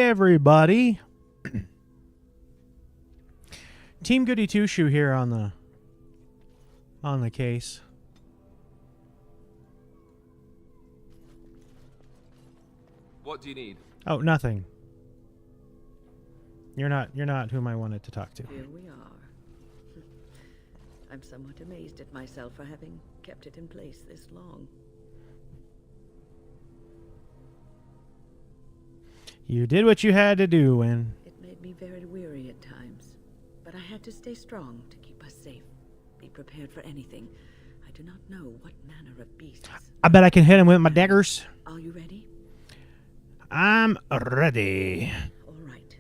everybody. Team Goody Two Shoe here on the case. What do you need? Oh, nothing. You're not whom I wanted to talk to. Here we are. I'm somewhat amazed at myself for having kept it in place this long. You did what you had to do, Win. It made me very weary at times, but I had to stay strong to keep us safe. Be prepared for anything. I do not know what manner of beasts. I bet I can hit him with my daggers. Are you ready? I'm ready. All right.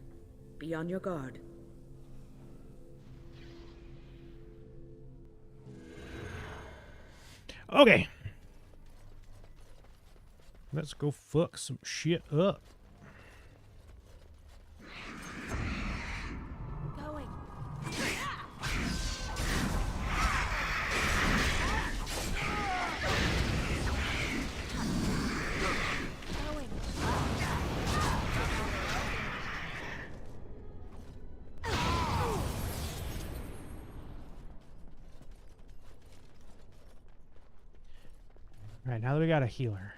Be on your guard. Okay. Let's go fuck some shit up. Going. Going. All right, now that we got a healer.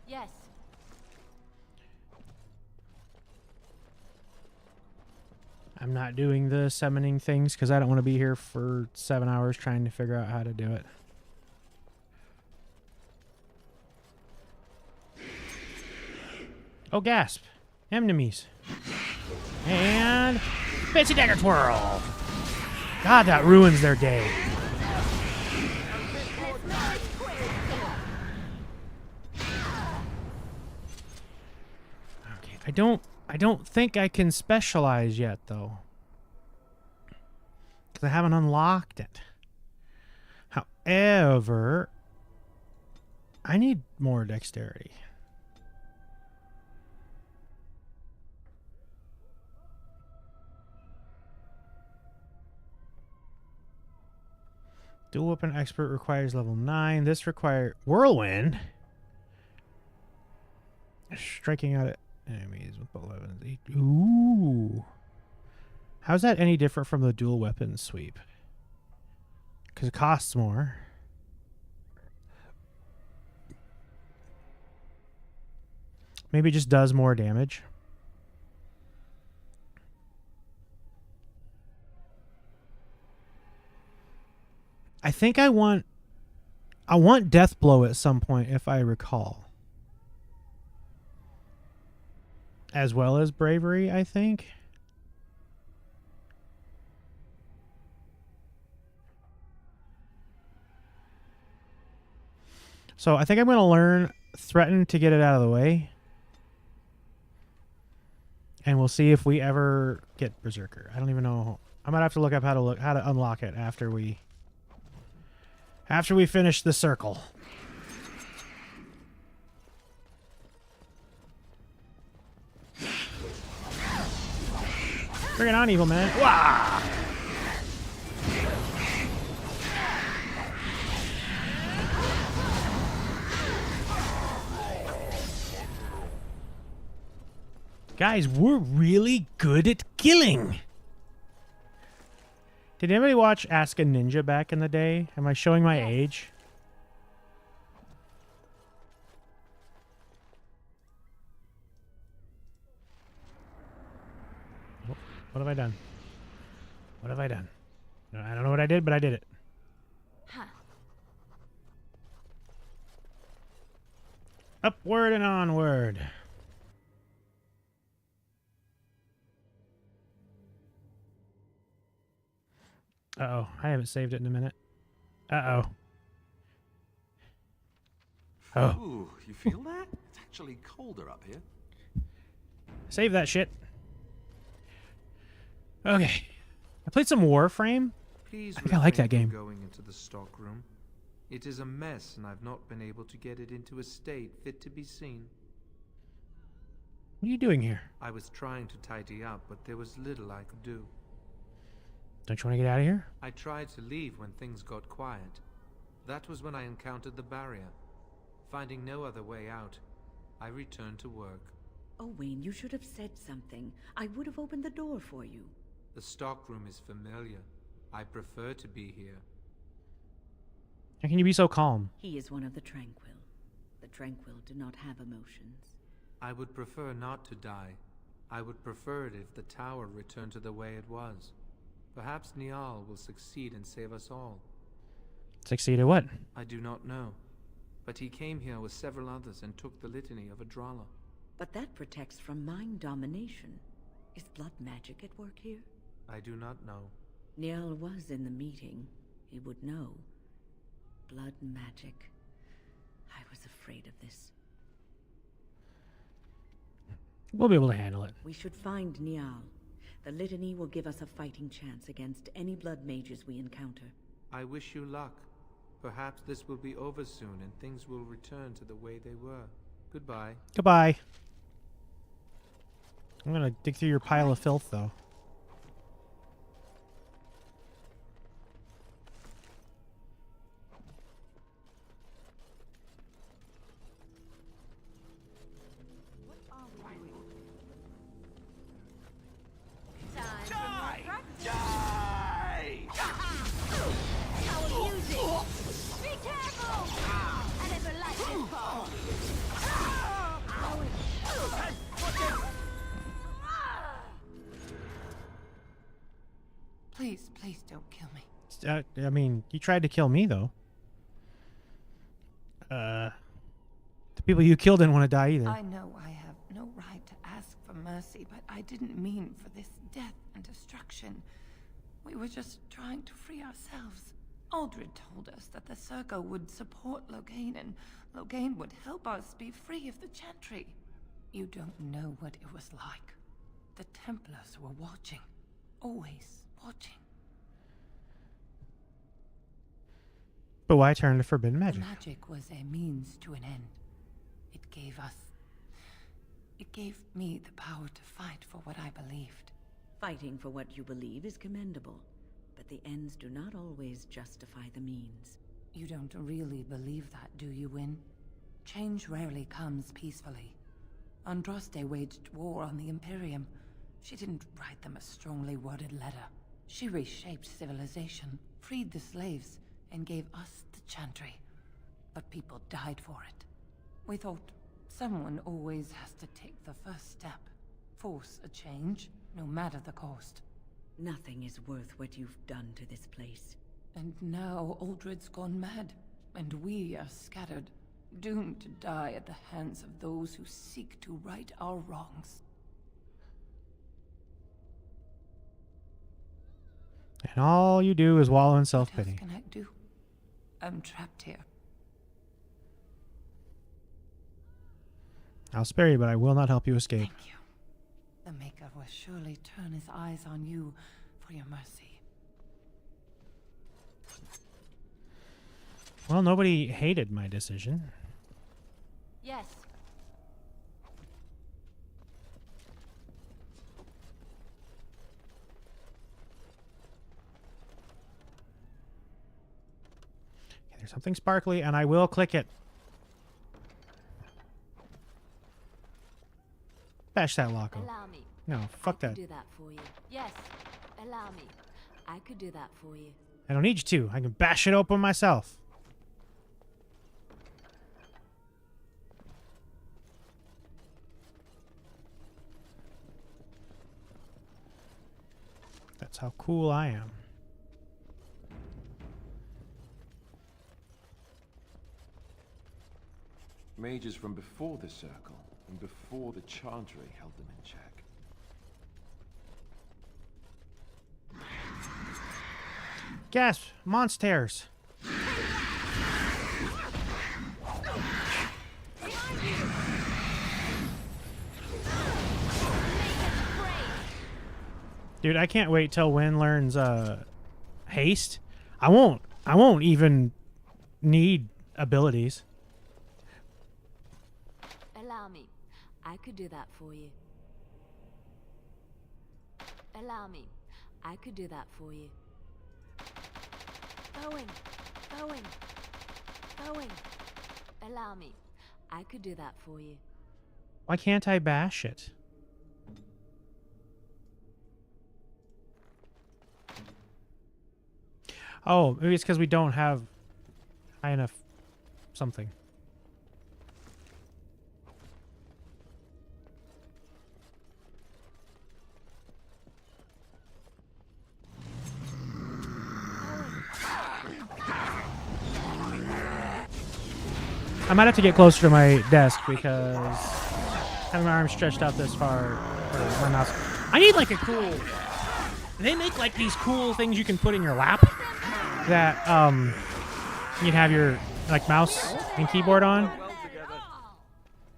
Yes. I'm not doing the summoning things because I don't want to be here for 7 hours trying to figure out how to do it. Oh, gasp. Enemies. And fancy dagger twirl. God, that ruins their day. Okay, I don't think I can specialize yet though. Cuz I haven't unlocked it. However, I need more dexterity. Dual weapon expert requires level 9. This requires whirlwind. Striking out at enemies with both weapons. Ooh. How's that any different from the dual weapon sweep? Because it costs more. Maybe it just does more damage. I think I want Death Blow at some point, if I recall. As well as Bravery, I think. So I think I'm going to learn Threaten to get it out of the way. And we'll see if we ever get Berserker. I don't even know. I might have to look up how to unlock it after we finish the circle. Bring it on, evil man. Wah! Guys, we're really good at killing. Did anybody watch Ask a Ninja back in the day? Am I showing my age? Oh, what have I done? What have I done? No, I don't know what I did, but I did it. Huh. Upward and onward. Uh-oh. I haven't saved it in a minute. Uh-oh. Oh. Ooh, you feel that? It's actually colder up here. Save that shit. Okay. I played some Warframe. Please I think I like that refrain from game. Going into the stock room. It is a mess, and I've not been able to get it into a state fit to be seen. What are you doing here? I was trying to tidy up, but there was little I could do. Don't you want to get out of here? I tried to leave when things got quiet. That was when I encountered the barrier. Finding no other way out, I returned to work. Oh, Wayne, you should have said something. I would have opened the door for you. The stockroom is familiar. I prefer to be here. How can you be so calm? He is one of the Tranquil. The Tranquil do not have emotions. I would prefer not to die. I would prefer it if the tower returned to the way it was. Perhaps Niall will succeed and save us all. Succeed at what? I do not know. But he came here with several others and took the litany of Adralla. But that protects from mind domination. Is blood magic at work here? I do not know. Niall was in the meeting. He would know. Blood magic. I was afraid of this. We'll be able to handle it. We should find Niall. The litany will give us a fighting chance against any blood mages we encounter. I wish you luck. Perhaps this will be over soon and things will return to the way they were. Goodbye. Goodbye. I'm gonna dig through your pile of filth, though. Please, please don't kill me. I mean, you tried to kill me, though. The people you killed didn't want to die either. I know I have no right to ask for mercy, but I didn't mean for this death and destruction. We were just trying to free ourselves. Aldred told us that the Circle would support Loghain, and Loghain would help us be free of the Chantry. You don't know what it was like. The Templars were watching. Always watching. But why turn to forbidden The magic? magic was a means to an end. It gave me the power to fight for what I believed. Fighting for what you believe is commendable, but the ends do not always justify the means. You don't really believe that, do you, Wynne? Change rarely comes peacefully. Andraste waged war on the Imperium. She didn't write them a strongly worded letter. She reshaped civilization, freed the slaves, and gave us the Chantry. But people died for it. We thought someone always has to take the first step. Force a change, no matter the cost. Nothing is worth what you've done to this place. And now Aldred's gone mad, and we are scattered, doomed to die at the hands of those who seek to right our wrongs. And all you do is wallow in What self-pity. else can I do? I'm trapped here. I'll spare you, but I will not help you escape. Thank you. The Maker will surely turn his eyes on you for your mercy. Well, nobody hated my decision. Yes. Okay, there's something sparkly, and I will click it. Bash that lock open. Allow me. No, fuck I could that. do that for you. Yes. Allow me. I could do that for you. I don't need you to. I can bash it open myself. That's how cool I am. Mages from before the Circle and before the Chantry held them in check. Gasp! Monsters! Dude, I can't wait till Wynne learns haste. I won't even need abilities. Allow me. I could do that for you. Allow me. I could do that for you. Going. Going. Going. Allow me. I could do that for you. Why can't I bash it? Oh, maybe it's because we don't have high enough something. I might have to get closer to my desk because having my arms stretched out this far, or my mouse. I need like a cool. They make like these cool things you can put in your lap that you can have your like mouse and keyboard on.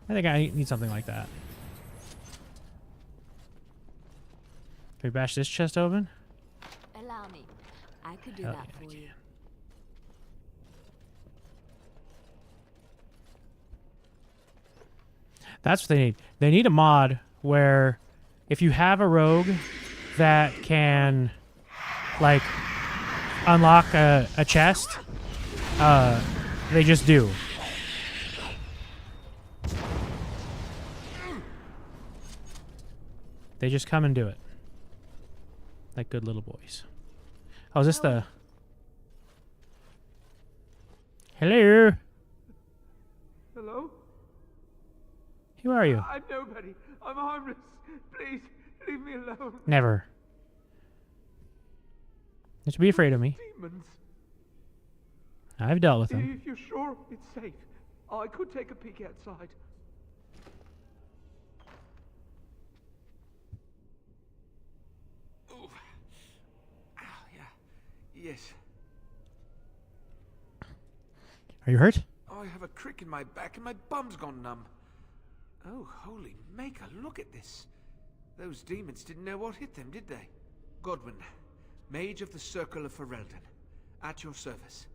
I think I need something like that. Can we bash this chest open? Allow me. I could do Hell that yeah, for we you. can. That's what they need. They need a mod where if you have a rogue that can like unlock a chest, they just do. They just come and do it. Like good little boys. Oh, is this the... Hello? Hello? Who are you? I'm nobody. I'm harmless. Please, leave me alone. Never. Don't be afraid of me. Demons. I've dealt with them. If you're sure it's safe, I could take a peek outside. Oh. Ah, yeah. Yes. Are you hurt? I have a crick in my back and my bum's gone numb. Oh, holy maker, look at this. Those demons didn't know what hit them, did they? Godwin, Mage of the Circle of Ferelden, at your service.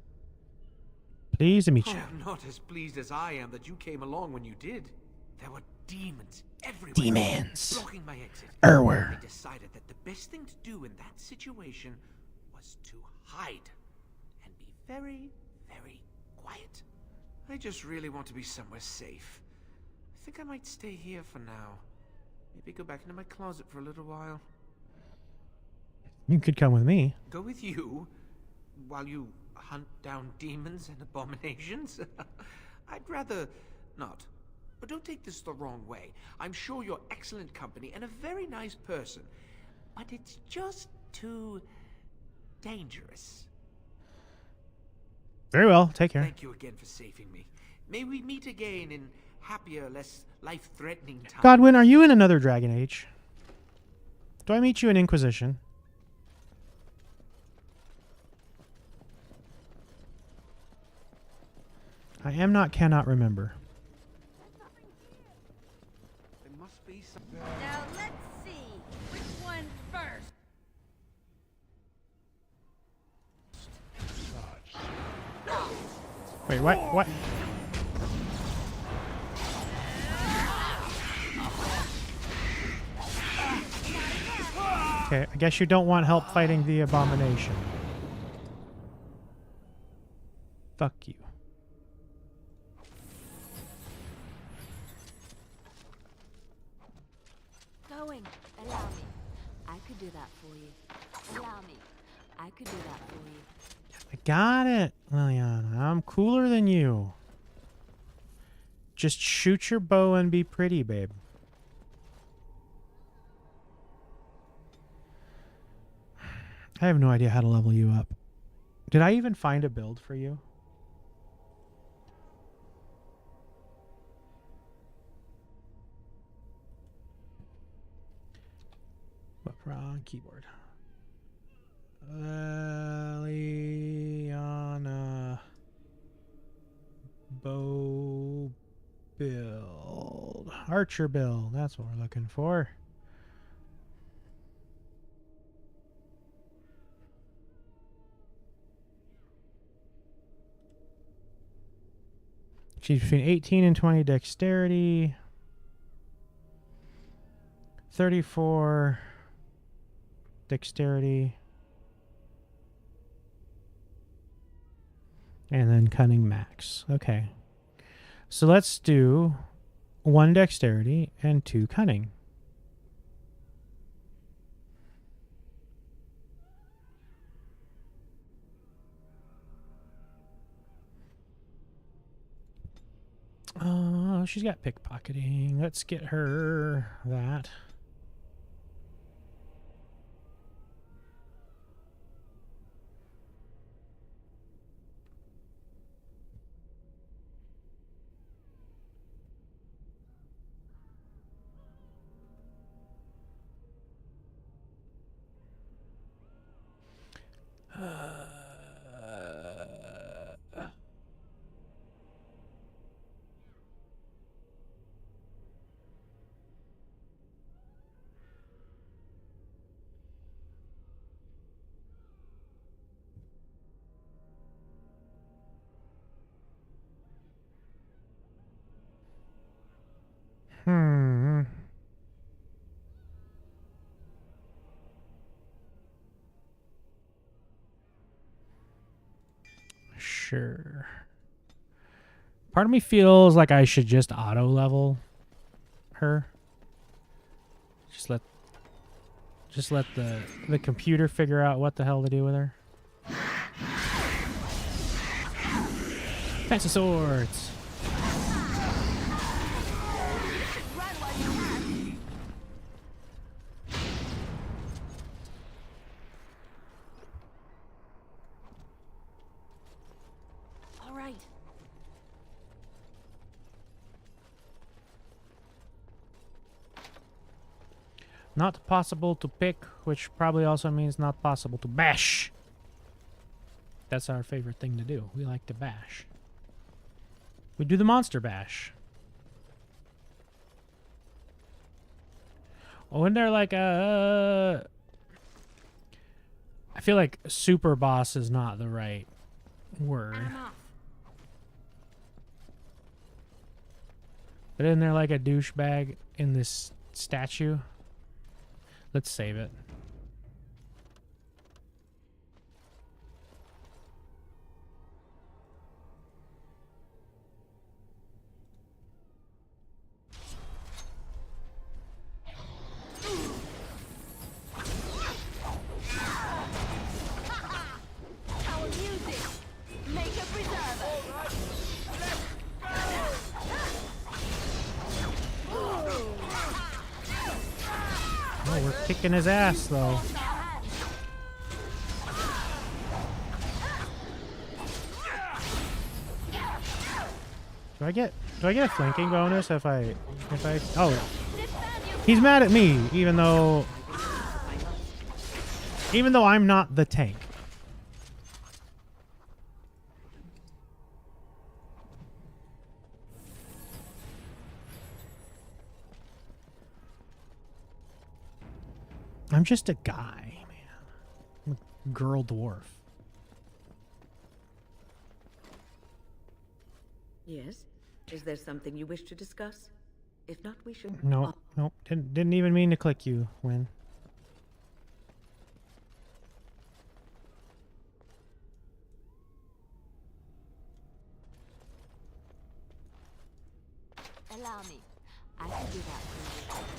Pleased to meet you. Oh, not as pleased as I am that you came along when you did. There were demons everywhere. Demons. Blocking my exit. Erwer. I decided that the best thing to do in that situation was to hide and be very, very quiet. I just really want to be somewhere safe. I think I might stay here for now. Maybe go back into my closet for a little while. You could come with me. Go with you? While you hunt down demons and abominations? I'd rather not. But don't take this the wrong way. I'm sure you're excellent company and a very nice person. But it's just too dangerous. Very well. Take care. Thank you again for saving me. May we meet again in happier, less life-threatening times. Godwin, are you in another Dragon Age? Do I meet you in Inquisition? I am not, cannot remember. There must be some... Now let's see. Which one first? Wait, what? What? Okay, I guess you don't want help fighting the abomination. Fuck you. Going. Allow me. I could do that for you. Allow me. I could do that for you. I got it, Liliana. I'm cooler than you. Just shoot your bow and be pretty, babe. I have no idea how to level you up. Did I even find a build for you? What wrong keyboard? Liliana bow build. Archer build. That's what we're looking for. She's between 18 and 20 dexterity. 34 dexterity, and then cunning max. Okay. So let's do 1 dexterity and 2 cunning. Oh, she's got pickpocketing. Let's get her that. Hmm. Sure. Part of me feels like I should just auto level her. Just let the computer figure out what the hell to do with her. Fancy swords. All right. Not possible to pick, which probably also means not possible to bash. That's our favorite thing to do. We like to bash. We do the monster bash. Oh, and they're like I feel like super boss is not the right word. I'm off. But isn't there like a douchebag in this statue? Let's save it. Our music. Make a preserver. Oh, we're kicking his ass though. Do I get a flanking bonus if I oh, he's mad at me even though I'm not the tank. I'm just a guy, man. I'm a girl dwarf. Yes? Is there something you wish to discuss? If not, we should... No, nope. Didn't even mean to click you, Win. Allow me. I can do that for you.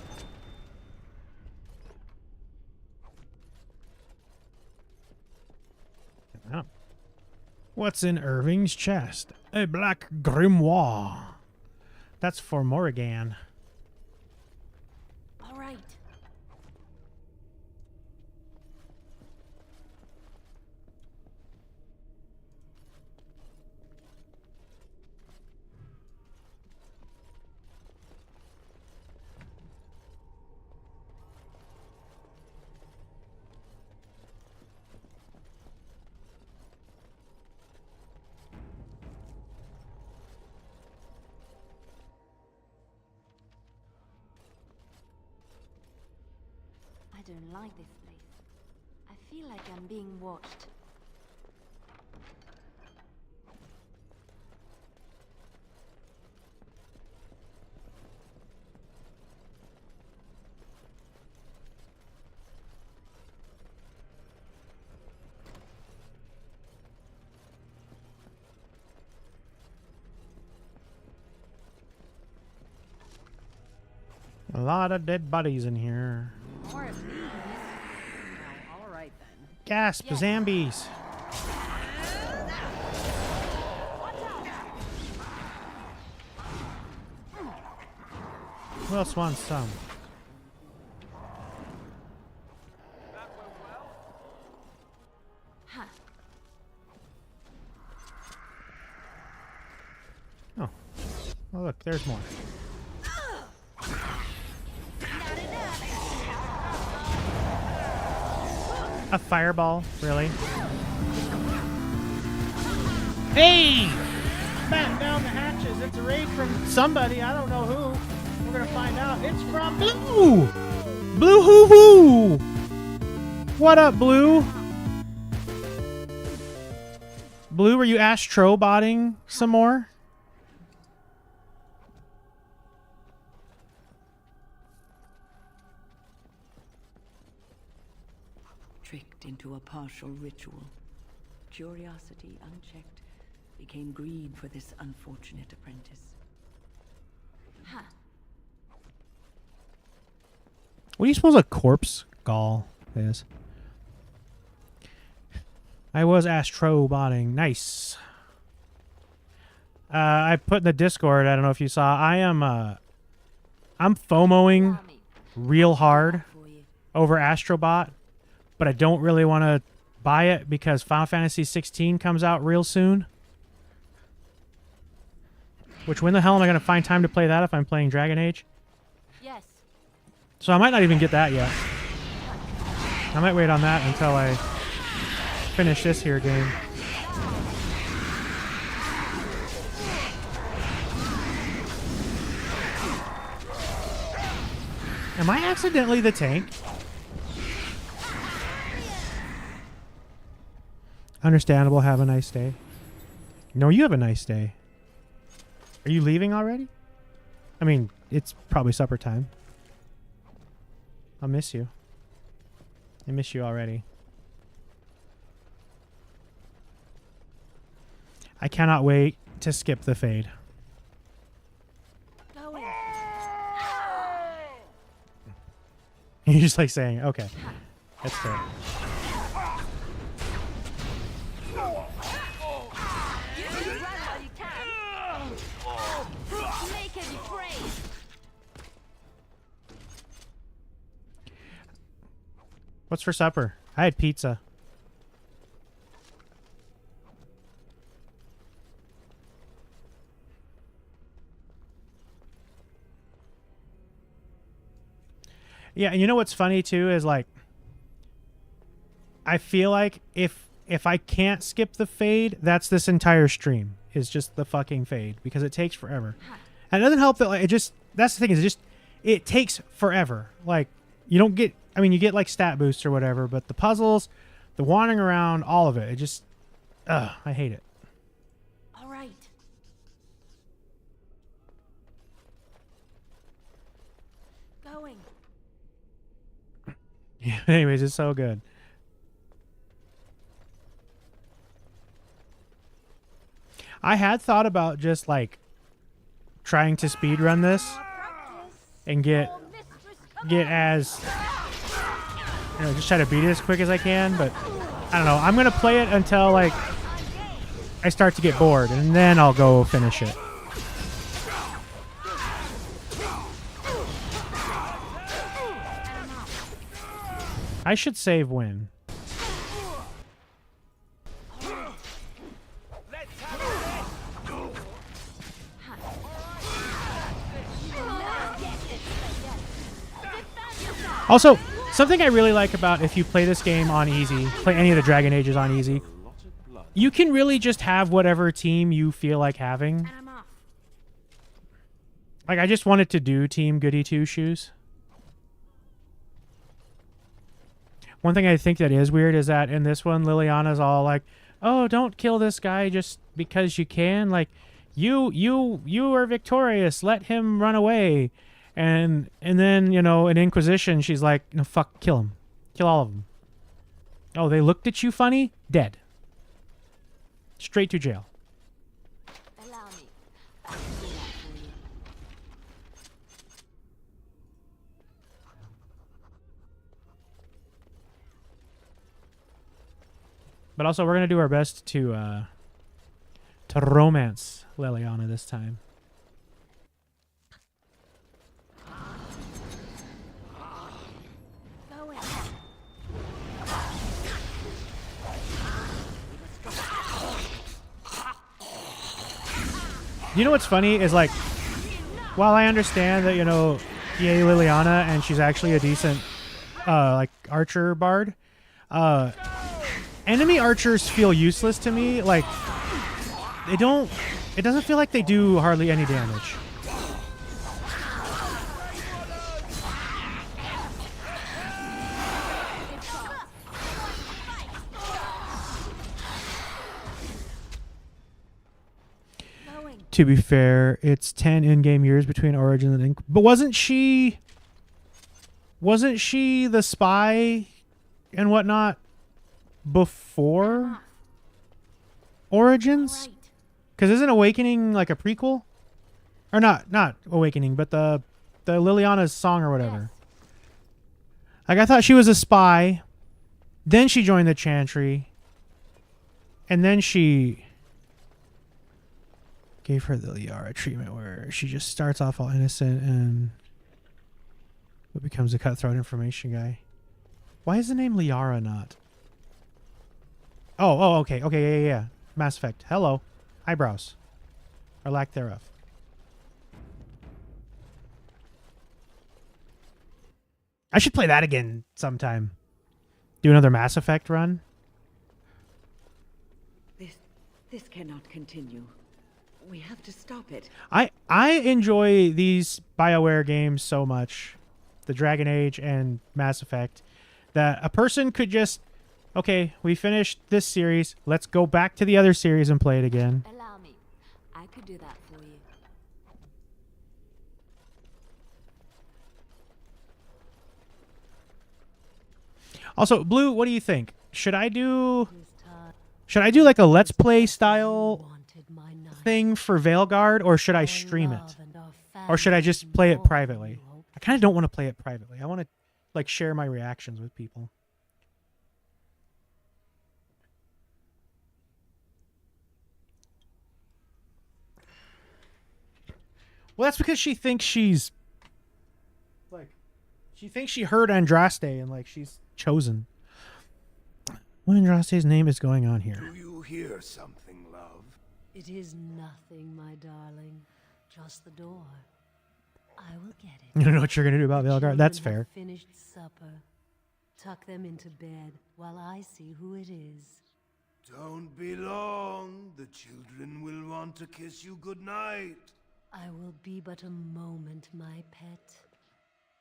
Oh. What's in Irving's chest? A black grimoire. That's for Morrigan. All right. I don't like this place. I feel like I'm being watched. A lot of dead bodies in here. More of these. Well, all right then. Gasp, zombies. Who else wants some? Oh. Oh, look, there's more. A fireball? Really? Hey! Batten down the hatches. It's a raid from somebody. I don't know who. We're gonna find out. It's from Blue! Blue hoo hoo! What up, Blue? Blue, were you astrobotting some more? Tricked into a partial ritual. Curiosity unchecked became greed for this unfortunate apprentice. What do you suppose a corpse gall is? I was astrobotting. Nice. I put in the Discord, I don't know if you saw, I'm FOMOing real hard over Astrobot, but I don't really want to buy it because Final Fantasy 16 comes out real soon. Which, when the hell am I going to find time to play that if I'm playing Dragon Age? Yes. So I might not even get that yet. I might wait on that until I finish this here game. Am I accidentally the tank? Understandable. Have a nice day. No, you have a nice day. Are you leaving already? I mean, it's probably supper time. I'll miss you. I miss you already. I cannot wait to skip the fade. You're just like saying, okay, that's fair. What's for supper? I had pizza. Yeah, and you know what's funny too is like I feel like if I can't skip the fade, that's this entire stream is just the fucking fade because it takes forever. And it doesn't help that like it just that's the thing is it takes forever. Like you don't get I mean you get like stat boosts or whatever, but the puzzles, the wandering around, all of it, it just I hate it. All right. Going. Yeah, anyways, it's so good. I had thought about just like trying to speedrun this and get as you know, just try to beat it as quick as I can, but I don't know. I'm gonna play it until like I start to get bored, and then I'll go finish it. I should save win. Also, something I really like about if you play this game on easy, play any of the Dragon Ages on easy, you can really just have whatever team you feel like having. Like, I just wanted to do Team Goody Two Shoes. One thing I think that is weird is that in this one, Liliana's all like, "Oh, don't kill this guy just because you can. Like, you are victorious. Let him run away." And then, you know, in Inquisition, she's like, "No, fuck, kill him. Kill all of them." Oh, they looked at you funny? Dead. Straight to jail. Allow me. I can do that for you. But also, we're gonna do our best to romance Liliana this time. Go in. You know what's funny is, like, while I understand that, you know, yay Liliana and she's actually a decent like archer bard, enemy archers feel useless to me. Like, it doesn't feel like they do hardly any damage. To be fair, it's 10 in-game years between Origin and Inc. But wasn't she the spy and whatnot before Origins? Because isn't Awakening like a prequel? Or not Awakening, but the Liliana's song or whatever. Like, I thought she was a spy, then she joined the Chantry, and then she gave her the Liara treatment where she just starts off all innocent and becomes a cutthroat information guy. Why is the name Liara not? Oh, okay. Okay, yeah. Mass Effect. Hello. Eyebrows. Or lack thereof. I should play that again sometime. Do another Mass Effect run. This cannot continue. We have to stop it. I enjoy these BioWare games so much, the Dragon Age and Mass Effect, that a person could just, okay, we finished this series, let's go back to the other series and play it again. Allow me. I could do that for you. Also, Blue, what do you think? Should I do like a Let's Play style thing for Veilguard, or should I stream it? Or should I just play it privately? I kind of don't want to play it privately. I want to, like, share my reactions with people. Well, that's because she thinks she's, like, she thinks she heard Andraste and, like, she's chosen. What Andraste's name is going on here? Do you hear something, love? It is nothing, my darling. Just the door. I will get it. You don't know what you're going to do about Veilguard? That's fair. Finished supper. Tuck them into bed while I see who it is. Don't be long. The children will want to kiss you goodnight. I will be but a moment, my pet.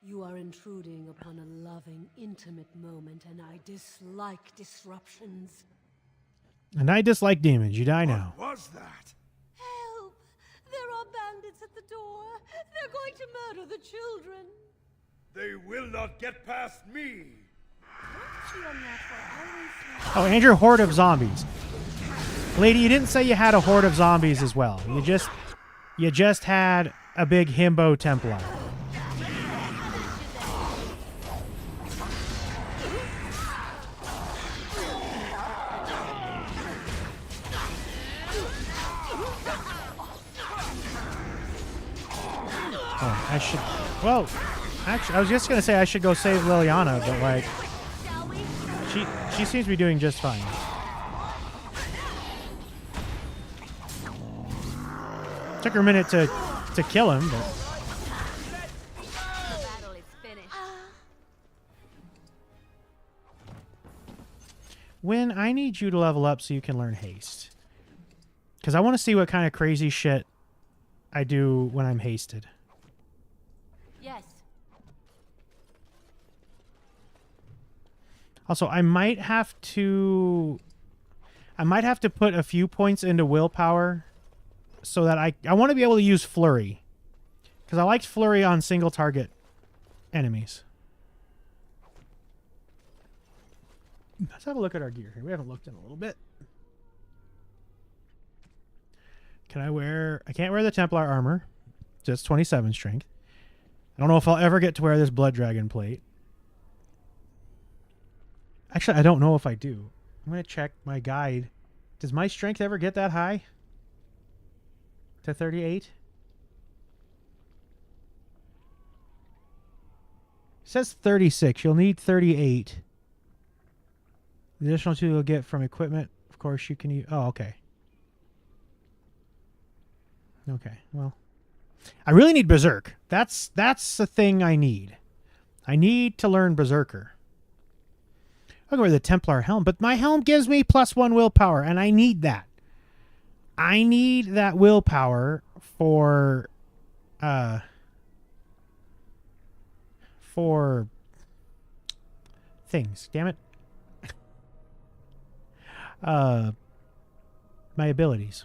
You are intruding upon a loving, intimate moment, and I dislike disruptions. And I dislike demons. You die now. What was that? Help! There are bandits at the door. They're going to murder the children. They will not get past me. Oh, and your horde of zombies. Lady, you didn't say you had a horde of zombies as well. You just had a big himbo Templar. Oh, I should... Well, actually, I was just going to say I should go save Liliana, but, like... She seems to be doing just fine. Took her a minute to kill him, but... Battle is finished. When I need you to level up so you can learn haste. Because I want to see what kind of crazy shit I do when I'm hasted. Yes. Also, I might have to put a few points into willpower so that I want to be able to use Flurry. Because I liked Flurry on single target enemies. Let's have a look at our gear here. We haven't looked in a little bit. I can't wear the Templar armor. Just 27 strength. I don't know if I'll ever get to wear this Blood Dragon plate. Actually, I don't know if I do. I'm going to check my guide. Does my strength ever get that high? To 38? It says 36. You'll need 38. The additional 2 you'll get from equipment. Of course, you can use... Oh, okay. Okay, well. I really need Berserk. That's the thing I need. I need to learn Berserker. I'll go with the Templar helm, but my helm gives me +1 willpower, and I need that. I need that willpower for things. Damn it. My abilities.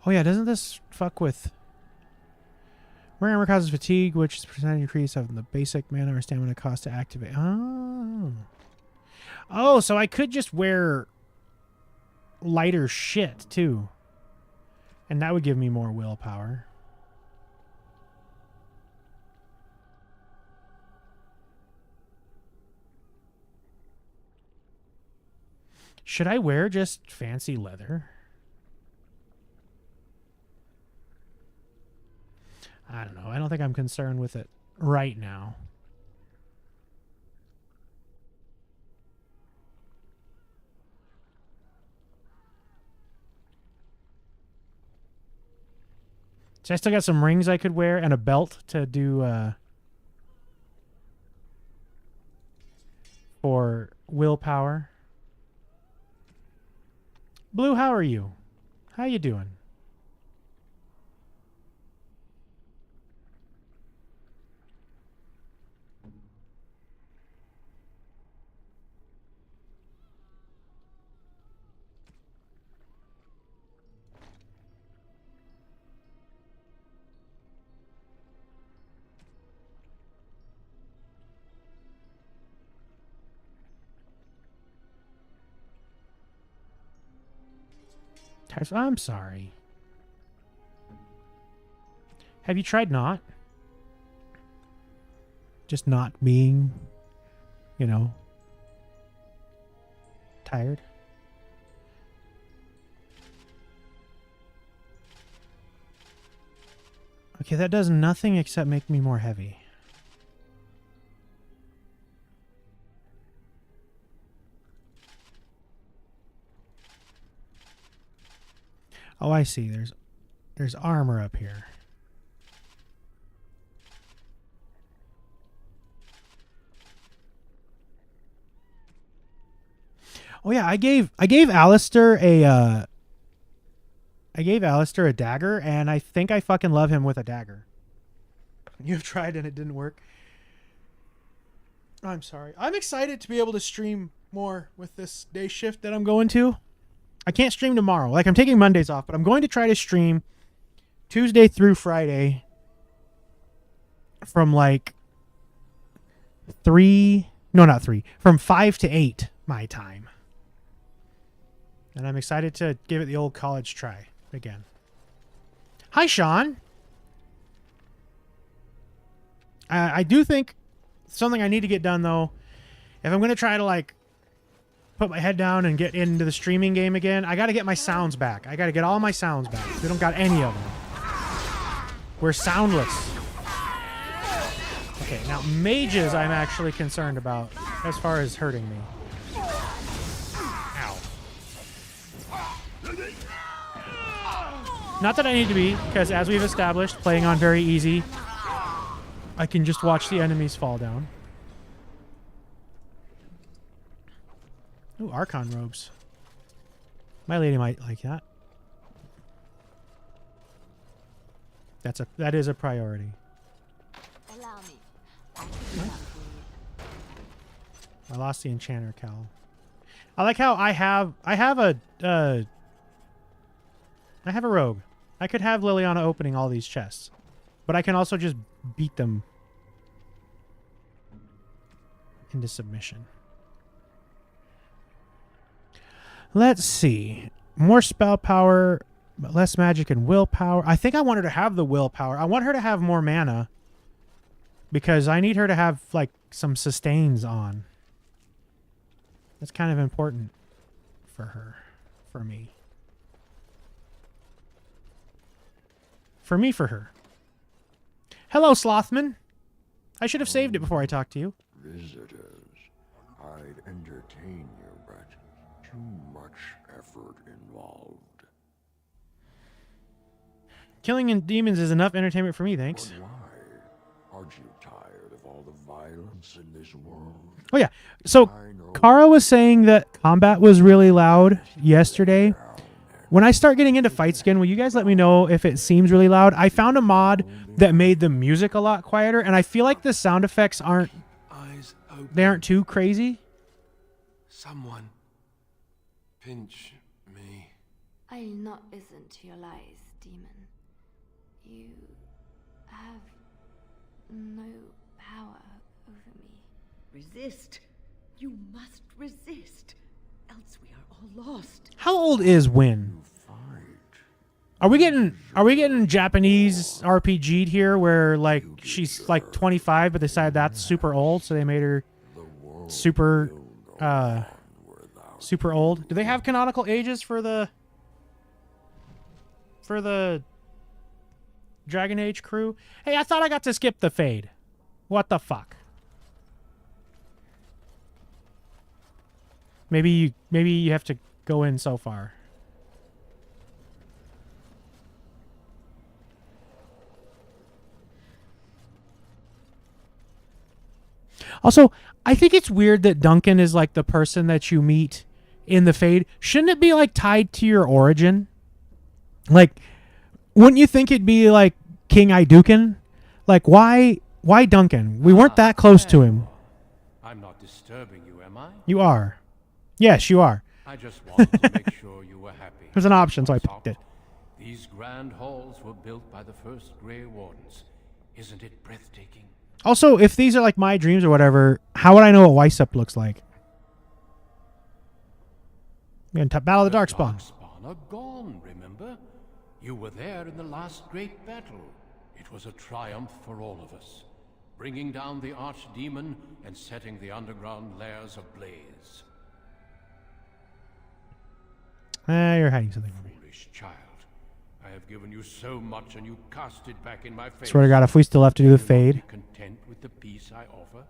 Oh yeah, doesn't this fuck with... Wearing armor causes fatigue, which is a percentage increase of the basic mana or stamina cost to activate. Oh. Oh, so I could just wear lighter shit, too. And that would give me more willpower. Should I wear just fancy leather? I don't know. I don't think I'm concerned with it right now. So I still got some rings I could wear and a belt to do for willpower. Blue, how are you? How you doing? I'm sorry. Have you tried not? Just not being, you know, tired? Okay, that does nothing except make me more heavy. Oh, I see. There's armor up here. Oh yeah, I gave Alistair a dagger, and I think I fucking love him with a dagger. You've tried and it didn't work. I'm sorry. I'm excited to be able to stream more with this day shift that I'm going to. I can't stream tomorrow. Like, I'm taking Mondays off, but I'm going to try to stream Tuesday through Friday from like 5 to 8 my time. And I'm excited to give it the old college try again. Hi, Sean. I do think something I need to get done, though, if I'm going to try to, like, put my head down and get into the streaming game again, I got to get my sounds back. I got to get all my sounds back. We don't got any of them. We're soundless. Okay, now mages I'm actually concerned about as far as hurting me. Ow. Not that I need to be, because as we've established, playing on very easy, I can just watch the enemies fall down. Ooh, Archon robes. My lady might like that. That is a priority. Allow me. I can do that for you. I lost the enchanter cowl. I like how I have a rogue. I could have Liliana opening all these chests, but I can also just beat them into submission. Let's see. More spell power. But less magic and willpower. I think I want her to have the willpower. I want her to have more mana. Because I need her to have, like, some sustains on. That's kind of important for her. For me. For her. Hello, Slothman. I should have saved it before I talked to you. Visitors, I'd entertain you, but too much effort involved. Killing demons is enough entertainment for me, thanks. But why? Aren't you tired of all the violence in this world? Oh, yeah. So, Kara was saying that combat was really loud yesterday. When I start getting into fights again, will you guys let me know if it seems really loud? I found a mod that made the music a lot quieter, and I feel like the sound effects aren't too crazy. Someone pinch me. I'll not listen to your lies, demon. You have no power over me. Resist. You must resist. Else we are all lost. How old is Win? Are we getting Japanese RPG'd here where like she's like 25 but they decided that's super old, so they made her super super old? Do they have canonical ages for the Dragon Age crew? Hey, I thought I got to skip the fade. What the fuck? Maybe you have to go in so far. Also, I think it's weird that Duncan is like the person that you meet in the Fade. Shouldn't it be like tied to your origin? Like, wouldn't you think it'd be like King Iduken? Like, why Duncan? We weren't that close to him. I'm not disturbing you, am I? You are. Yes, you are. I just wanted to make sure you were happy. It was an option, so I picked it. These grand halls were built by the first Grey Wardens. Isn't it breathtaking? Also, if these are like my dreams or whatever, how would I know what Weisup looks like? Battle of the Darkspawn. Darkspawn are gone, remember? You were there in the last great battle. It was a triumph for all of us, bringing down the archdemon and setting the underground lairs ablaze. You're hiding something from me. Foolish child. I have given you so much and you cast it back in my face. Swear to God, if we still have to do the Fade. Be content with the peace I offer?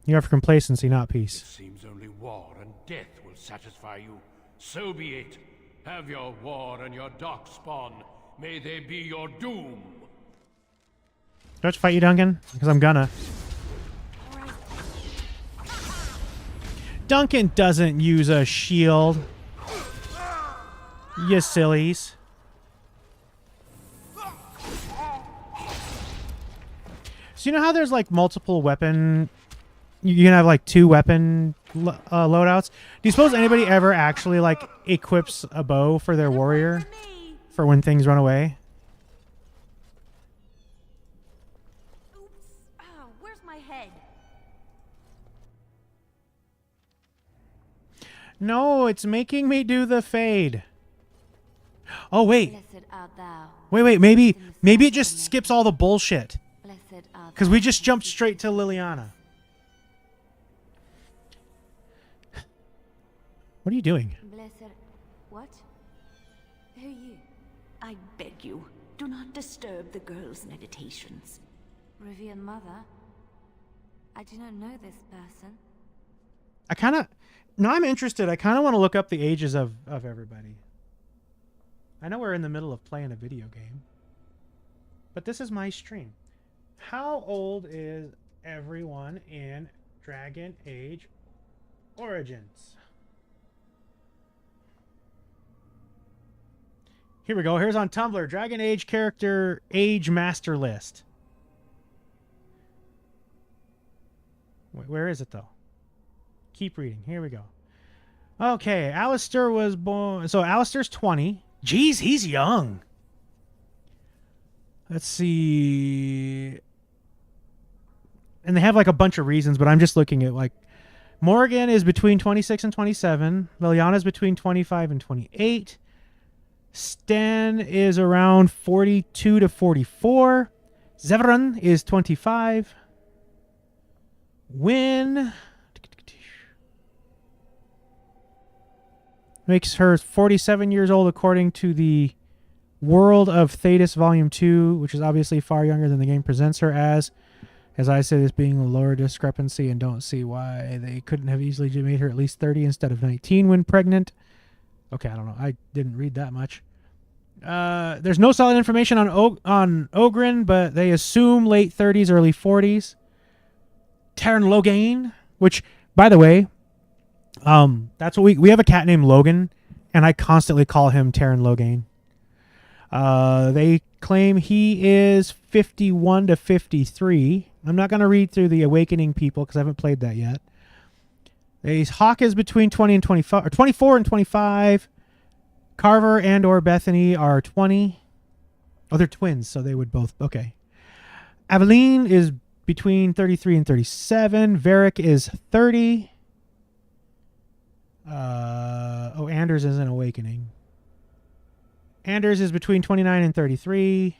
You offer complacency, not peace. It seems only war and death will satisfy you. So be it. Have your war and your darkspawn. May they be your doom. Do I have to fight you, Duncan? Because I'm gonna. Duncan doesn't use a shield. You sillies. So you know how there's like multiple weapon... You can have like 2 weapon loadouts? Do you suppose anybody ever actually like equips a bow for their warrior? For when things run away? Oops. Oh, where's my head? No, it's making me do the Fade. Oh, wait. Blessed art thou. Wait, maybe it just skips all the bullshit. Blessed art Because we just jumped straight to Liliana. What are you doing? Blessed... What? Who are you? I beg you, do not disturb the girl's meditations. Revered mother? I do not know this person. No, I'm interested. I kind of want to look up the ages of everybody. I know we're in the middle of playing a video game. But this is my stream. How old is everyone in Dragon Age Origins? Here we go. Here's on Tumblr. Dragon Age character age master list. Wait, where is it, though? Keep reading. Here we go. Okay, Alistair was born... So Alistair's 20. Jeez, he's young. Let's see... And they have like a bunch of reasons, but I'm just looking at like... Morgan is between 26 and 27. Liliana's between 25 and 28. Stan is around 42 to 44. Severin is 25. Wynn makes her 47 years old according to the World of Thetis Volume 2, which is obviously far younger than the game presents her as. As I say, this being a lower discrepancy, and don't see why they couldn't have easily made her at least 30 instead of 19 when pregnant. Okay, I don't know. I didn't read that much. There's no solid information on Ogren, but they assume late 30s, early 40s. Taryn Logain, which, by the way, that's what we have a cat named Logan, and I constantly call him Taryn Logain. They claim he is 51 to 53. I'm not going to read through the Awakening people because I haven't played that yet. Hawk is between 20 and 25, or 24 and 25. Carver and or Bethany are 20. Oh, they're twins, so they would both. Okay. Aveline is between 33 and 37. Varric is 30. Anders is an Awakening. Anders is between 29 and 33.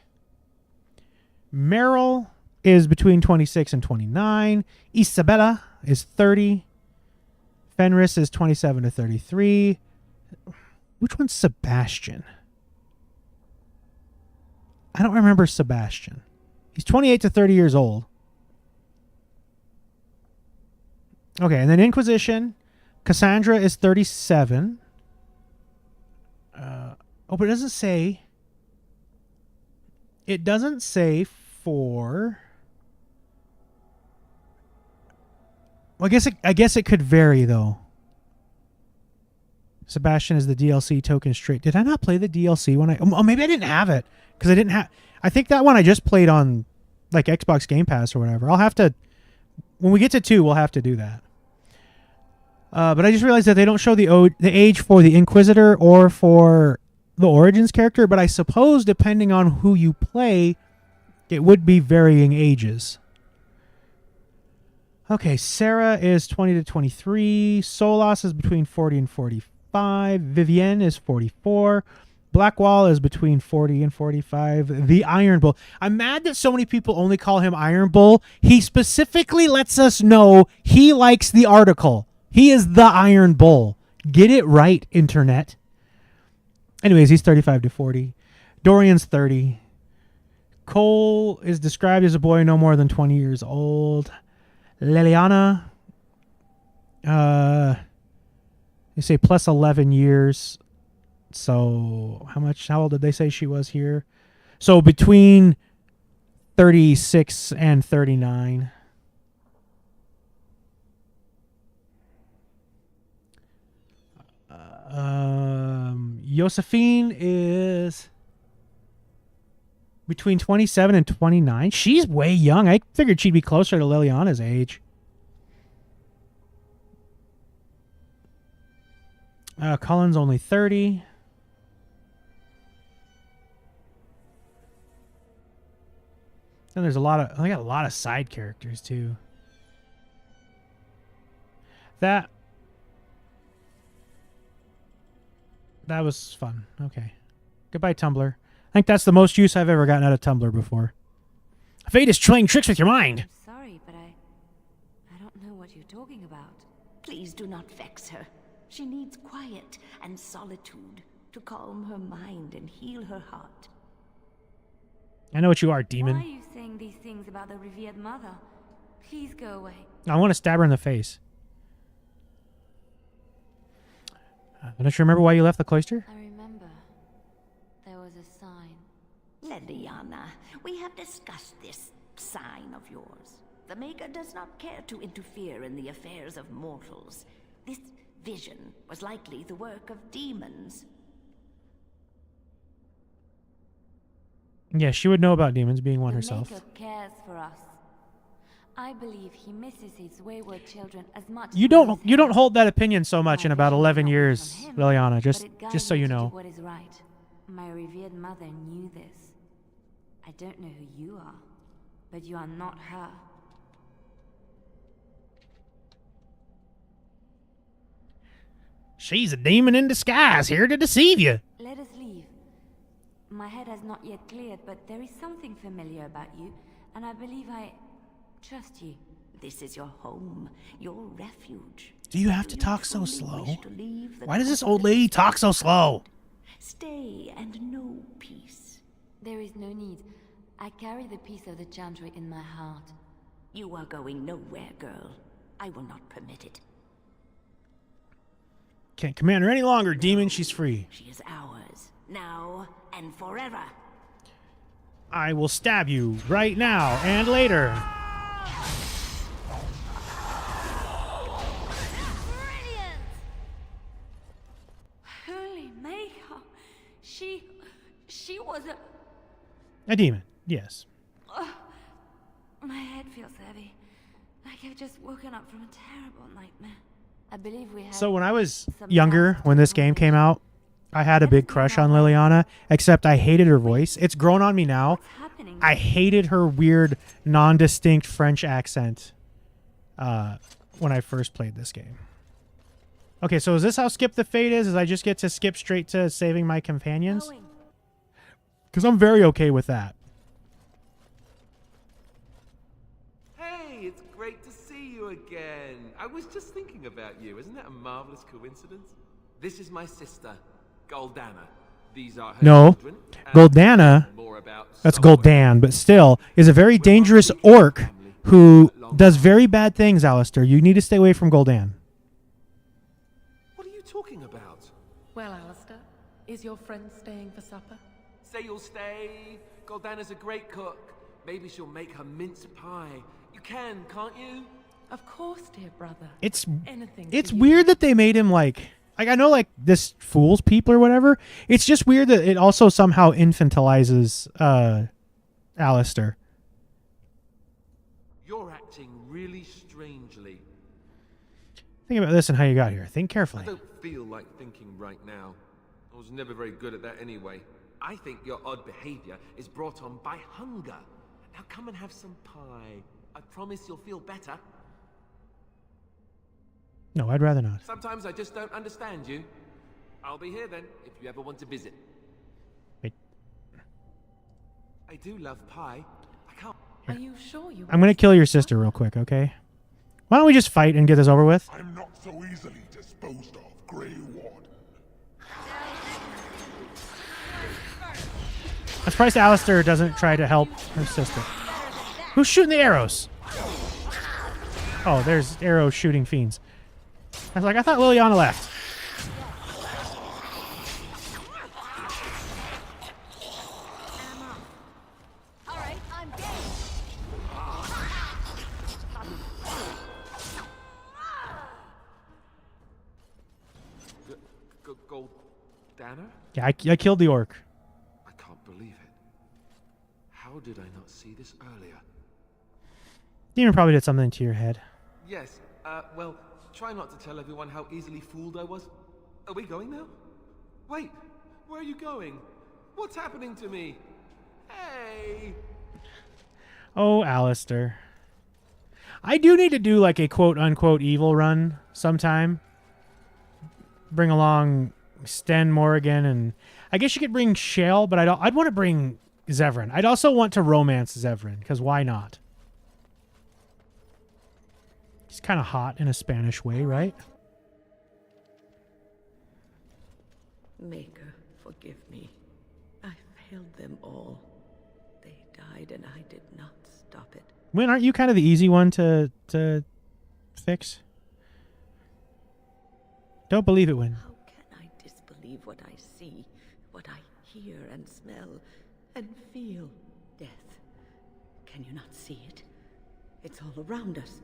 Meryl is between 26 and 29. Isabella is 30. Fenris is 27 to 33. Which one's Sebastian? I don't remember Sebastian. He's 28 to 30 years old. Okay, and then Inquisition. Cassandra is 37. But it doesn't say. It doesn't say for. Well, I guess it could vary though. Sebastian is the DLC token straight. Did I not play the DLC when Oh, maybe I didn't have it because I didn't have. I think that one I just played on, like Xbox Game Pass or whatever. I'll have to. When we get to 2, we'll have to do that. But I just realized that they don't show the age for the Inquisitor or for the Origins character, but I suppose depending on who you play, it would be varying ages. Okay, Sarah is 20 to 23. Solas is between 40 and 45. Vivienne is 44. Blackwall is between 40 and 45. The Iron Bull. I'm mad that so many people only call him Iron Bull. He specifically lets us know he likes the article. He is the Iron Bull. Get it right, internet. Anyways, he's 35 to 40. Dorian's 30. Cole is described as a boy no more than 20 years old. Liliana, you say plus 11 years. So how old did they say she was here? So between 36 and 39. Josephine is between 27 and 29. She's way young. I figured she'd be closer to Liliana's age. Cullen's only 30. And there's I got a lot of side characters too. That was fun. Okay. Goodbye, Tumblr. I think that's the most use I've ever gotten out of Tumblr before. Fate is playing tricks with your mind. I'm sorry, but I don't know what you're talking about. Please do not vex her. She needs quiet and solitude to calm her mind and heal her heart. I know what you are, demon. Why are you saying these things about the revered mother? Please go away. I want to stab her in the face. Don't you remember why you left the cloister? I remember. There was a sign. Leliana, we have discussed this sign of yours. The Maker does not care to interfere in the affairs of mortals. This vision was likely the work of demons. Yeah, she would know about demons, being one herself. The Maker cares for us. I believe he misses his wayward children as much. You don't hold that opinion so much in about 11 years, Liliana. Just so you know. What is right. My revered mother knew this. I don't know who you are, but you are not her. She's a demon in disguise, here to deceive you. Let us leave. My head has not yet cleared, but there is something familiar about you, and I believe I trust you. This is your home, your refuge. Do you have to talk so slow? Why does this old lady talk so slow? Stay and know peace. There is no need. I carry the peace of the Chantry in my heart. You are going nowhere, girl. I will not permit it. Can't command her any longer, demon. She's free. She is ours, now and forever. I will stab you right now and later. Brilliant! Holy Maker! She was A demon, yes. My head feels heavy. Like I've just woken up from a terrible nightmare. I believe we have. So when I was younger, when this game came out, I had a big crush on Liliana, except I hated her voice. It's grown on me now. I hated her weird, non-distinct French accent when I first played this game. Okay, so is this how Skip the Fate is? Is I just get to skip straight to saving my companions? Because I'm very okay with that. Hey, it's great to see you again. I was just thinking about you. Isn't that a marvelous coincidence? This is my sister, Goldana. These are her children. Goldana, that's Goldan, but still, is a very dangerous orc who does very bad things, Alistair. You need to stay away from Goldan. What are you talking about? Well, Alistair, is your friend staying for supper? Say you'll stay. Goldana's a great cook. Maybe she'll make her mince pie. You can, can't you? Of course, dear brother. It's Anything weird that they made him like I know like this fools people or whatever. It's just weird that it also somehow infantilizes Alistair. You're acting really strangely. Think about this and how you got here. Think carefully. I don't feel like thinking right now. I was never very good at that anyway. I think your odd behavior is brought on by hunger. Now come and have some pie. I promise you'll feel better. No, I'd rather not. Sometimes I just don't understand you. I'll be here then, if you ever want to visit. Wait. I do love pie. I can't... Are you sure you... I'm going to kill your sister real quick, okay? Why don't we just fight and get this over with? I'm not so easily disposed of, Grey Warden. I'm surprised Alistair doesn't try to help her sister. Who's shooting the arrows? Oh, there's arrow shooting fiends. I was like, I thought Liliana left. Alright, I'm game. Goldana? Yeah, I killed the orc. I can't believe it. How did I not see this earlier? Demon probably did something to your head. Yes, well, try not to tell everyone how easily fooled I was. Are we going now? Wait, where are you going? What's happening to me? Hey! Oh, Alistair. I do need to do like a quote-unquote evil run sometime. Bring along Sten Morrigan, and I guess you could bring Shale, but I'd want to bring Zevran. I'd also want to romance Zevran, because why not? He's kind of hot in a Spanish way, right? Maker, forgive me. I failed them all. They died and I did not stop it. Win, aren't you kind of the easy one to fix? Don't believe it, Win. How can I disbelieve what I see, what I hear and smell and feel? Death. Can you not see it? It's all around us.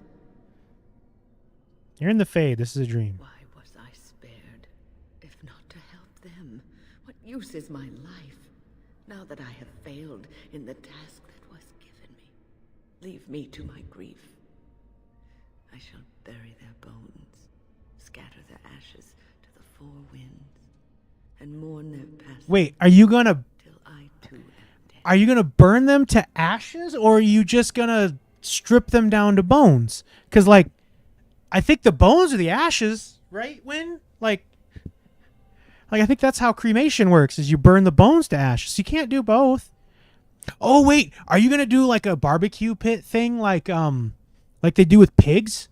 You're in the Fade. This is a dream. Why was I spared? If not to help them, what use is my life? Now that I have failed in the task that was given me, leave me to my grief. I shall bury their bones, scatter their ashes to the four winds, and mourn their passing. Wait, are you gonna? Till I too am dead. Are you gonna burn them to ashes, or are you just gonna strip them down to bones? Because like, I think the bones are the ashes, right? Win? Like Like, I think that's how cremation works, is you burn the bones to ashes. You can't do both. Oh, wait. Are you going to do like a barbecue pit thing like they do with pigs?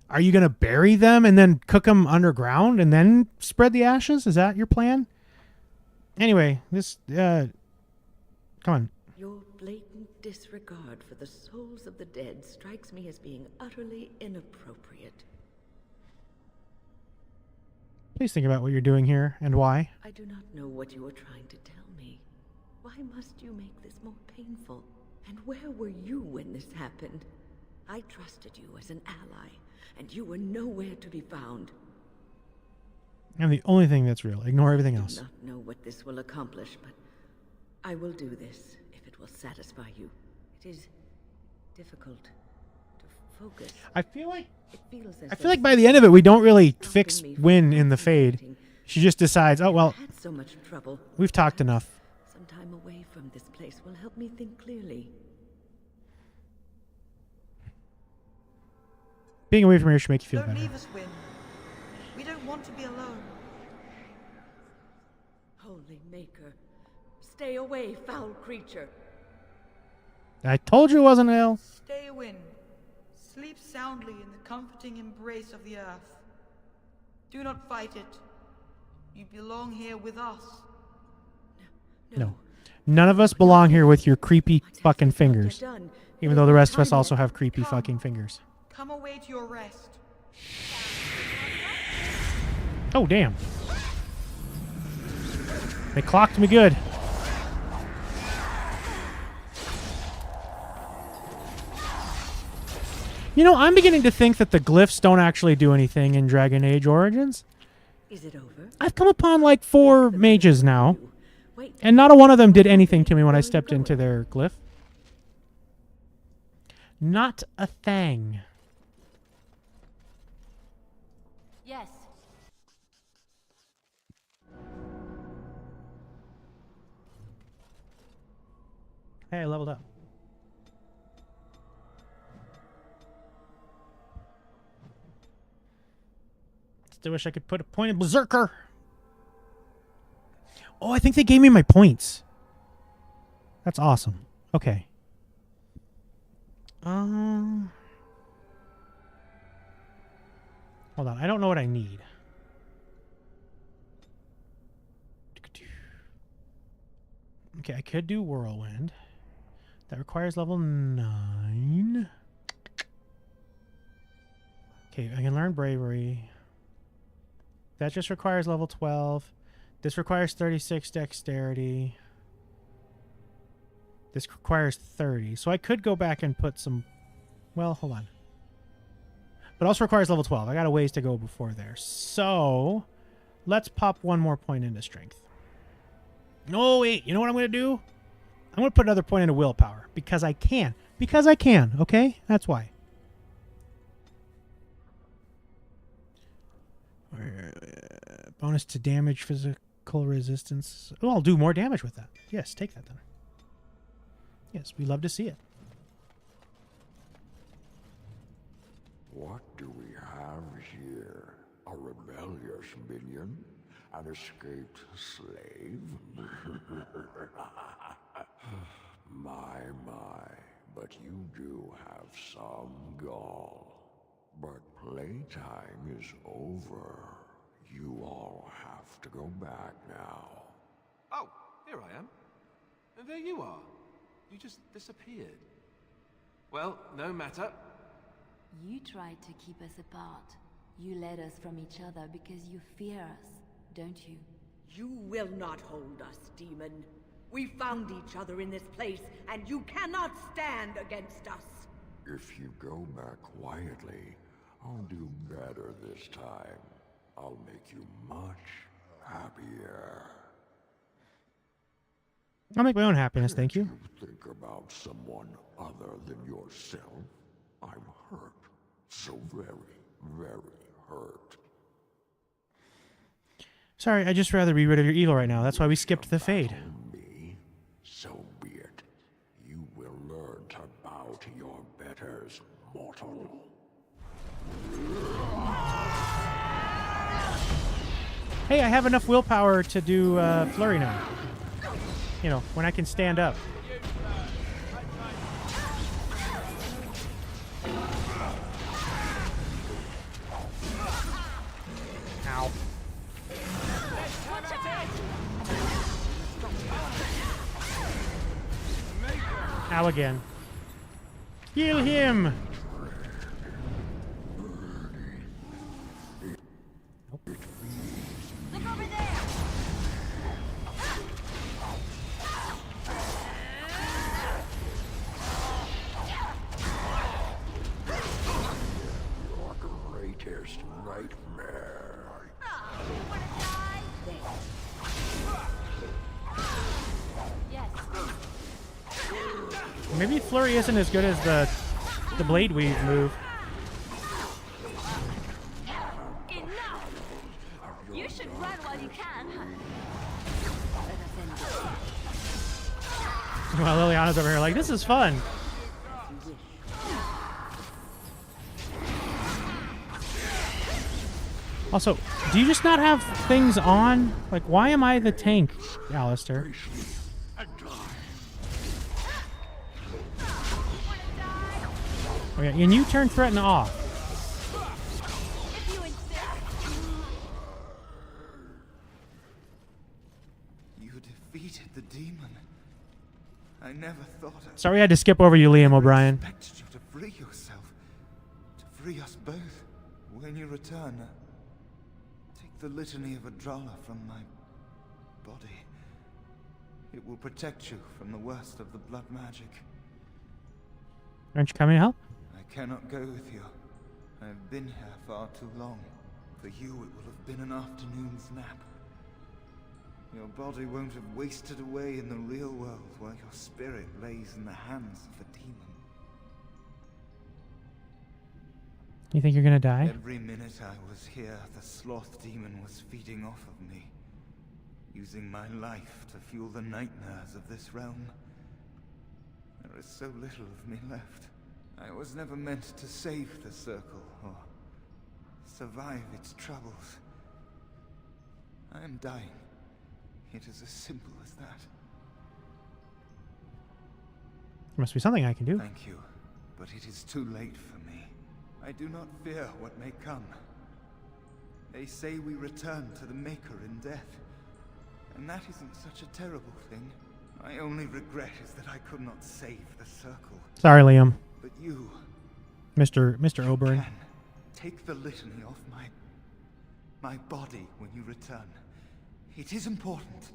Are you going to bury them and then cook them underground and then spread the ashes? Is that your plan? Anyway, this, come on. Your blatant disregard for the souls of the dead strikes me as being utterly inappropriate. Please think about what you're doing here and why. I do not know what you are trying to tell me. Why must you make this more painful? And where were you when this happened? I trusted you as an ally, and you were nowhere to be found. I'm the only thing that's real. Ignore everything else. I do not know what this will accomplish, but I will do this if it will satisfy you. It is difficult to focus. I feel like I feel like by the end of it, we don't really fix Win in the Fade. She just decides, oh, well, had so much trouble. We've talked enough. Some time away from this place will help me think clearly. Being away from here should make you feel Don't better. leave us, Win. We don't want to be alone. Holy Maker, stay away, foul creature. I told you it wasn't ill. Stay, Win. Sleep soundly in the comforting embrace of the earth. Do not fight it. You belong here with us. No. None of us belong here with your creepy fucking fingers. Even though the rest of us also have creepy fucking fingers. Come away to your rest. Oh, damn. They clocked me good. You know, I'm beginning to think that the glyphs don't actually do anything in Dragon Age Origins. Is it over? I've come upon like 4 mages now, and not a one of them did anything to me when I stepped into their glyph. Not a thing. Yes. Hey, I leveled up. Still wish I could put a point in Berserker. Oh, I think they gave me my points. That's awesome. Okay. Hold on. I don't know what I need. Okay, I could do Whirlwind. That requires level 9. Okay, I can learn Bravery. That just requires level 12. This requires 36 Dexterity. This requires 30. So I could go back and put some... Well, hold on. But also requires level 12. I got a ways to go before there. So, let's pop one more point into Strength. No, wait. You know what I'm going to do? I'm going to put another point into Willpower. Because I can. Because I can, okay? That's why. Bonus to damage, physical resistance. Oh, I'll do more damage with that. Yes, take that then. Yes, we love to see it. What do we have here? A rebellious minion? An escaped slave? My, but you do have some gall. But playtime is over. You all have to go back now. Oh, here I am. And there you are. You just disappeared. Well, no matter. You tried to keep us apart. You led us from each other because you fear us, don't you? You will not hold us, demon. We found each other in this place, and you cannot stand against us. If you go back quietly, I'll do better this time. I'll make you much happier. I'll make my own happiness, thank you. Think about someone other than yourself. I'm hurt. So very, very hurt. Sorry, I'd just rather be rid of your evil right now. That's why we skipped the Fade. Me? So be it. You will learn to bow to your betters, mortal. Hey, I have enough willpower to do flurry now. You know, when I can stand up. Ow. Ow again. Kill him! Greatest nightmare. Maybe flurry isn't as good as the blade weave move. Enough! You should run while you can. While Liliana's over here like, this is fun. Also, do you just not have things on? Like, why am I the tank, Alistair? Okay, and you turn threaten off. You defeated the demon. I never thought I Sorry I had to skip over you, Liam O'Brien. expected you to free yourself. To free us both. When you return, take the litany of Adrala from my body. It will protect you from the worst of the blood magic. Aren't you coming to help? I cannot go with you. I have been here far too long. For you, it will have been an afternoon's nap. Your body won't have wasted away in the real world while your spirit lays in the hands of a demon. You think you're gonna die? Every minute I was here, the sloth demon was feeding off of me, using my life to fuel the nightmares of this realm. There is so little of me left. I was never meant to save the circle or survive its troubles. I am dying. It is as simple as that. There must be something I can do. Thank you, but it is too late for me. I do not fear what may come. They say we return to the Maker in death, and that isn't such a terrible thing. My only regret is that I could not save the circle. Sorry, Liam. But you, Mr. Oberyn. can take the litany off my body when you return. It is important.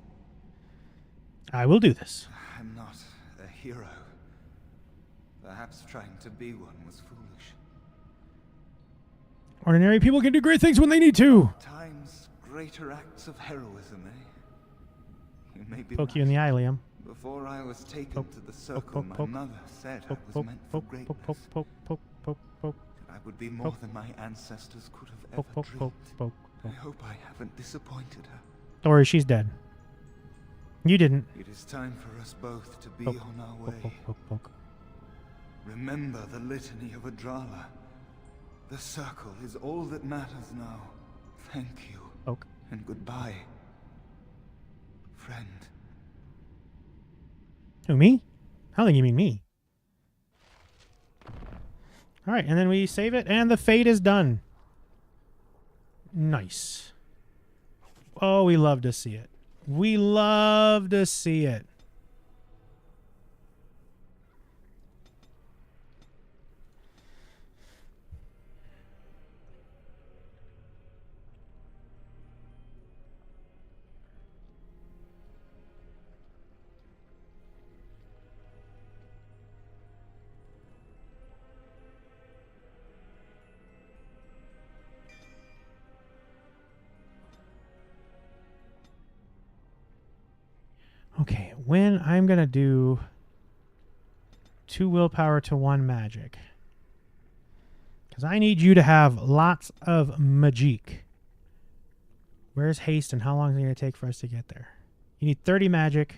I will do this. I'm not a hero. Perhaps trying to be one was foolish. Ordinary people can do great things when they need to. Times greater acts of heroism, eh? You may be Poke right. you in the eye, Liam. Before I was taken to the circle, my mother said I was meant for greatness. I would be more than my ancestors could have ever dreamed. I hope I haven't disappointed her. Don't worry, she's dead. You didn't. It is time for us both to be on our way. Remember the litany of Adrala. The circle is all that matters now. Thank you. And goodbye, friend. Who, me? I don't think you mean me. Alright, and then we save it, and the fate is done. Nice. Oh, we love to see it. We love to see it. Okay, when I'm going to do 2 willpower to 1 magic. Because I need you to have lots of magic. Where's haste and how long is it going to take for us to get there? You need 30 magic.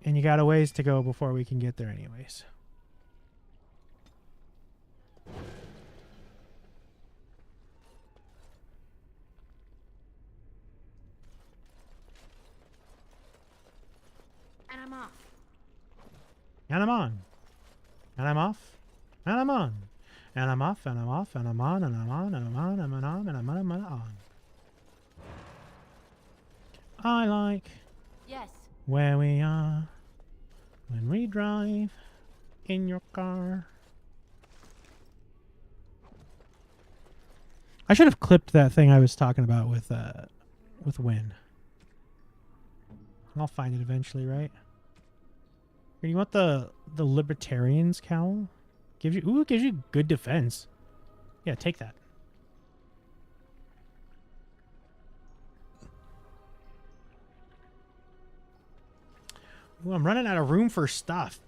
And you got a ways to go before we can get there anyways. off. And I'm on. And I'm off. And I'm on. And I'm off, and I'm off, and I'm on, and I'm on, and I'm on, and I'm on, and I'm on, and I'm on. I like Yes. where we are when we drive in your car. I should have clipped that thing I was talking about with Win. I'll find it eventually, right? Here, you want the Libertarian's cowl? Gives you good defense. Yeah, take that. Ooh, I'm running out of room for stuff.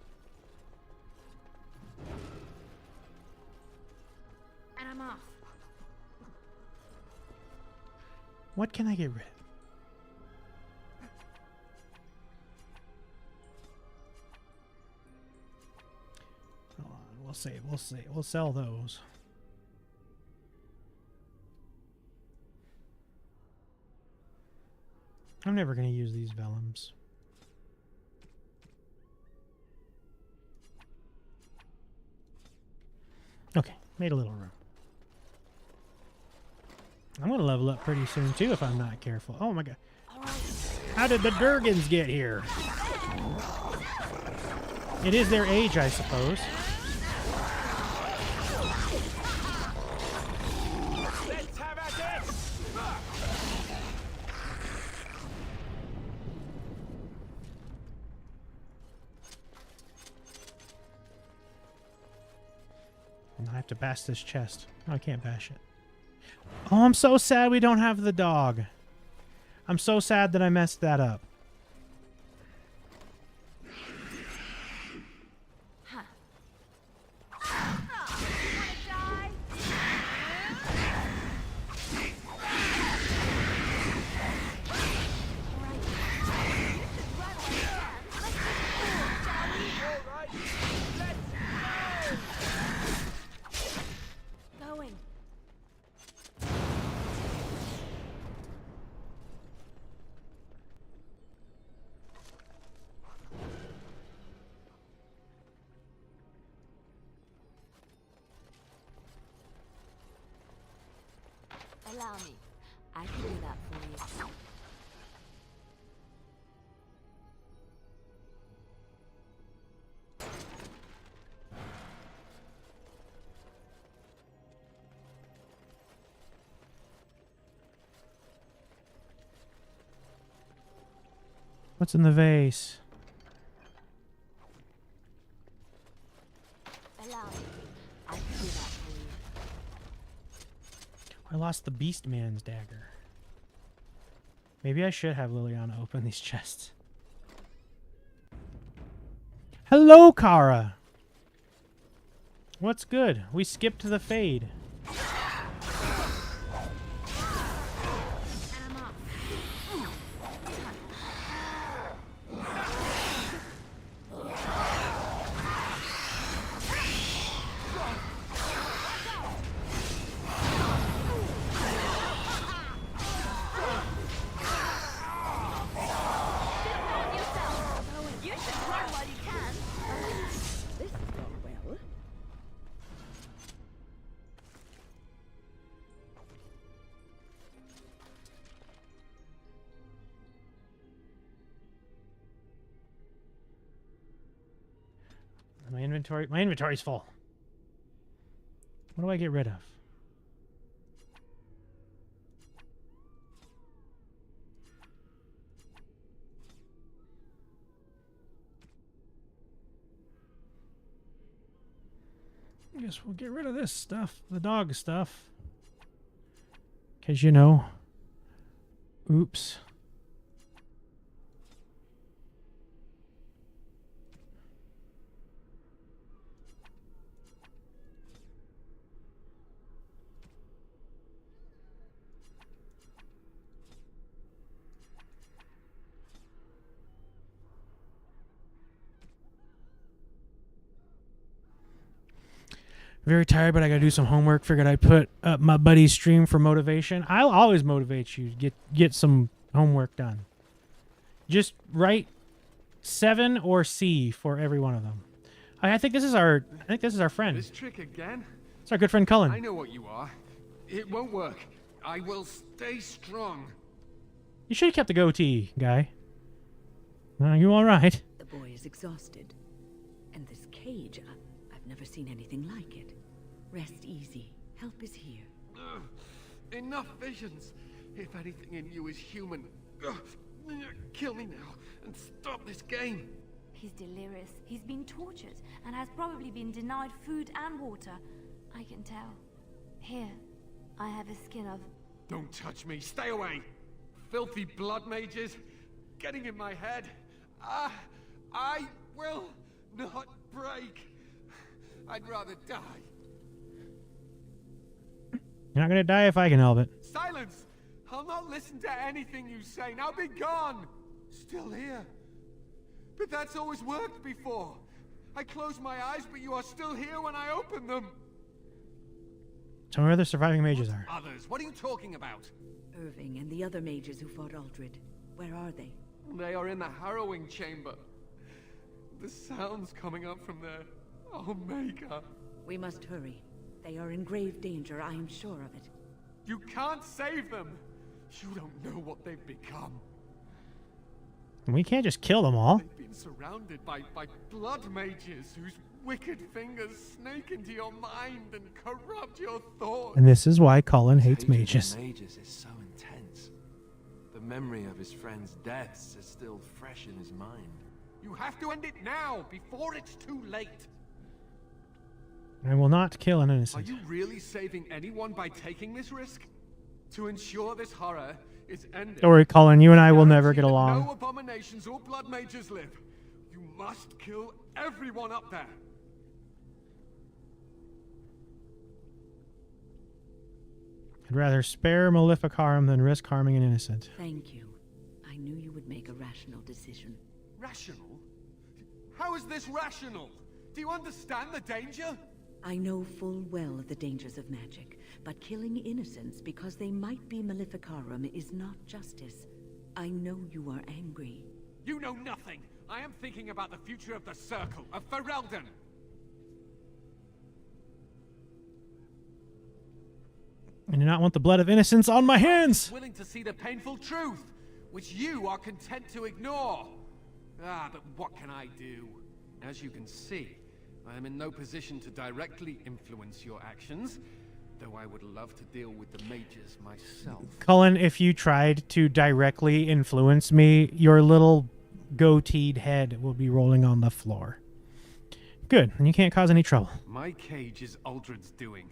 And I'm off. What can I get rid of? Hold on, we'll save. We'll sell those. I'm never going to use these vellums. Okay, made a little room. I'm going to level up pretty soon, too, if I'm not careful. Oh, my God. How did the Durgans get here? It is their age, I suppose. Let's have at it! I have to bash this chest. No, I can't bash it. Oh, I'm so sad we don't have the dog. I'm so sad that I messed that up. Allow me. I can do that for you. What's in the vase? Allow me. I can do that for you. I lost the Beast Man's dagger. Maybe I should have Liliana open these chests. Hello, Kara. What's good? We skipped the fade. My inventory's full. What do I get rid of? I guess we'll get rid of this stuff, the dog stuff. 'Cause you know, oops. Very tired, but I gotta do some homework. Figured I'd put up my buddy's stream for motivation. I'll always motivate you to get some homework done. Just write 7 or C for every one of them. I think this is our friend. This trick again? It's our good friend Cullen. I know what you are. It won't work. I will stay strong. You should have kept the goatee, guy. Are you all right? The boy is exhausted. And this cage, I've never seen anything like it. Rest easy. Help is here. Enough visions. If anything in you is human, kill me now and stop this game. He's delirious. He's been tortured and has probably been denied food and water. I can tell. Here, I have a skin of... Don't touch me. Stay away. Filthy blood mages getting in my head. I will not break. I'd rather die. You're not gonna die if I can help it. Silence! I'll not listen to anything you say. Now be gone! Still here. But that's always worked before. I close my eyes, but you are still here when I open them. Tell me where the surviving mages are. Others? What are you talking about? Irving and the other mages who fought Aldred. Where are they? They are in the harrowing chamber. The sounds coming up from there. Omega. We must hurry. They are in grave danger, I am sure of it. You can't save them. You don't know what they've become. We can't just kill them all. They've been surrounded by blood mages whose wicked fingers snake into your mind and corrupt your thoughts. And this is why Cullen hates mages. Mages is so intense. The memory of his friends' deaths is still fresh in his mind. You have to end it now, before it's too late. I will not kill an innocent. Are you really saving anyone by taking this risk? To ensure this horror is ended. Don't worry, Cullen, you and I will never get along. No abominations or blood mages live. You must kill everyone up there. I'd rather spare Maleficarum than risk harming an innocent. Thank you. I knew you would make a rational decision. Rational? How is this rational? Do you understand the danger? I know full well the dangers of magic, but killing innocents because they might be Maleficarum is not justice. I know you are angry. You know nothing! I am thinking about the future of the Circle, of Ferelden! I do not want the blood of innocents on my hands! Willing to see the painful truth, which you are content to ignore. But what can I do? As you can see, I am in no position to directly influence your actions, though I would love to deal with the mages myself. Cullen, if you tried to directly influence me, your little goateed head will be rolling on the floor. Good, and you can't cause any trouble. My cage is Aldred's doing,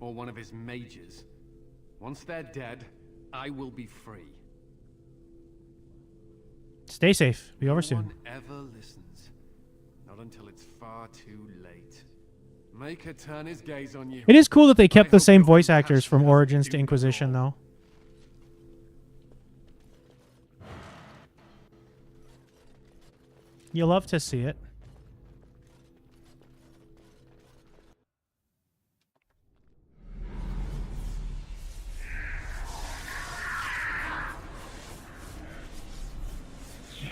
or one of his mages. Once they're dead, I will be free. Stay safe. Be over soon. No one ever listens. Not until it's far too late. Make her turn his gaze on you. It is cool that they kept the same voice actors from Origins to Inquisition, though. You love to see it.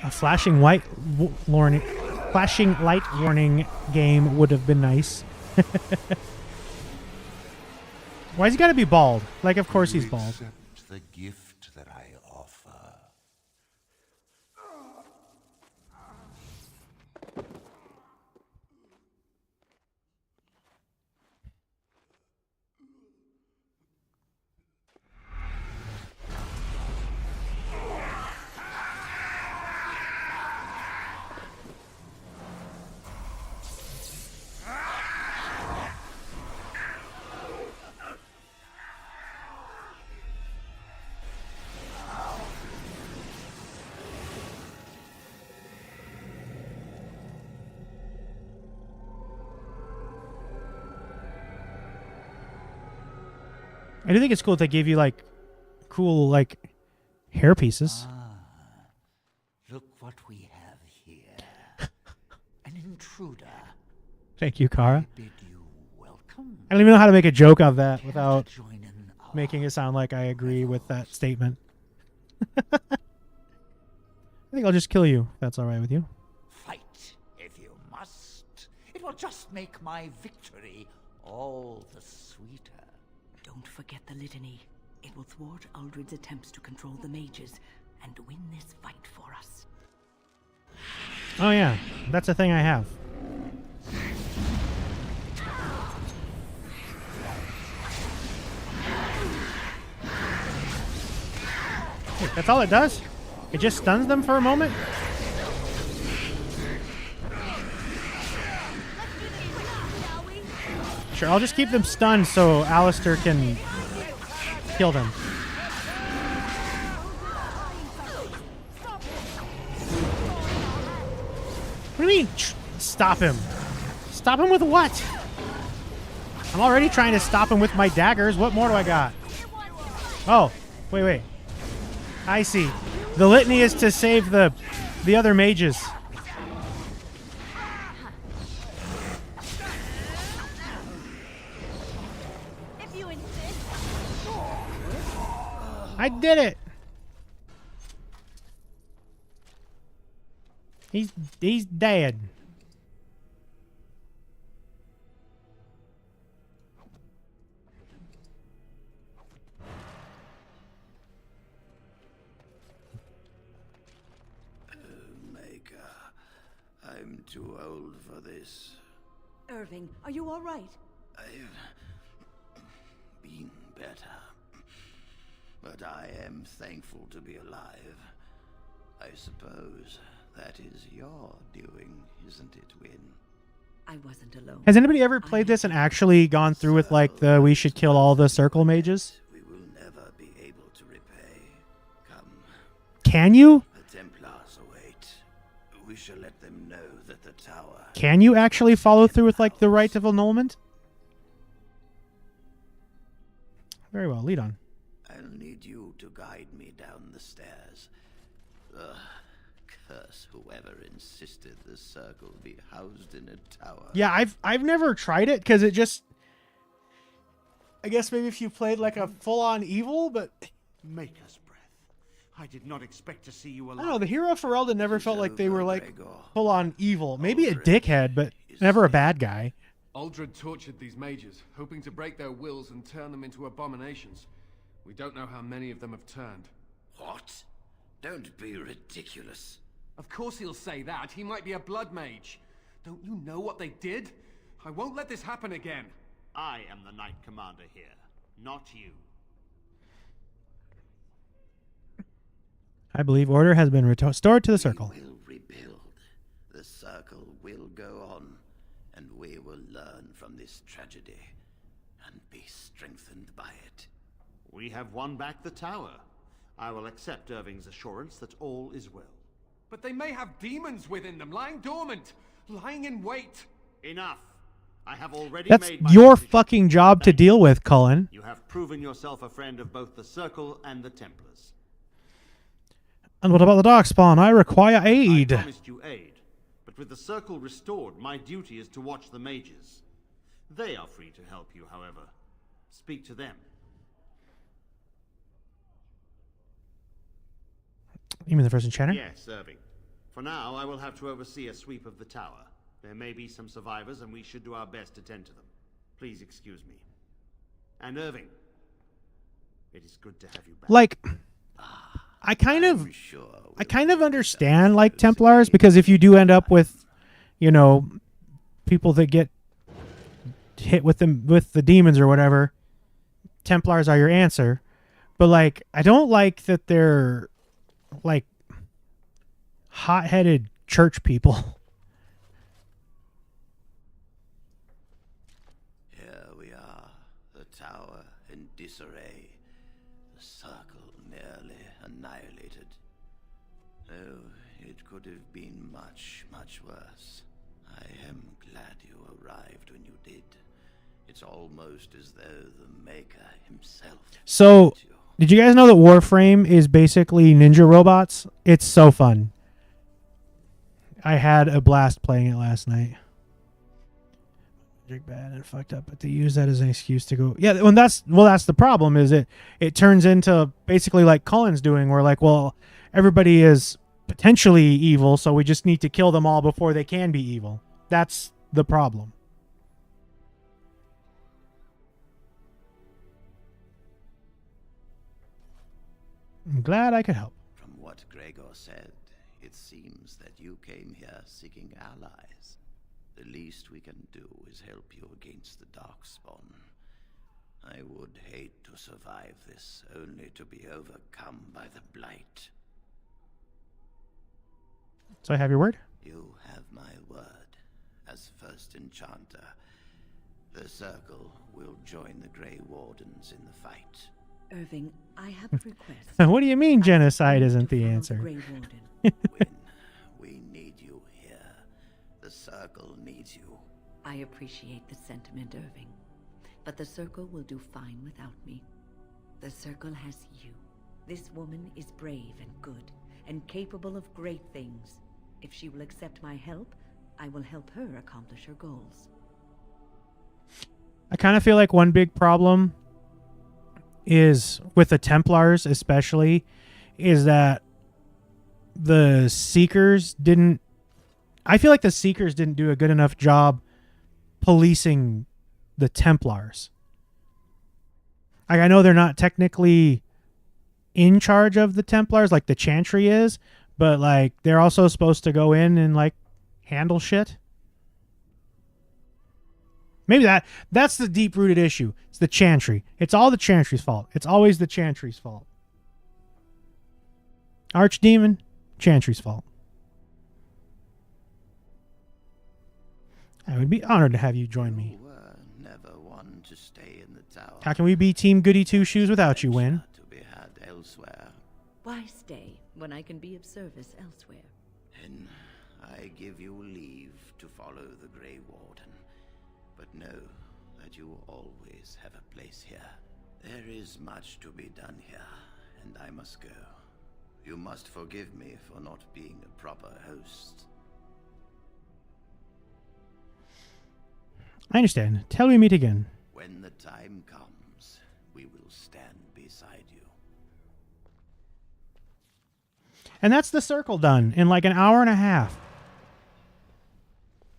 A flashing light warning game would have been nice. Why's he got to be bald? Like, of course he's bald. Accept the gift that I offer. I do think it's cool that they gave you, like, cool, like, hair pieces. Look what we have here. An intruder. Thank you, Kara. I bid you welcome. I don't even know how to make a joke of that without making it sound like I agree with that statement. I think I'll just kill you, if that's alright with you. will just make my victory all the sweeter. Don't forget the litany. It will thwart Uldred's attempts to control the mages and win this fight for us. Oh yeah, that's a thing I have. Wait, that's all it does? It just stuns them for a moment? Sure, I'll just keep them stunned so Alistair can kill them. What do you mean, stop him? Stop him with what? I'm already trying to stop him with my daggers. What more do I got? Oh, wait. I see. The litany is to save the other mages. I did it. He's dead. Maker, I'm too old for this. Irving, are you all right? I've been better. But I am thankful to be alive. I suppose that is your doing, isn't it, Wynne? I wasn't alone. Has anybody ever played this and actually gone through with like the we should kill all the circle mages? We will never be able to repay. Come. Can you? The Templars await. We shall let them know that the tower... Can you actually follow through with like the rite of annulment? Very well, lead on. I'll need you to guide me down the stairs. Curse whoever insisted the circle be housed in a tower. Yeah, I've never tried it because it just... I guess maybe if you played like a full-on evil, but... Maker's breath. I did not expect to see you alive. I don't know, the hero of Ferelden never felt like they were like full-on evil. Maybe a dickhead, but never a bad guy. Uldred tortured these mages, hoping to break their wills and turn them into abominations. We don't know how many of them have turned. What? Don't be ridiculous. Of course he'll say that. He might be a blood mage. Don't you know what they did? I won't let this happen again. I am the Knight Commander here, not you. I believe order has been restored to the circle. We will rebuild. The circle will go on, and we will learn from this tragedy and be strengthened by it. We have won back the tower. I will accept Irving's assurance that all is well. But they may have demons within them, lying dormant, lying in wait. Enough. I have already That's made my your decision. fucking job to deal with, Cullen. You have proven yourself a friend of both the Circle and the Templars. And what about the Darkspawn? I require aid. I promised you aid, but with the Circle restored, my duty is to watch the mages. They are free to help you, however. Speak to them. You mean the first enchanter? Yes, Irving. For now, I will have to oversee a sweep of the tower. There may be some survivors, and we should do our best to tend to them. Please excuse me. And Irving, it is good to have you back. Like, I kind of understand like Templars, because if you do end up with, you know, people that get hit with the demons or whatever, Templars are your answer. But like, I don't like that they're like hot-headed church people. Here we are, the tower in disarray, the circle nearly annihilated. Oh, it could have been much, much worse. I am glad you arrived when you did. It's almost as though the Maker himself... So, did you guys know that Warframe is basically ninja robots? It's so fun. I had a blast playing it last night. Bad and fucked up, but they use that as an excuse to go. Yeah, when that's the problem. Is it turns into basically like Cullen's doing, where like, well, everybody is potentially evil, so we just need to kill them all before they can be evil. That's the problem. I'm glad I could help. From what Gregor said, it seems that you came here seeking allies. The least we can do is help you against the Darkspawn. I would hate to survive this, only to be overcome by the Blight. So I have your word? You have my word. As first enchanter, the Circle will join the Grey Wardens in the fight. Irving, I have a request. What do you mean genocide isn't the answer? When we need you here, the Circle needs you. I appreciate the sentiment, Irving. But the Circle will do fine without me. The Circle has you. This woman is brave and good, and capable of great things. If she will accept my help, I will help her accomplish her goals. I kind of feel like one big problem is with the Templars especially is that the Seekers didn't do a good enough job policing the Templars. Like, I know they're not technically in charge of the Templars like the Chantry is, but like they're also supposed to go in and like handle shit. Maybe that's the deep-rooted issue. It's the Chantry. It's all the Chantry's fault. It's always the Chantry's fault. Archdemon, Chantry's fault. I would be honored to have you join me. You were never one to stay in the tower. How can we be Team Goody Two-Shoes without you, Win? To be had elsewhere. Why stay when I can be of service elsewhere? Then I give you leave to follow the Grey Warden. But know that you always have a place here. There is much to be done here, and I must go. You must forgive me for not being a proper host. I understand. Till we meet again. When the time comes, we will stand beside you. And that's the Circle done in like an hour and a half.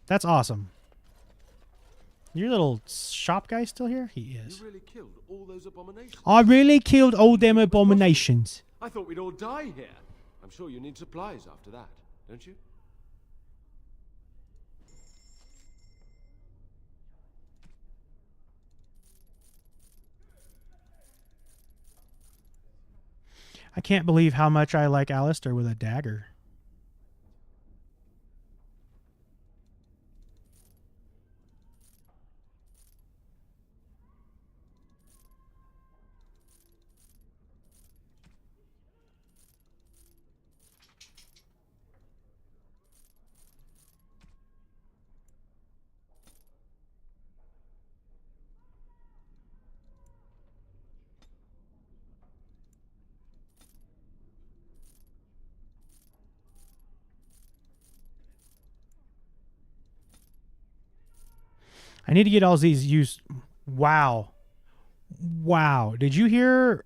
That's awesome. Your little shop guy still here? He is. You really killed all those abominations? I really killed all them abominations. I thought we'd all die here. I'm sure you need supplies after that, don't you? I can't believe how much I like Alistair with a dagger. I need to get all these used. Wow. Wow. Did you hear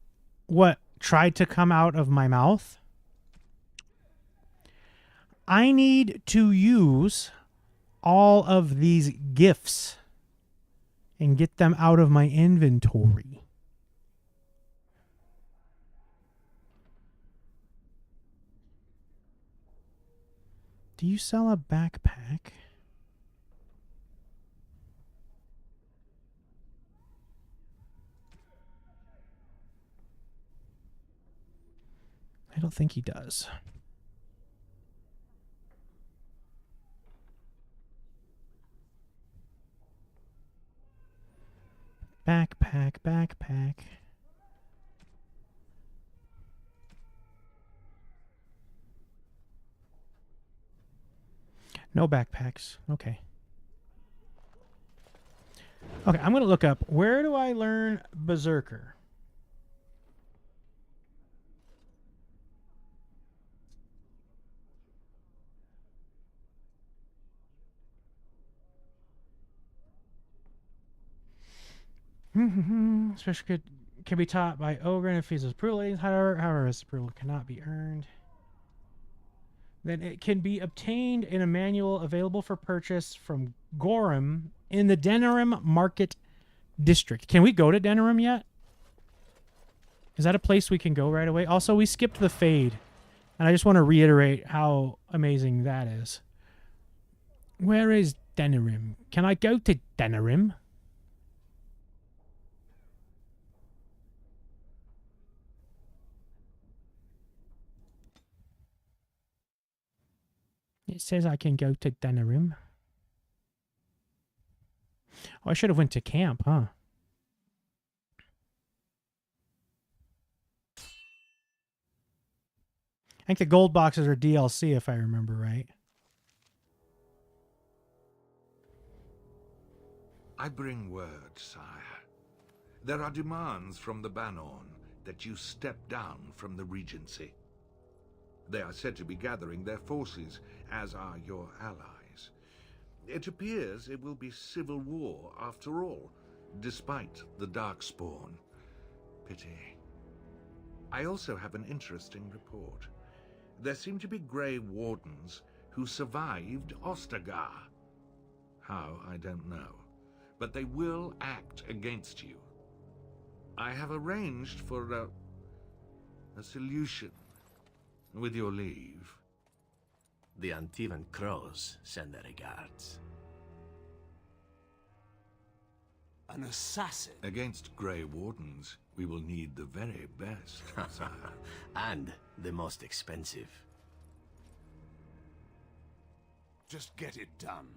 what tried to come out of my mouth? I need to use all of these gifts and get them out of my inventory. Do you sell a backpack? I don't think he does. Backpack. No backpacks. Okay. Okay, I'm going to look up, where do I learn Berserker? Special can be taught by Ogren if he's approval. However, his approval cannot be earned. then it can be obtained in a manual available for purchase from Gorham in the Denerim Market District. Can we go to Denerim yet? Is that a place we can go right away? Also, we skipped the Fade, and I just want to reiterate how amazing that is. Where is Denerim? Can I go to Denerim? It says I can go to Denerim. Oh, I should have went to camp, huh? I think the gold boxes are DLC, if I remember right. I bring word, sire. There are demands from the Banorn that you step down from the Regency. They are said to be gathering their forces, as are your allies. It appears it will be civil war after all, despite the Darkspawn. Pity. I also have an interesting report. There seem to be Grey Wardens who survived Ostagar. How, I don't know. But they will act against you. I have arranged for a solution, with your leave. The Antivan Crows send their regards. An assassin? Against Grey Wardens, we will need the very best, sire. And the most expensive. Just get it done.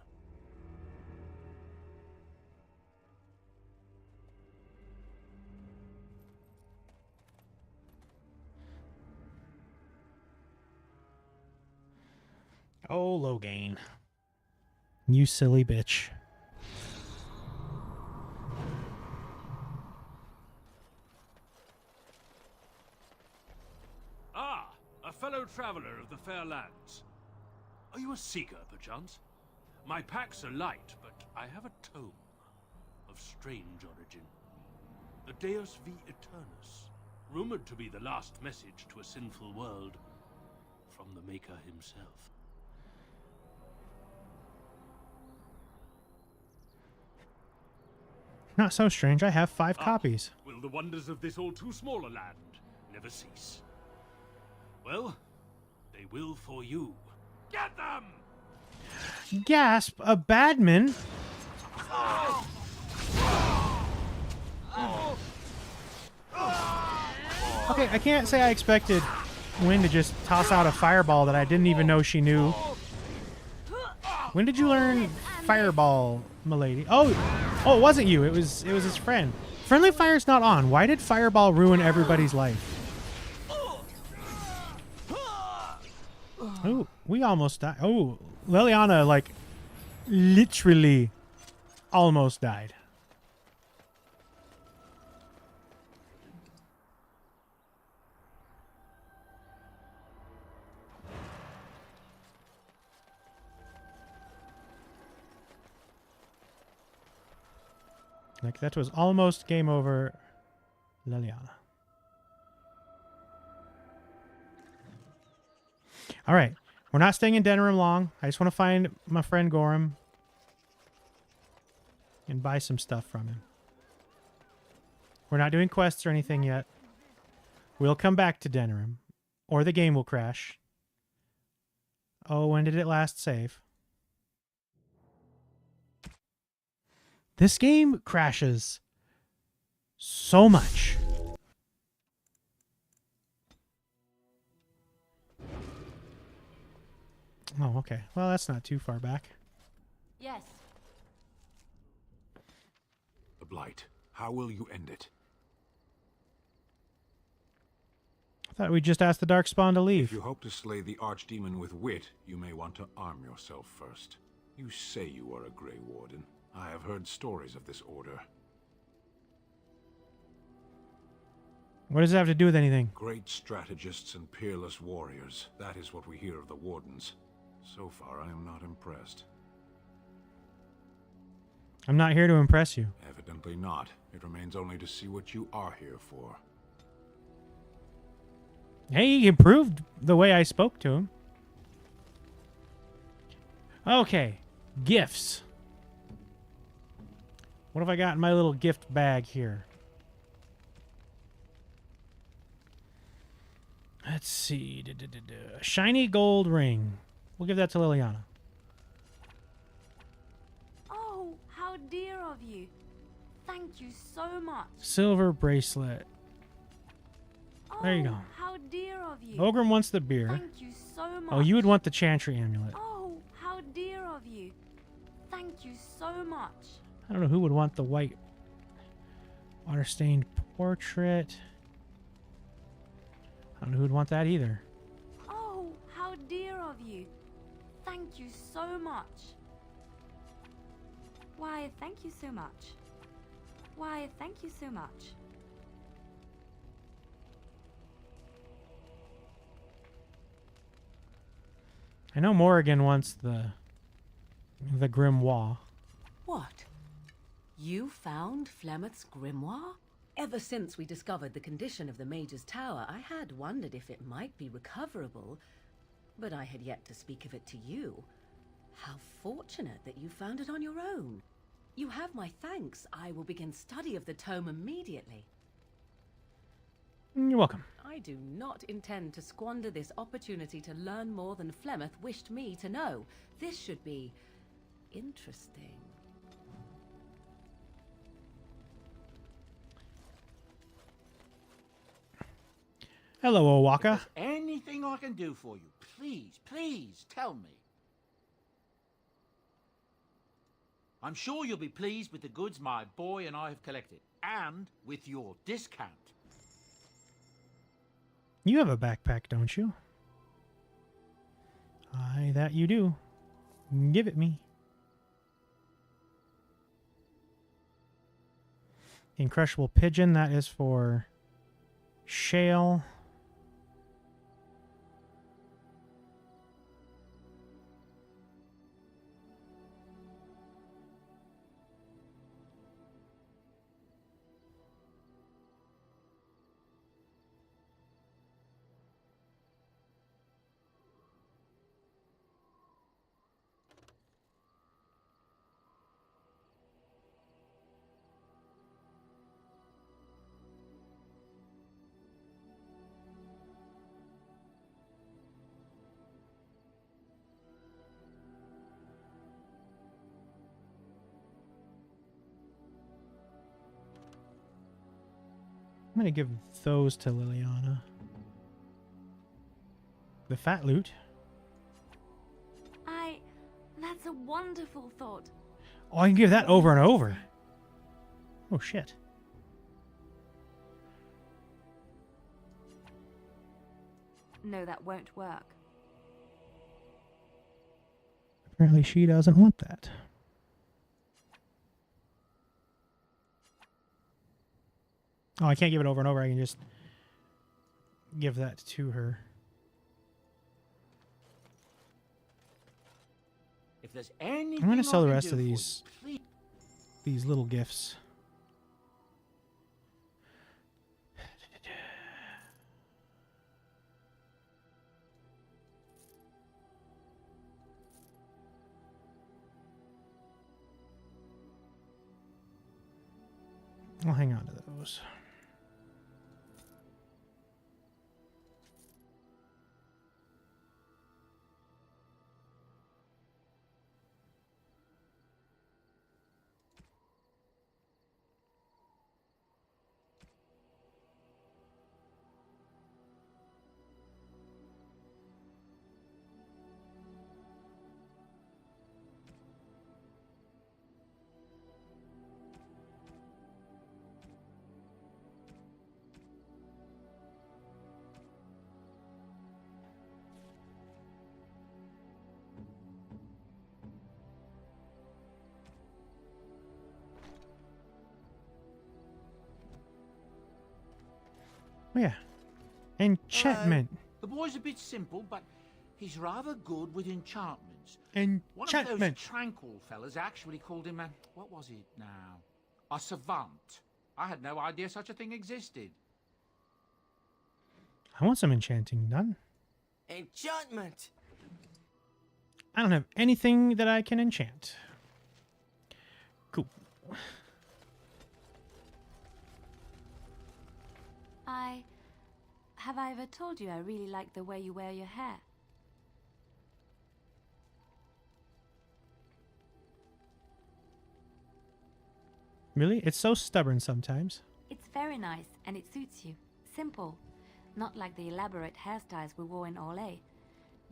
Oh, Logain. You silly bitch. Ah, a fellow traveler of the fair lands. Are you a seeker, perchance? My packs are light, but I have a tome of strange origin. The Deus V Eternus, rumored to be the last message to a sinful world from the Maker himself. Not so strange. I have 5 copies. Will the wonders of this all too small a land never cease? Well, they will for you. Get them! Gasp! A badman? Okay, I can't say I expected Wynn to just toss out a fireball that I didn't even know she knew. When did you learn fireball, milady? Oh, it wasn't you. It was his friend. Friendly fire's not on. Why did fireball ruin everybody's life? Oh, we almost died. Oh, Liliana, like, literally almost died. Like, that was almost game over, Liliana. All right. We're not staying in Denerim long. I just want to find my friend Gorham and buy some stuff from him. We're not doing quests or anything yet. We'll come back to Denerim, or the game will crash. Oh, when did it last save? This game crashes so much. Oh, okay. Well, that's not too far back. Yes. The Blight. How will you end it? I thought we just asked the Darkspawn to leave. If you hope to slay the Archdemon with wit, you may want to arm yourself first. You say you are a Grey Warden. I have heard stories of this order. What does it have to do with anything? Great strategists and peerless warriors. That is what we hear of the Wardens. So far, I am not impressed. I'm not here to impress you. Evidently not. It remains only to see what you are here for. Hey, he improved the way I spoke to him. Okay, gifts. What have I got in my little gift bag here? Let's see. A shiny gold ring. We'll give that to Liliana. Oh, how dear of you. Thank you so much. Silver bracelet. There you go. Oh, how dear of you. Ogrim wants the beer. Thank you so much. Oh, you would want the Chantry amulet. Oh, how dear of you. Thank you so much. I don't know who would want the white water-stained portrait. I don't know who would want that either. Oh, how dear of you. Thank you so much. Why, thank you so much. Why, thank you so much. I know Morrigan wants the grimoire. What? You found Flemeth's grimoire? Ever since we discovered the condition of the Mage's Tower, I had wondered if it might be recoverable, but I had yet to speak of it to you. How fortunate that you found it on your own. You have my thanks. I will begin study of the tome immediately. You're welcome. I do not intend to squander this opportunity to learn more than Flemeth wished me to know. This should be interesting. Hello, Owaka. Anything I can do for you, please, please tell me. I'm sure you'll be pleased with the goods my boy and I have collected, and with your discount. You have a backpack, don't you? Aye, that you do. Give it me. Incrushable pigeon, that is for Shale. I'm going to give those to Liliana. The fat loot. That's a wonderful thought. Oh, I can give that over and over. Oh, shit. No, that won't work. Apparently she doesn't want that. Oh, I can't give it over and over. I can just give that to her. If there's anything I'm going to sell the I can rest do of for you, these little gifts. I'll hang on to those. Oh, yeah. Enchantment. The boy's a bit simple, but he's rather good with enchantments. One of Enchantment. those tranquil fellas actually called him a... what was it now? A savant. I had no idea such a thing existed. I want some enchanting done. Enchantment! I don't have anything that I can enchant. Cool. Have I ever told you I really like the way you wear your hair? Really? It's so stubborn sometimes. It's very nice, and it suits you. Simple. Not like the elaborate hairstyles we wore in Orlais.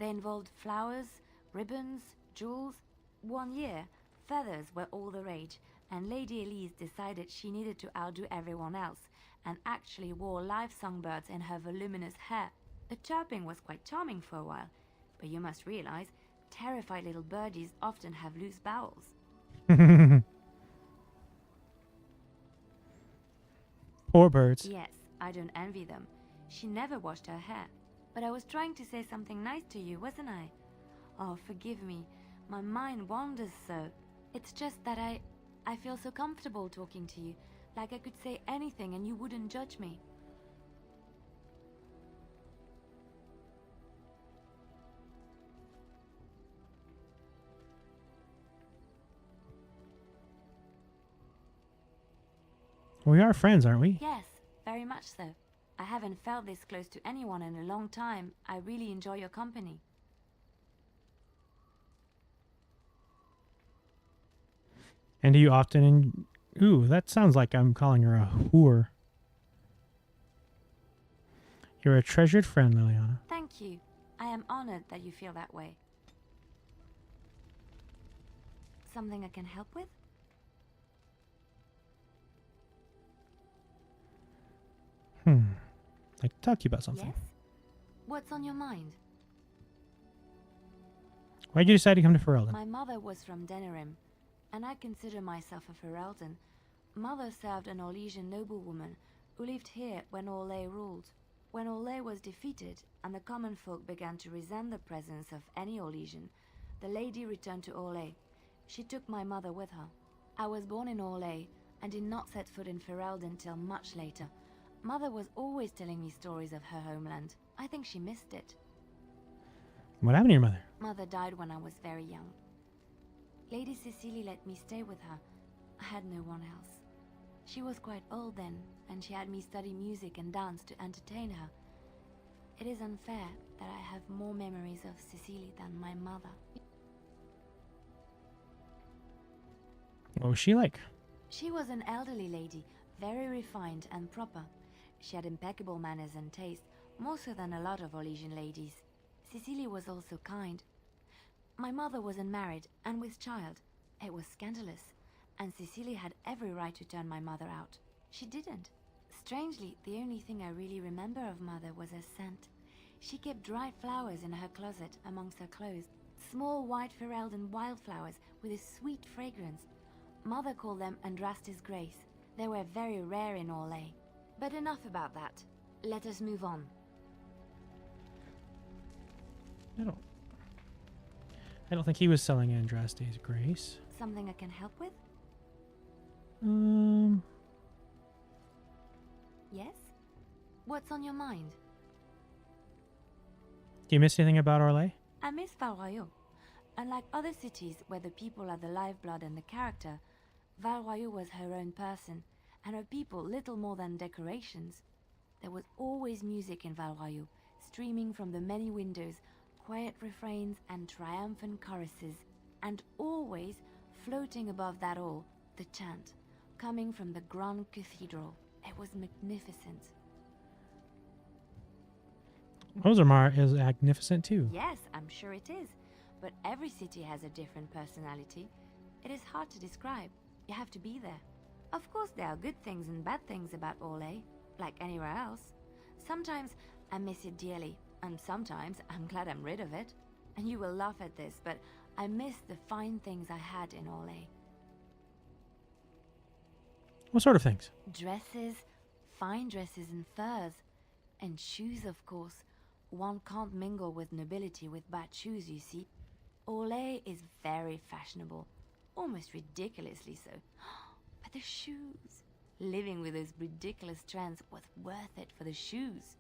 They involved flowers, ribbons, jewels. One year, feathers were all the rage, and Lady Elise decided she needed to outdo everyone else, and actually wore live songbirds in her voluminous hair. The chirping was quite charming for a while, but you must realize, terrified little birdies often have loose bowels. Poor birds. Yes, I don't envy them. She never washed her hair. But I was trying to say something nice to you, wasn't I? Oh, forgive me. My mind wanders so. It's just that I feel so comfortable talking to you. Like I could say anything and you wouldn't judge me. We are friends, aren't we? Yes, very much so. I haven't felt this close to anyone in a long time. I really enjoy your company. And do you often... Ooh, that sounds like I'm calling her a whore. You're a treasured friend, Liliana. Thank you. I am honored that you feel that way. Something I can help with? I'd like to talk to you about something. Yes? What's on your mind? Why'd you decide to come to Ferelden? My mother was from Denerim, and I consider myself a Ferelden. Mother served an Orlesian noblewoman who lived here when Orlais ruled. When Orlais was defeated and the common folk began to resent the presence of any Orlesian, the lady returned to Orlais. She took my mother with her. I was born in Orlais and did not set foot in Ferelden till much later. Mother was always telling me stories of her homeland. I think she missed it. What happened to your mother? Mother died when I was very young. Lady Cecilie let me stay with her. I had no one else. She was quite old then, and she had me study music and dance to entertain her. It is unfair that I have more memories of Cecilie than my mother. What was she like? She was an elderly lady, very refined and proper. She had impeccable manners and taste, more so than a lot of Orlesian ladies. Cecilie was also kind. My mother was unmarried and with child. It was scandalous, and Cecilie had every right to turn my mother out. She didn't. Strangely, the only thing I really remember of Mother was her scent. She kept dried flowers in her closet amongst her clothes, small white Ferelden wildflowers with a sweet fragrance. Mother called them Andraste's Grace. They were very rare in Orlais. But enough about that. Let us move on. I don't think he was selling Andraste's Grace. Something I can help with? Yes? What's on your mind? Do you miss anything about Orlais? I miss Valroyaux. Unlike other cities where the people are the lifeblood and the character, Valroyaux was her own person, and her people little more than decorations. There was always music in Valroyaux, streaming from the many windows, quiet refrains and triumphant choruses, and always, floating above that all, the chant, coming from the Grand Cathedral. It was magnificent. Orzammar is magnificent too. Yes, I'm sure it is. But every city has a different personality. It is hard to describe. You have to be there. Of course, there are good things and bad things about Orlais, like anywhere else. Sometimes I miss it dearly, and sometimes I'm glad I'm rid of it. And you will laugh at this, but I miss the fine things I had in Orlais. What sort of things? Dresses, fine dresses and furs. And shoes, of course. One can't mingle with nobility with bad shoes, you see. Orlais is very fashionable, almost ridiculously so. But the shoes! Living with those ridiculous trends was worth it for the shoes.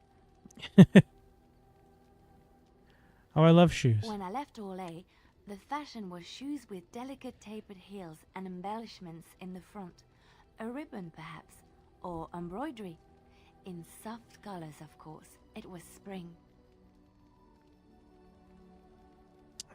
Oh, I love shoes. When I left Orlais, The fashion was shoes with delicate tapered heels and embellishments in the front. A ribbon, perhaps, or embroidery. In soft colors, of course. It was spring.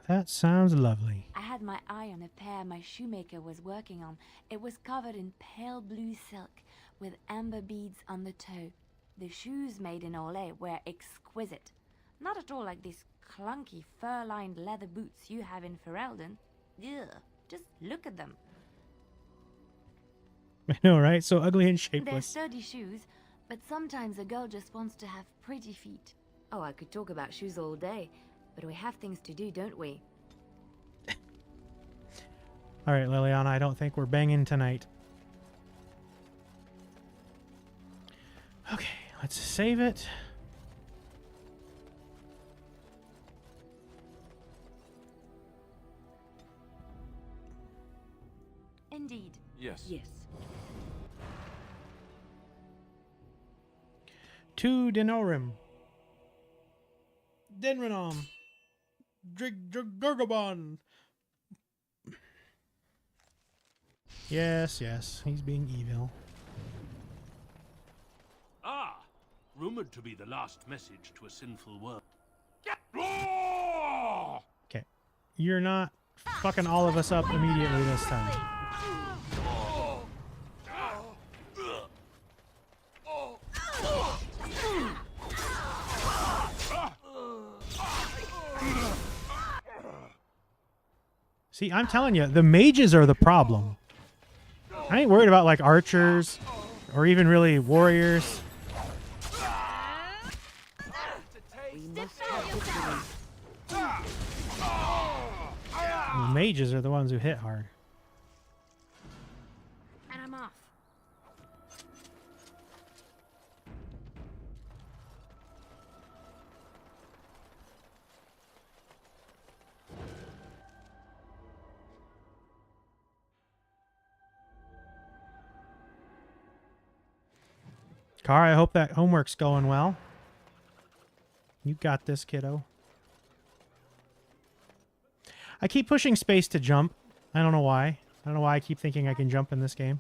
That sounds lovely. I had my eye on a pair my shoemaker was working on. It was covered in pale blue silk with amber beads on the toe. The shoes made in Olay were exquisite. Not at all like these clunky fur-lined leather boots you have in Ferelden. Ugh, just look at them. I know, right? So ugly and They're shapeless. sturdy shoes, but sometimes a girl just wants to have pretty feet. Oh, I could talk about shoes all day, but we have things to do, don't we? All right, Liliana, I don't think we're banging tonight. Okay, let's save it. Indeed. Yes. Yes. To Denorim. Denrenom. Drigurgabon. Yes, yes, he's being evil. Ah, rumored to be the last message to a sinful world. Okay, you're not fucking all of us up immediately this time. See, I'm telling you, the mages are the problem. I ain't worried about like archers or even really warriors. The mages are the ones who hit hard. And I'm off. Car, I hope that homework's going well. You got this, kiddo. I keep pushing space to jump. I don't know why. I don't know why I keep thinking I can jump in this game.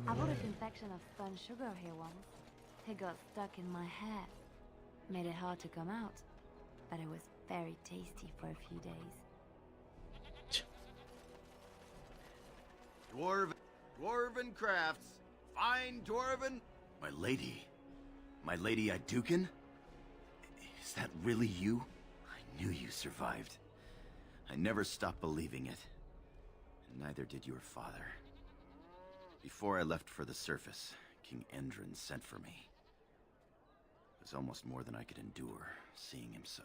I bought a confection of spun sugar here once. It got stuck in my hair. Made it hard to come out. But it was very tasty for a few days. Dwarven crafts. Fine Dwarven. My lady Iduken? Is that really you? I knew you survived. I never stopped believing it. And neither did your father. Before I left for the surface, King Endrin sent for me. It was almost more than I could endure, seeing him so.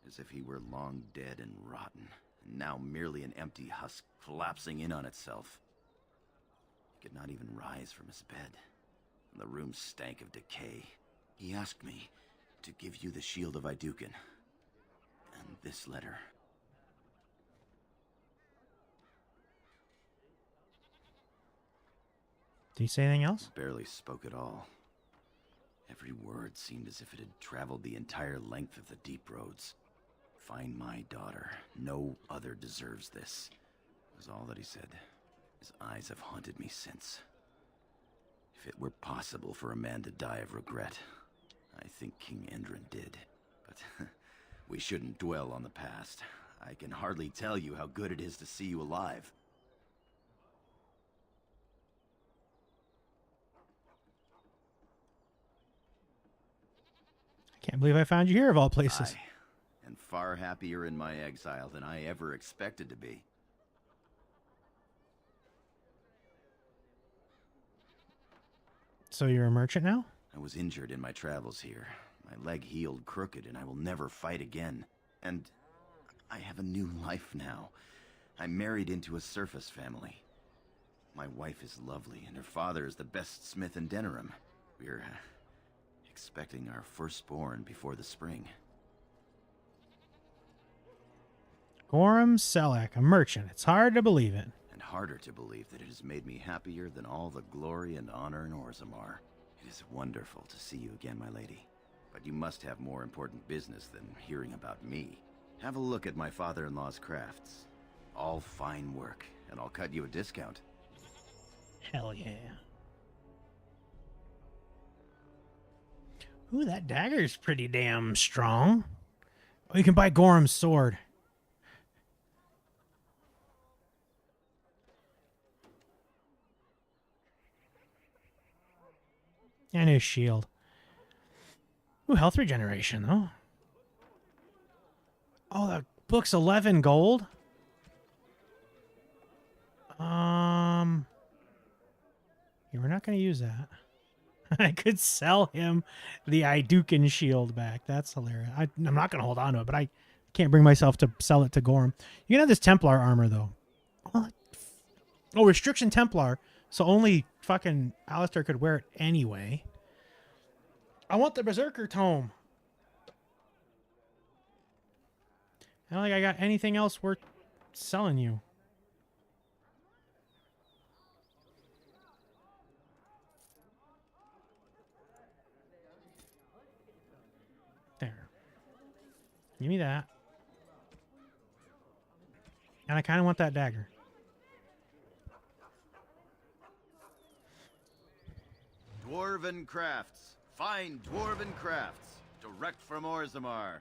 As if he were long dead and rotten, and now merely an empty husk collapsing in on itself. He could not even rise from his bed, and the room stank of decay. He asked me to give you the shield of Iduken. And this letter. Did he say anything else? Barely spoke at all. Every word seemed as if it had traveled the entire length of the deep roads. Find my daughter. No other deserves this, was all that he said. His eyes have haunted me since. If it were possible for a man to die of regret, I think King Endrin did. But we shouldn't dwell on the past. I can hardly tell you how good it is to see you alive. I can't believe I found you here of all places. And far happier in my exile than I ever expected to be. So you're a merchant now? I was injured in my travels here. My leg healed crooked and I will never fight again. And I have a new life now. I'm married into a surface family. My wife is lovely and her father is the best smith in Denerim. We're expecting our firstborn before the spring. Gorham Selak, a merchant. It's hard to believe it. And harder to believe that it has made me happier than all the glory and honor in Orzammar. It is wonderful to see you again, my lady. but you must have more important business than hearing about me. Have a look at my father-in-law's crafts. All fine work, and I'll cut you a discount. Hell yeah. Ooh, that dagger's pretty damn strong. Oh, you can buy Gorham's sword. And his shield. Ooh, health regeneration, though. Oh, that book's 11 gold? Yeah, we're not going to use that. I could sell him the Idukan shield back. That's hilarious. I'm not going to hold on to it, but I can't bring myself to sell it to Gorham. You can have this Templar armor, though. Oh, restriction Templar. So only fucking Alistair could wear it anyway. I want the Berserker tome. I don't think I got anything else worth selling you. There. Give me that. And I kind of want that dagger. Dwarven crafts. Fine dwarven crafts. Direct from Orzammar.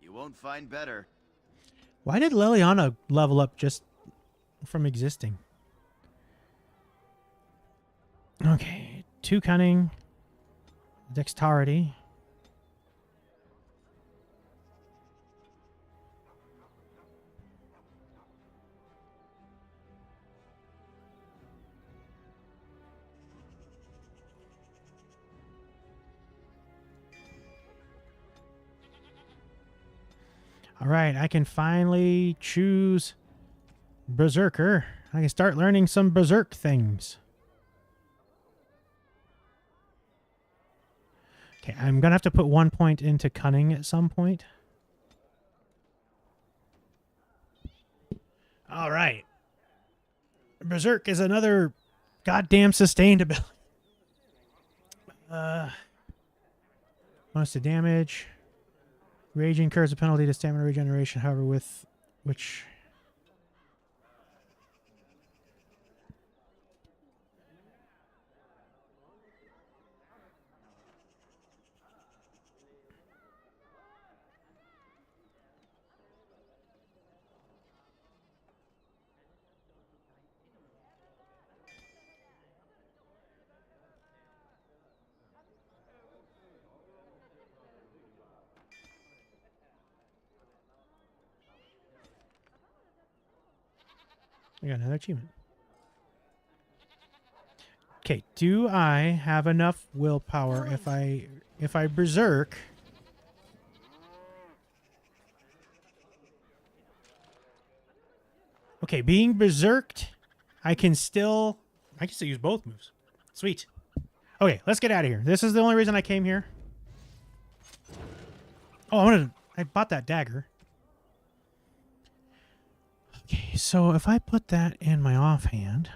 You won't find better. Why did Liliana level up just from existing? Okay. 2 cunning. Dexterity. All right, I can finally choose Berserker. I can start learning some Berserk things. Okay, I'm going to have to put 1 point into Cunning at some point. All right. Berserk is another goddamn sustained ability. Bonus to damage. Rage incurs a penalty to stamina regeneration, however, with which... I got another achievement. Okay, do I have enough willpower if I berserk? Okay, being berserked, I can still use both moves. Sweet. Okay, let's get out of here. This is the only reason I came here. Oh, I bought that dagger. Okay, so if I put that in my offhand...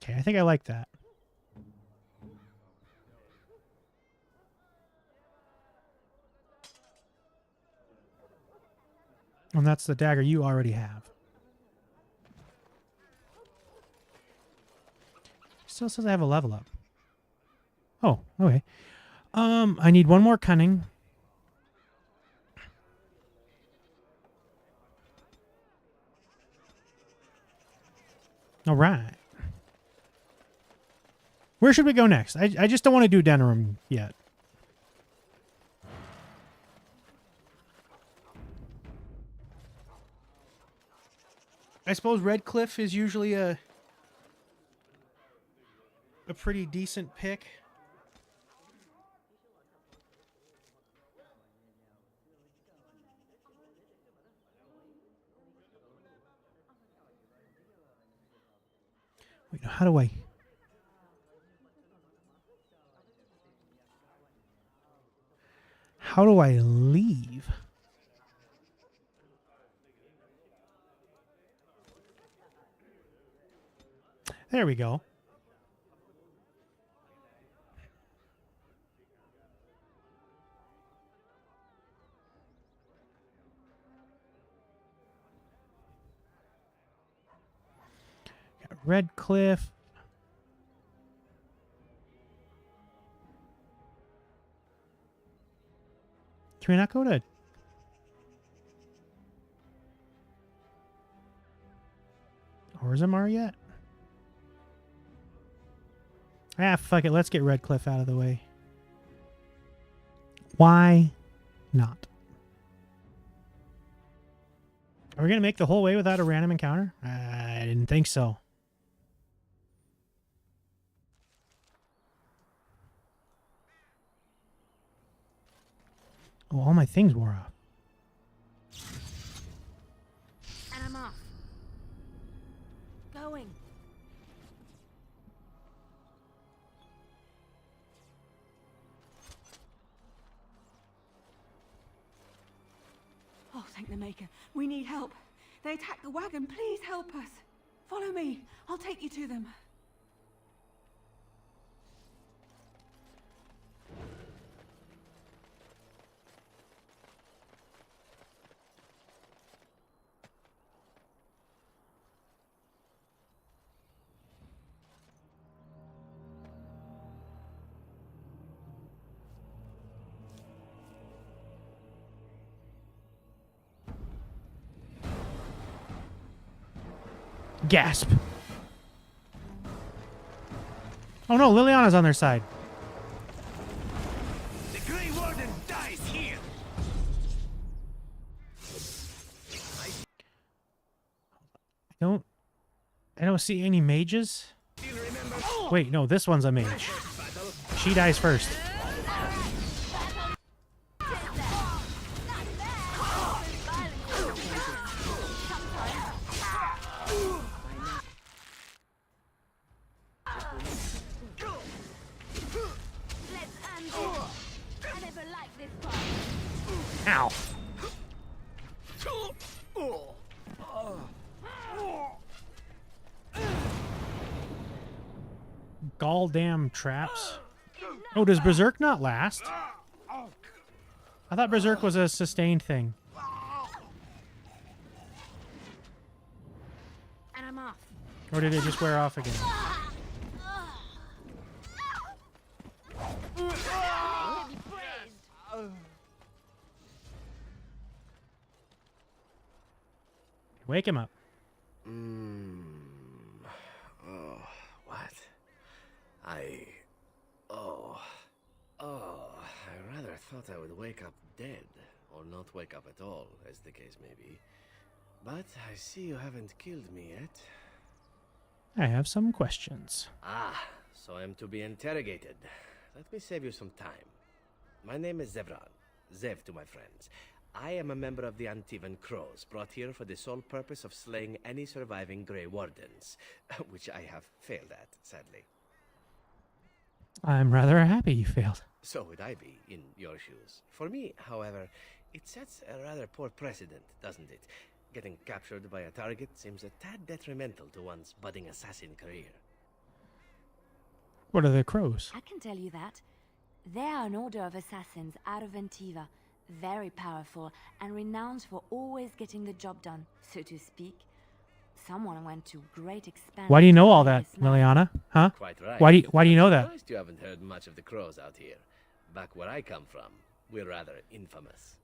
Okay, I think I like that. And that's the dagger you already have. Still says I have a level up. Oh, okay. I need one more cunning. All right. Where should we go next? I just don't want to do Denerim yet. I suppose Red Cliff is usually a pretty decent pick. Wait, how do I... How do I leave? There we go. Got Red Cliff. Can we not go to... Orzammar yet? Ah, fuck it. Let's get Red Cliff out of the way. Why not? Are we going to make the whole way without a random encounter? I didn't think so. Oh, all my things wore off. And I'm off. Going. Oh, thank the Maker. We need help. They attacked the wagon. Please help us. Follow me. I'll take you to them. Gasp. Oh no, Liliana's on their side. The Grey Warden dies here. I don't see any mages. Wait, no, this one's a mage. She dies first. Ow. Galldamn traps. Oh, does Berserk not last? I thought Berserk was a sustained thing. And I'm off. Or did it just wear off again? Wake him up. Oh, what? I rather thought I would wake up dead, or not wake up at all, as the case may be. But I see you haven't killed me yet. I have some questions. Ah, so I'm to be interrogated. Let me save you some time. My name is Zevran. Zev to my friends. I am a member of the Antivan Crows, brought here for the sole purpose of slaying any surviving Grey Wardens, which I have failed at, sadly. I'm rather happy you failed. So would I be, in your shoes. For me, however, it sets a rather poor precedent, doesn't it? Getting captured by a target seems a tad detrimental to one's budding assassin career. What are the crows? I can tell you that. They are an order of assassins out of Ventiva. Very powerful and renowned for always getting the job done, so to speak. Someone went to great expense. Why do you know all that, Liliana? Huh? Quite right. Why do you know that? Surprised you haven't heard much of the Crows out here. Back where I come from, we're rather infamous.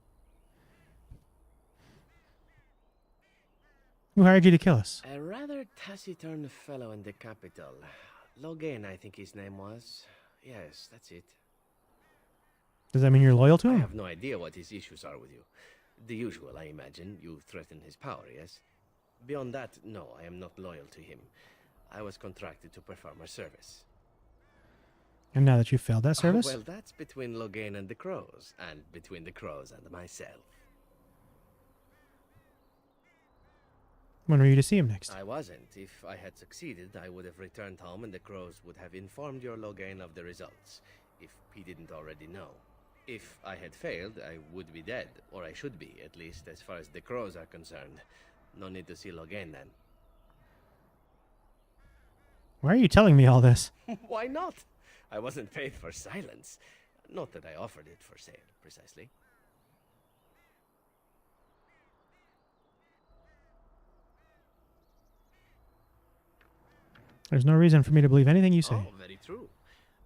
Who hired you to kill us? A rather taciturn fellow in the capital. Logan, I think his name was. Yes, that's it. Does that mean you're loyal to I him? have no idea what his issues are with you. The usual, I imagine. You threaten his power, yes? Beyond that, no, I am not loyal to him. I was contracted to perform a service. And now that you failed that service? Well, that's between Loghain and the Crows, and between the Crows and myself. When were you to see him next? I wasn't. If I had succeeded, I would have returned home and the Crows would have informed your Loghain of the results, if he didn't already know. If I had failed, I would be dead, or I should be, at least as far as the Crows are concerned. No need to see Loghain then. Why are you telling me all this? Why not? I wasn't paid for silence. Not that I offered it for sale, precisely. There's no reason for me to believe anything you say. Oh, very true.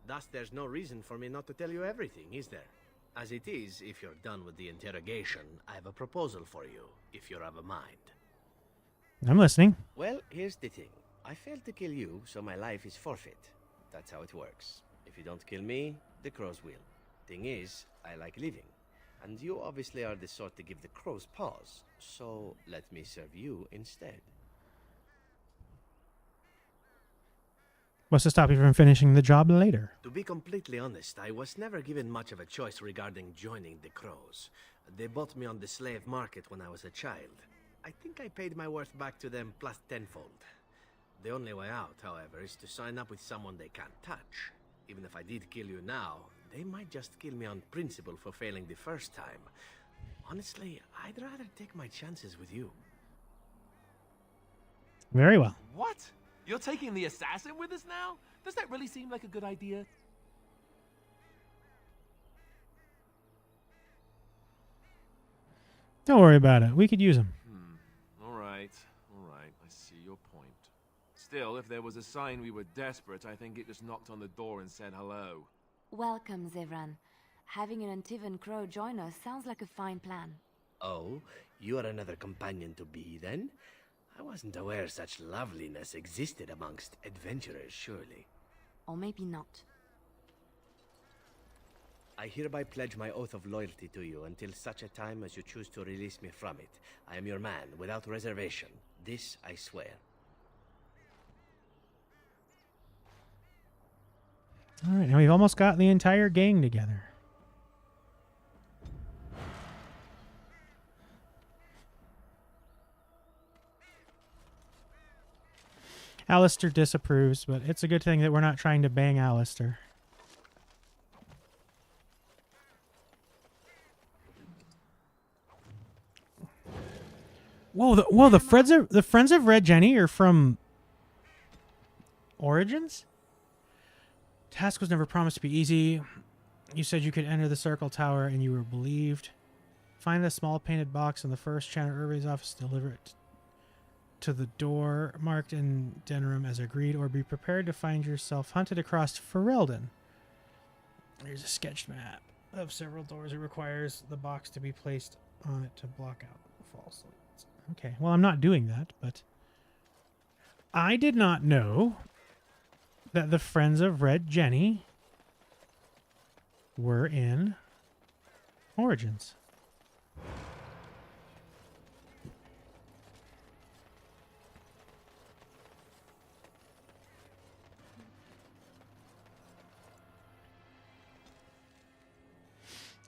Thus, there's no reason for me not to tell you everything, is there? As it is, if you're done with the interrogation, I have a proposal for you, if you're of a mind. I'm listening. Well, here's the thing. I failed to kill you, so my life is forfeit. That's how it works. If you don't kill me, the Crows will. Thing is, I like living. And you obviously are the sort to give the Crows pause, so let me serve you instead. What's to stop you from finishing the job later? To be completely honest, I was never given much of a choice regarding joining the Crows. They bought me on the slave market when I was a child. I think I paid my worth back to them plus tenfold. The only way out, however, is to sign up with someone they can't touch. Even if I did kill you now, they might just kill me on principle for failing the first time. Honestly, I'd rather take my chances with you. Very well. What? You're taking the assassin with us now? Does that really seem like a good idea? Don't worry about it. We could use him. All right. I see your point. Still, if there was a sign we were desperate, I think it just knocked on the door and said hello. Welcome, Zevran. Having an Antivan Crow join us sounds like a fine plan. Oh, you are another companion to be, then? I wasn't aware such loveliness existed amongst adventurers, surely. Or maybe not. I hereby pledge my oath of loyalty to you until such a time as you choose to release me from it. I am your man, without reservation. This I swear. All right, now we've almost got the entire gang together. Alistair disapproves, but it's a good thing that we're not trying to bang Alistair. Whoa, the friends of Red Jenny are from Origins? Task was never promised to be easy. You said you could enter the Circle Tower and you were believed. Find the small painted box in the first Channer Irving's office, deliver it to the door marked in Denram as agreed, or be prepared to find yourself hunted across Ferelden. There's a sketched map of several doors. It requires the box to be placed on it to block out false lights. Okay, well, I'm not doing that, but I did not know that the Friends of Red Jenny were in Origins.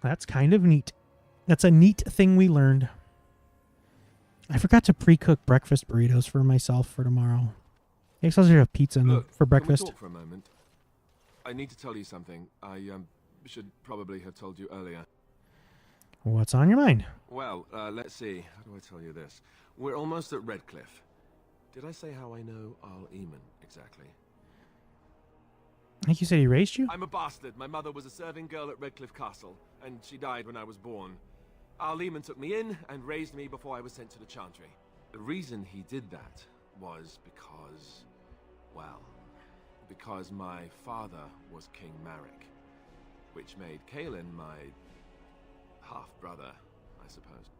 That's kind of neat. That's a neat thing we learned. I forgot to pre-cook breakfast burritos for myself for tomorrow. I guess I'll just have pizza for breakfast. Can we talk for a moment? I need to tell you something. I should probably have told you earlier. What's on your mind? Well, let's see. How do I tell you this? We're almost at Redcliffe. Did I say how I know Arl Eamon exactly? I think you said he raised you? I'm a bastard. My mother was a serving girl at Redcliffe Castle, and she died when I was born. Arl Eamon took me in and raised me before I was sent to the Chantry. The reason he did that was because, well, because my father was King Marek, which made Kaelin my half-brother, I suppose.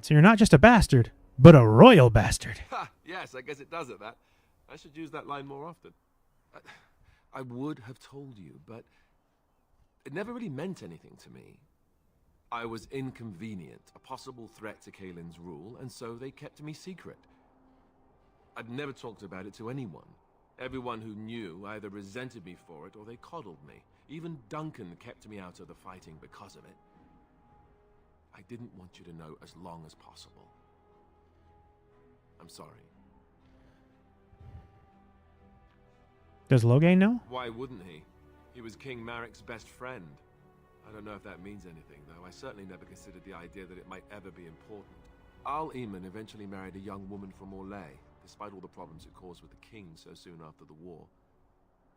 So you're not just a bastard, but a royal bastard. Ha! Yes, I guess it does at that. I should use that line more often. I would have told you, but it never really meant anything to me. I was inconvenient, a possible threat to Kaelin's rule, and so they kept me secret. I'd never talked about it to anyone. Everyone who knew either resented me for it or they coddled me. Even Duncan kept me out of the fighting because of it. I didn't want you to know as long as possible. I'm sorry. Does Loghain know? Why wouldn't he? He was King Maric's best friend. I don't know if that means anything, though. I certainly never considered the idea that it might ever be important. Al Eamon eventually married a young woman from Orlais, despite all the problems it caused with the king so soon after the war.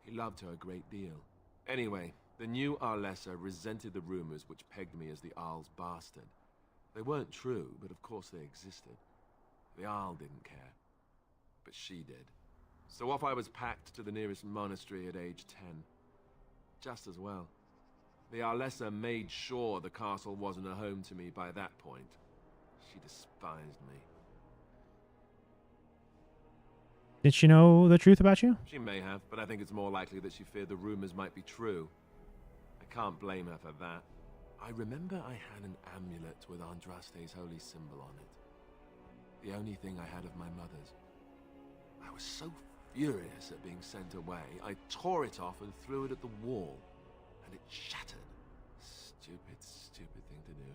He loved her a great deal. Anyway, the new Arlessa resented the rumors which pegged me as the Arl's bastard. They weren't true, but of course they existed. The Arl didn't care, but she did. So off I was packed to the nearest monastery at age 10. Just as well. The Arlessa made sure the castle wasn't a home to me by that point. She despised me. Did she know the truth about you? She may have, but I think it's more likely that she feared the rumors might be true. I can't blame her for that. I remember I had an amulet with Andraste's holy symbol on it. The only thing I had of my mother's. I was so furious at being sent away, I tore it off and threw it at the wall. And it shattered. Stupid, stupid thing to do.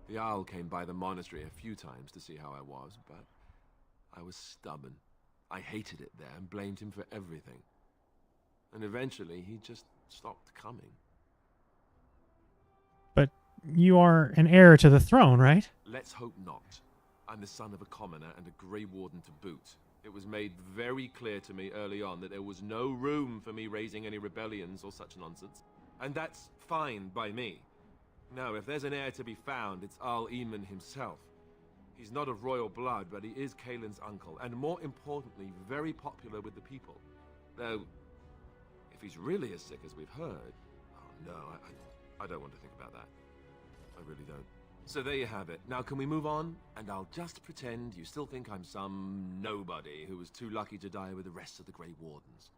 The Owl came by the monastery a few times to see how I was, but I was stubborn. I hated it there and blamed him for everything. And eventually, he just stopped coming. But you are an heir to the throne, right? Let's hope not. I'm the son of a commoner and a Grey Warden to boot. It was made very clear to me early on that there was no room for me raising any rebellions or such nonsense. And that's fine by me. No, if there's an heir to be found, it's Al Eamon himself. He's not of royal blood, but he is Kaelin's uncle, and more importantly, very popular with the people. Though, if he's really as sick as we've heard... Oh no, I don't want to think about that. I really don't. So there you have it. Now can we move on? And I'll just pretend you still think I'm some nobody who was too lucky to die with the rest of the Grey Wardens.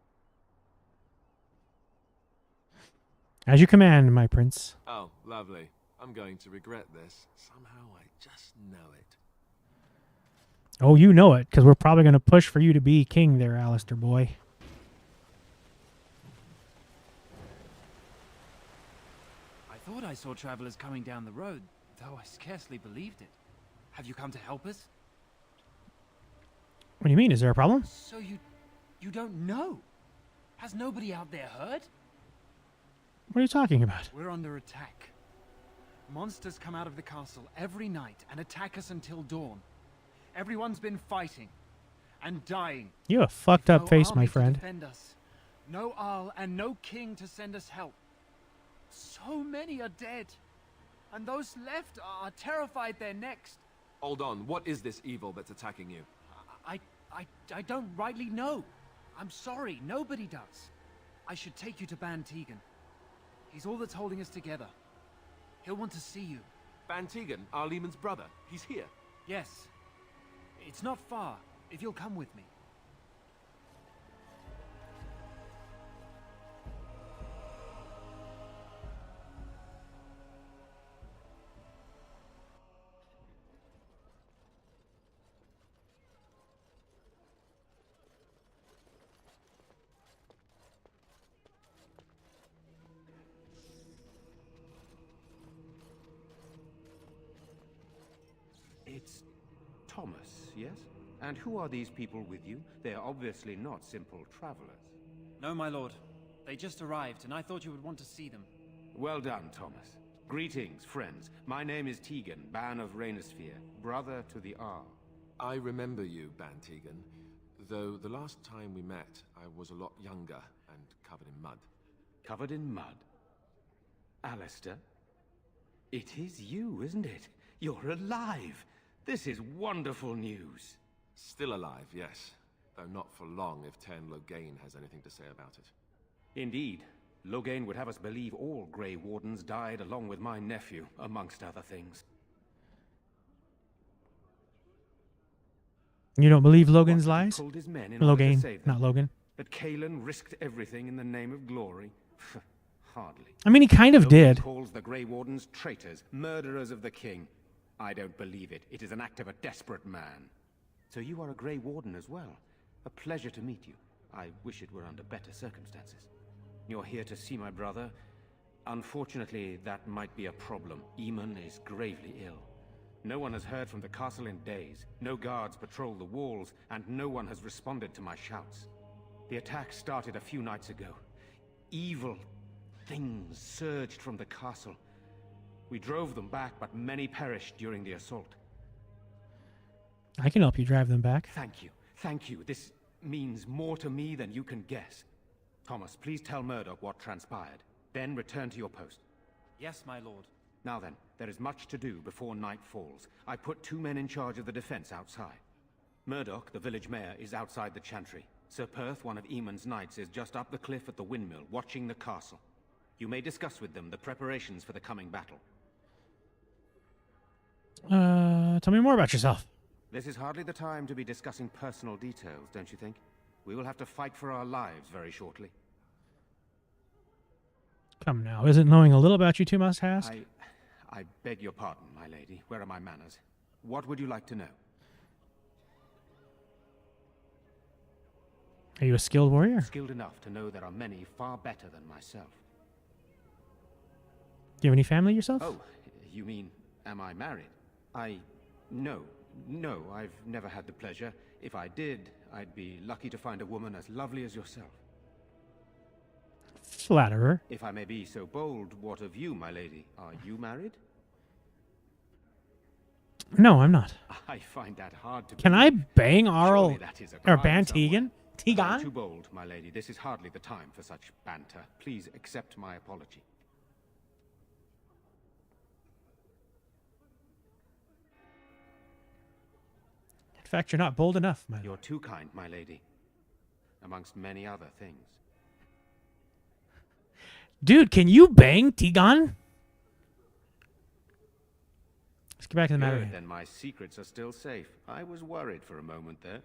As you command, my prince. Oh, lovely. I'm going to regret this. Somehow I just know it. Oh, you know it, because we're probably going to push for you to be king there, Alistair boy. I thought I saw travelers coming down the road, though I scarcely believed it. Have you come to help us? What do you mean? Is there a problem? So you don't know? Has nobody out there heard? What are you talking about? We're under attack. Monsters come out of the castle every night and attack us until dawn. Everyone's been fighting and dying. You have a fucked up No face, army my to friend. defend us. No Arl and no king to send us help. So many are dead. And those left are terrified they're next. Hold on, what is this evil that's attacking you? I don't rightly know. I'm sorry, nobody does. I should take you to Ban Tegan. He's all that's holding us together. He'll want to see you. Ban Tegan, Al Eamon's brother. He's here. Yes. It's not far, if you'll come with me. It's Thomas, yes? And who are these people with you? They are obviously not simple travelers. No, my lord. They just arrived, and I thought you would want to see them. Well done, Thomas. Greetings, friends. My name is Tegan, Ban of Rainersphere, brother to the Arl. I remember you, Ban Tegan. Though the last time we met, I was a lot younger and covered in mud. Covered in mud? Alistair? It is you, isn't it? You're alive! This is wonderful news. Still alive, yes. Though not for long if Ten Loghain has anything to say about it. Indeed. Loghain would have us believe all Grey Wardens died along with my nephew, amongst other things. You don't believe Logan's lies? Pulled his men in order to Loghain, save them. not Logan. That Kaelin risked everything in the name of glory. Hardly. I mean, he kind of Nobody did. calls the Grey Wardens traitors, murderers of the king. I don't believe it. It is an act of a desperate man. So you are a Grey Warden as well. A pleasure to meet you. I wish it were under better circumstances. You're here to see my brother. Unfortunately, that might be a problem. Eamon is gravely ill. No one has heard from the castle in days. No guards patrol the walls, and no one has responded to my shouts. The attack started a few nights ago. Evil things surged from the castle. We drove them back, but many perished during the assault. I can help you drive them back. Thank you. Thank you. This means more to me than you can guess. Thomas, please tell Murdoch what transpired. Then return to your post. Yes, my lord. Now then, there is much to do before night falls. I put 2 men in charge of the defense outside. Murdoch, the village mayor, is outside the chantry. Sir Perth, one of Eamon's knights, is just up the cliff at the windmill, watching the castle. You may discuss with them the preparations for the coming battle. Tell me more about yourself. This is hardly the time to be discussing personal details, don't you think? We will have to fight for our lives very shortly. Come now, isn't knowing a little about you two must ask? I beg your pardon, my lady. Where are my manners? What would you like to know? Are you a skilled warrior? Skilled enough to know there are many far better than myself. Do you have any family yourself? Oh, you mean, am I married? No, I've never had the pleasure. If I did, I'd be lucky to find a woman as lovely as yourself. Flatterer. If I may be so bold, what of you, my lady? Are you married? No, I'm not. I find that hard to Can I bang Arl Surely that is a or crime ban somewhere. Tegan? I'm Tegan? too bold, my lady. This is hardly the time for such banter. Please accept my apology. In fact, you're not bold enough, man. You're too kind, my lady. Amongst many other things. Dude, can you bang Tegan? Let's get back to the matter. Good, then my secrets are still safe. I was worried for a moment there.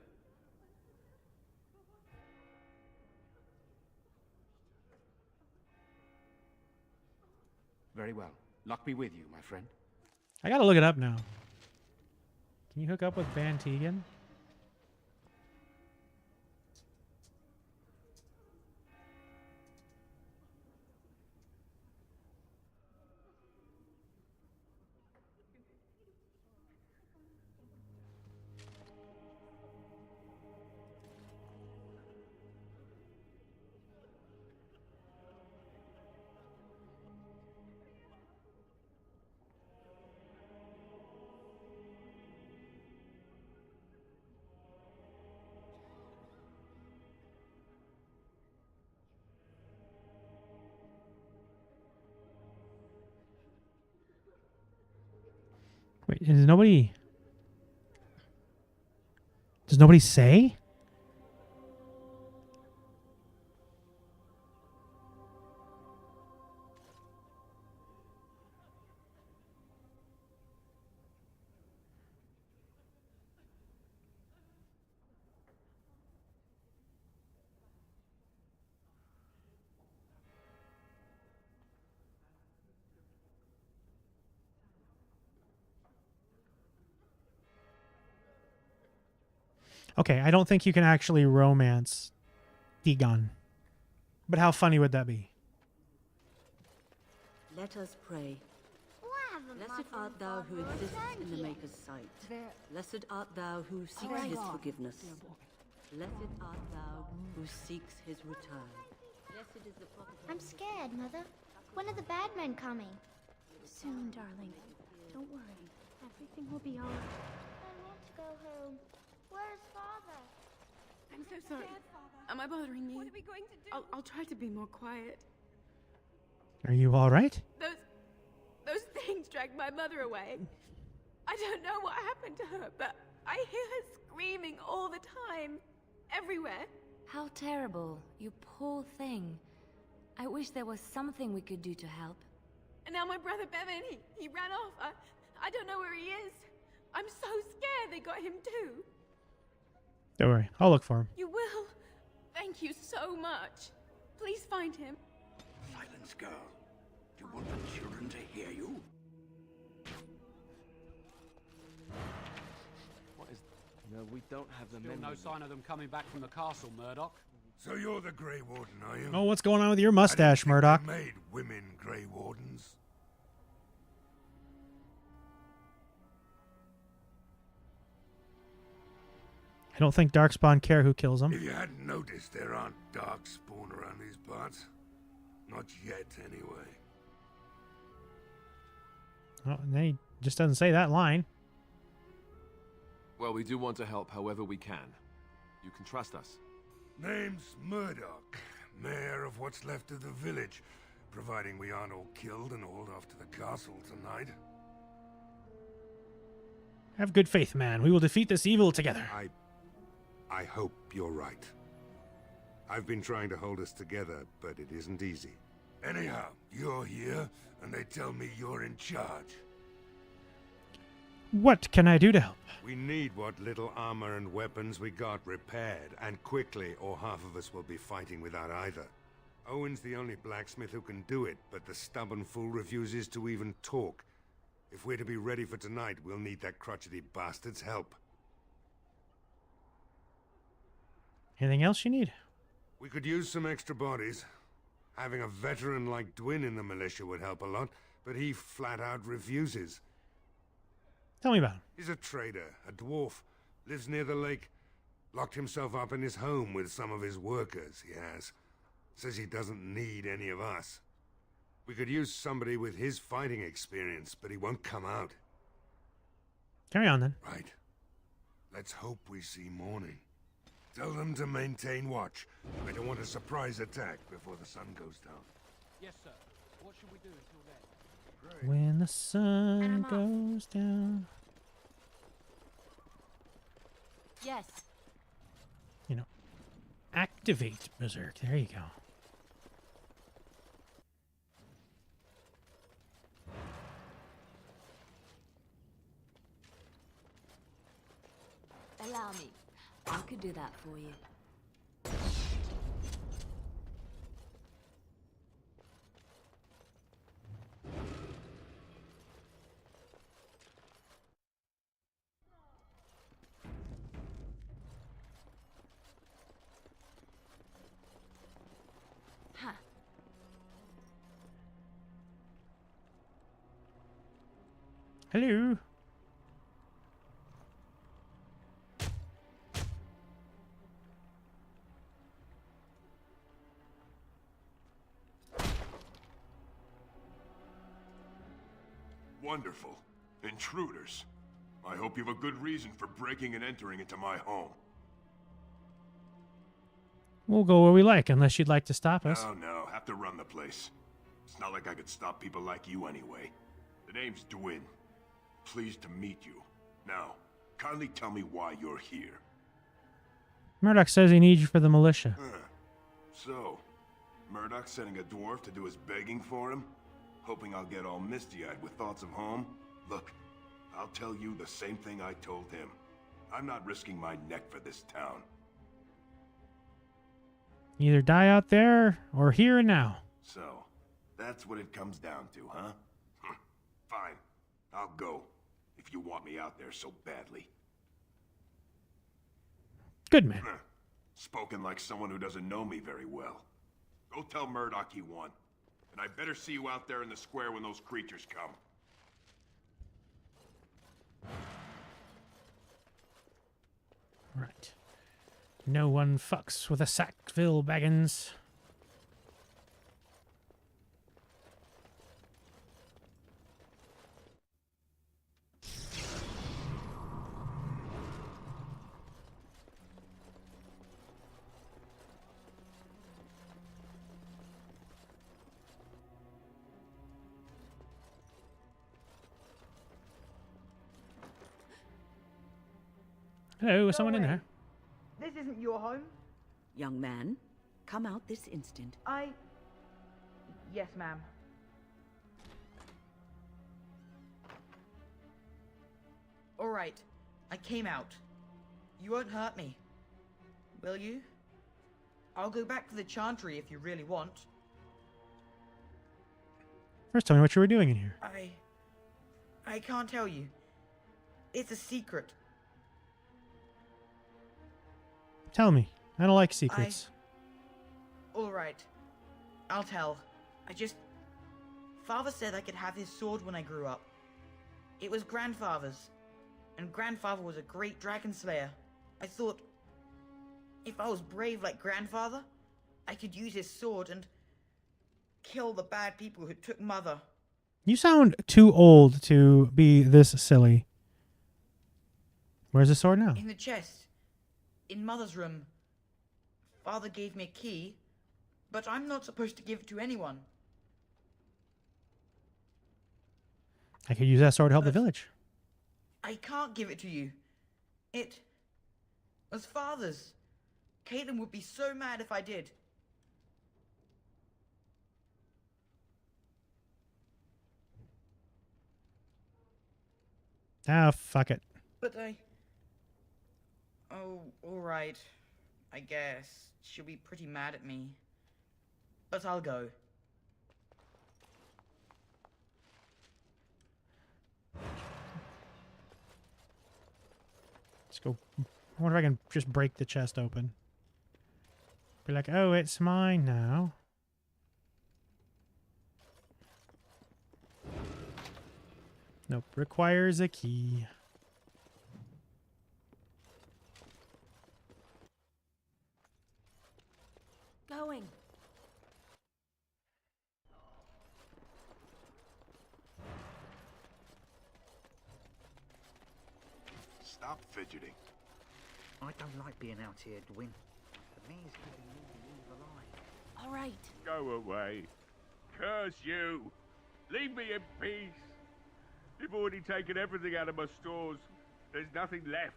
Very well. Luck be with you, my friend. I gotta look it up now. Can you hook up with Ban Tegan? Wait, does nobody say? Okay, I don't think you can actually romance Tegan. But how funny would that be? Let us pray. Blessed art thou who exists in the Maker's sight. Blessed art thou who seeks his forgiveness. Blessed art thou who seeks his return. Blessed is the prophet. I'm scared, Mother. When are the bad men coming? Soon, darling. Don't worry. Everything will be all right. I want to go home. Where's Father? I'm so sorry. Am I bothering you? What are we going to do? I'll try to be more quiet. Are you all right? Those things dragged my mother away. I don't know what happened to her, but I hear her screaming all the time. Everywhere. How terrible, you poor thing. I wish there was something we could do to help. And now my brother Bevan, he ran off. I don't know where he is. I'm so scared they got him too. Don't worry, I'll look for him. You will? Thank you so much. Please find him. Silence. nonsense, girl. Do you want the children to hear you? What is... No, we don't have the men. Still no sign of them coming back from the castle, Murdoch. So you're the Grey Warden, are you? Oh, what's going on with your mustache, Murdoch? They made women Grey Wardens. I don't think Darkspawn care who kills them. If you hadn't noticed, there aren't Darkspawn around these parts. Not yet, anyway. Oh, and then he just doesn't say that line. Well, we do want to help however we can. You can trust us. Name's Murdoch, mayor of what's left of the village, providing we aren't all killed and hauled off to the castle tonight. Have good faith, man. We will defeat this evil together. I hope you're right. I've been trying to hold us together, but it isn't easy. Anyhow, you're here, and they tell me you're in charge. What can I do to help? We need what little armor and weapons we got repaired, and quickly, or half of us will be fighting without either. Owen's the only blacksmith who can do it, but the stubborn fool refuses to even talk. If we're to be ready for tonight, we'll need that crotchety bastard's help. Anything else you need? We could use some extra bodies. Having a veteran like Dwin in the militia would help a lot, but he flat out refuses. Tell me about him. He's a trader, a dwarf, lives near the lake, locked himself up in his home with some of his workers, he has. Says he doesn't need any of us. We could use somebody with his fighting experience, but he won't come out. Carry on, then. Right. Let's hope we see morning. Tell them to maintain watch. I don't want a surprise attack before the sun goes down. Yes, sir. What should we do until then? When the sun goes down. Yes. You know, activate Berserk. There you go. Allow me. I could do that for you. Huh. Hello. Wonderful. Intruders. I hope you have a good reason for breaking and entering into my home. We'll go where we like, unless you'd like to stop us. No, have to run the place. It's not like I could stop people like you anyway. The name's Dwin. Pleased to meet you. Now, kindly tell me why you're here. Murdoch says he needs you for the militia. So, Murdoch sending a dwarf to do his begging for him? Hoping I'll get all misty-eyed with thoughts of home? Look, I'll tell you the same thing I told him. I'm not risking my neck for this town. Either die out there, or here and now. So, that's what it comes down to, huh? Fine. I'll go. If you want me out there so badly. Good man. Spoken like someone who doesn't know me very well. Go tell Murdoch he won. And I better see you out there in the square when those creatures come. Right. No one fucks with a Sackville Baggins. Hello, is someone in there? This isn't your home. Young man, come out this instant. Yes, ma'am. All right, I came out. You won't hurt me, will you? I'll go back to the Chantry if you really want. First, tell me what you were doing in here. I can't tell you. It's a secret. Tell me. I don't like secrets. Alright. I'll tell. Father said I could have his sword when I grew up. It was Grandfather's. And Grandfather was a great dragon slayer. I thought, if I was brave like Grandfather, I could use his sword and kill the bad people who took Mother. You sound too old to be this silly. Where's the sword now? In the chest. In Mother's room. Father gave me a key, but I'm not supposed to give it to anyone. I could use that sword to help the village. I can't give it to you. It was Father's. Caitlin would be so mad if I did. Ah, fuck it. But oh, alright. I guess. She'll be pretty mad at me. But I'll go. Let's go. I wonder if I can just break the chest open. Be like, oh, it's mine now. Nope, requires a key. Going. Stop fidgeting. I don't like being out here, Dwin. The mayor's giving me the evil eye. All right. Go away. Curse you. Leave me in peace. You've already taken everything out of my stores. There's nothing left.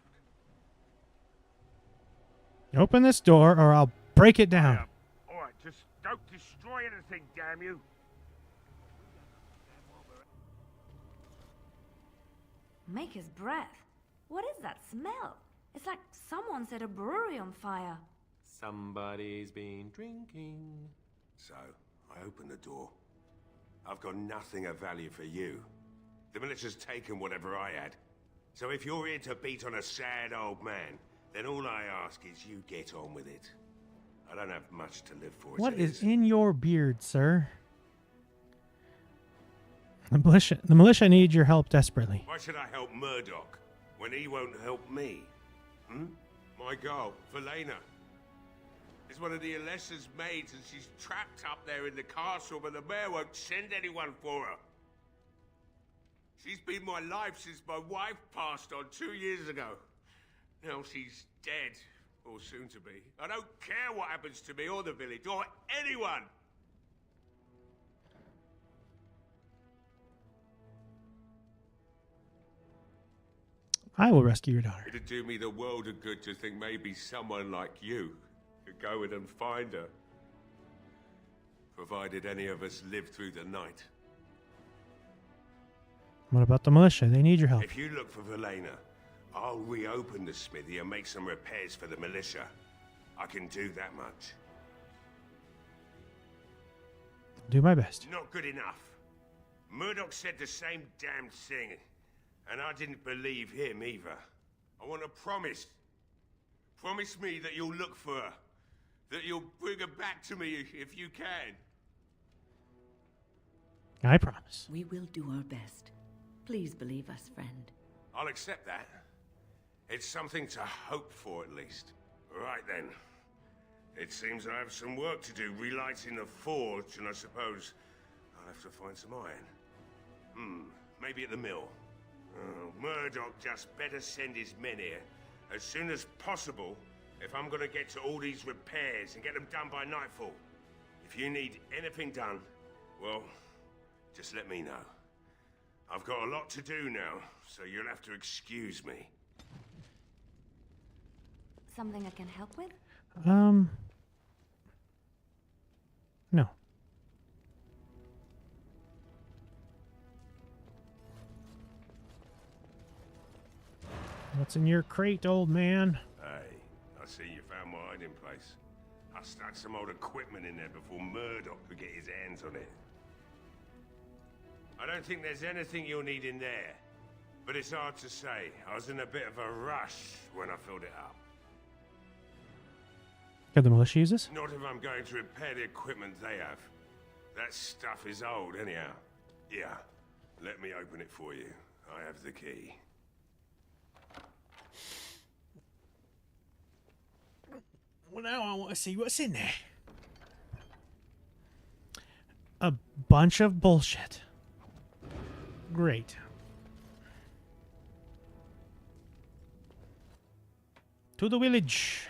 Open this door or I'll break it down. Alright, just don't destroy anything, damn you. Maker's breath. What is that smell? It's like someone set a brewery on fire. Somebody's been drinking. So, I opened the door. I've got nothing of value for you. The militia's taken whatever I had. So if you're here to beat on a sad old man, then all I ask is you get on with it. I don't have much to live for. What is in your beard, sir? The militia need your help desperately. Why should I help Murdoch when he won't help me? My girl, Velena, is one of the Alessa's maids, and she's trapped up there in the castle, but the mayor won't send anyone for her. She's been my life since my wife passed on 2 years ago. Now she's dead, or soon to be. I don't care what happens to me or the village, or anyone! I will rescue your daughter. It'd do me the world of good to think maybe someone like you could go in and find her. Provided any of us live through the night. What about the militia? They need your help. If you look for Velena, I'll reopen the smithy and make some repairs for the militia. I can do that much. Do my best. Not good enough. Murdoch said the same damn thing, and I didn't believe him either. I want a promise. Promise me that you'll look for her. That you'll bring her back to me if you can. I promise. We will do our best. Please believe us, friend. I'll accept that. It's something to hope for, at least. Right then. It seems I have some work to do relighting the forge, and I suppose I'll have to find some iron. Maybe at the mill. Oh, Murdoch just better send his men here as soon as possible if I'm gonna get to all these repairs and get them done by nightfall. If you need anything done, well, just let me know. I've got a lot to do now, so you'll have to excuse me. Something I can help with? No. What's in your crate, old man? Hey, I see you found my hiding place. I stuck some old equipment in there before Murdoch could get his hands on it. I don't think there's anything you'll need in there. But it's hard to say. I was in a bit of a rush when I filled it up. Can the militia use this? Not if I'm going to repair the equipment they have. That stuff is old, anyhow. Yeah, let me open it for you. I have the key. Well, now I want to see what's in there. A bunch of bullshit. Great. To the village.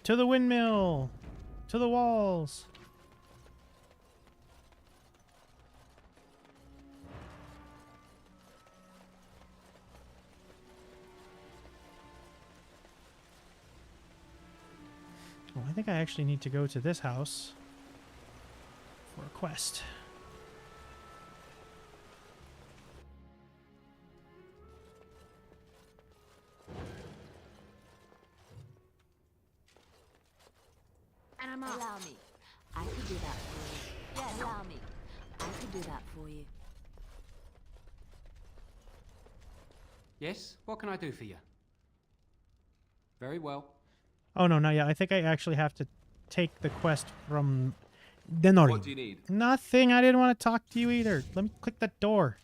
To the windmill. To the walls. Well, I think I actually need to go to this house for a quest. And I'm off. Allow me. I could do that for you. Yes, allow me. I could do that for you. Yes? What can I do for you? Very well. Oh, no, not yet. I think I actually have to take the quest from Denori. What do you need? Nothing. I didn't want to talk to you either. Let me click that door.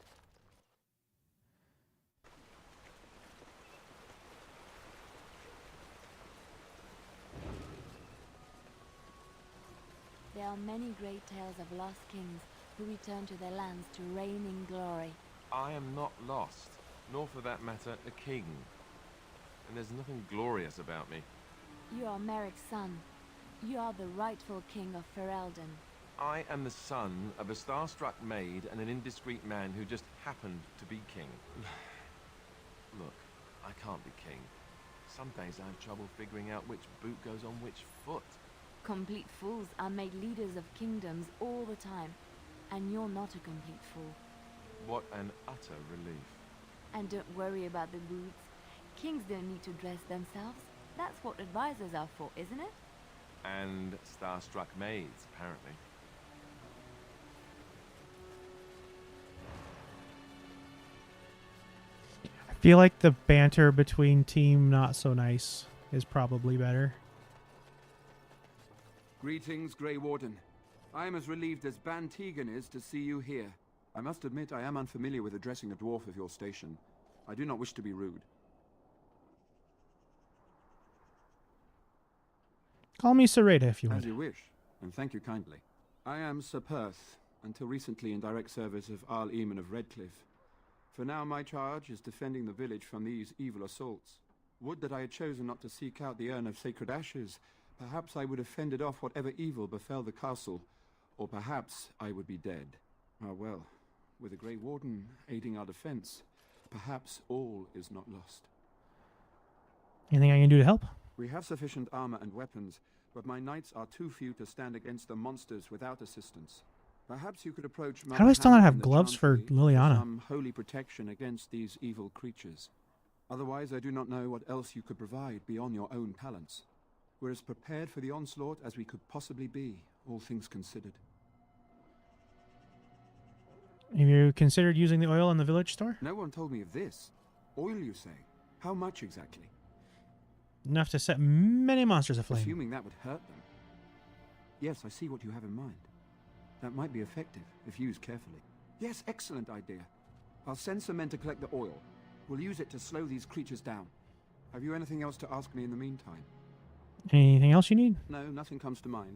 There are many great tales of lost kings who return to their lands to reign in glory. I am not lost, nor for that matter, a king. And there's nothing glorious about me. You are Merrick's son. You are the rightful king of Ferelden. I am the son of a star-struck maid and an indiscreet man who just happened to be king. Look, I can't be king. Some days I have trouble figuring out which boot goes on which foot. Complete fools are made leaders of kingdoms all the time, and you're not a complete fool. What an utter relief. And don't worry about the boots. Kings don't need to dress themselves. That's what advisors are for, isn't it? And star-struck maids, apparently. I feel like the banter between Team Not So Nice is probably better. Greetings, Grey Warden. I am as relieved as Ban Tegan is to see you here. I must admit I am unfamiliar with addressing a dwarf of your station. I do not wish to be rude. Call me Sereda if you As would. you wish, and thank you kindly. I am Sir Perth, until recently in direct service of Arl Eamon of Redcliffe. For now my charge is defending the village from these evil assaults. Would that I had chosen not to seek out the urn of sacred ashes. Perhaps I would have fended off whatever evil befell the castle, or perhaps I would be dead. Ah well, with a Grey Warden aiding our defense, perhaps all is not lost. Anything I can do to help? We have sufficient armor and weapons, but my knights are too few to stand against the monsters without assistance. Perhaps you could approach How do I still not have gloves for Liliana? some holy protection against these evil creatures. Otherwise, I do not know what else you could provide beyond your own talents. We're as prepared for the onslaught as we could possibly be, all things considered. Have you considered using the oil in the village store? No one told me of this. Oil, you say? How much exactly? Enough to set many monsters aflame. Assuming that would hurt them. Yes, I see what you have in mind. That might be effective, if used carefully. Yes, excellent idea. I'll send some men to collect the oil. We'll use it to slow these creatures down. Have you anything else to ask me in the meantime? Anything else you need? No, nothing comes to mind.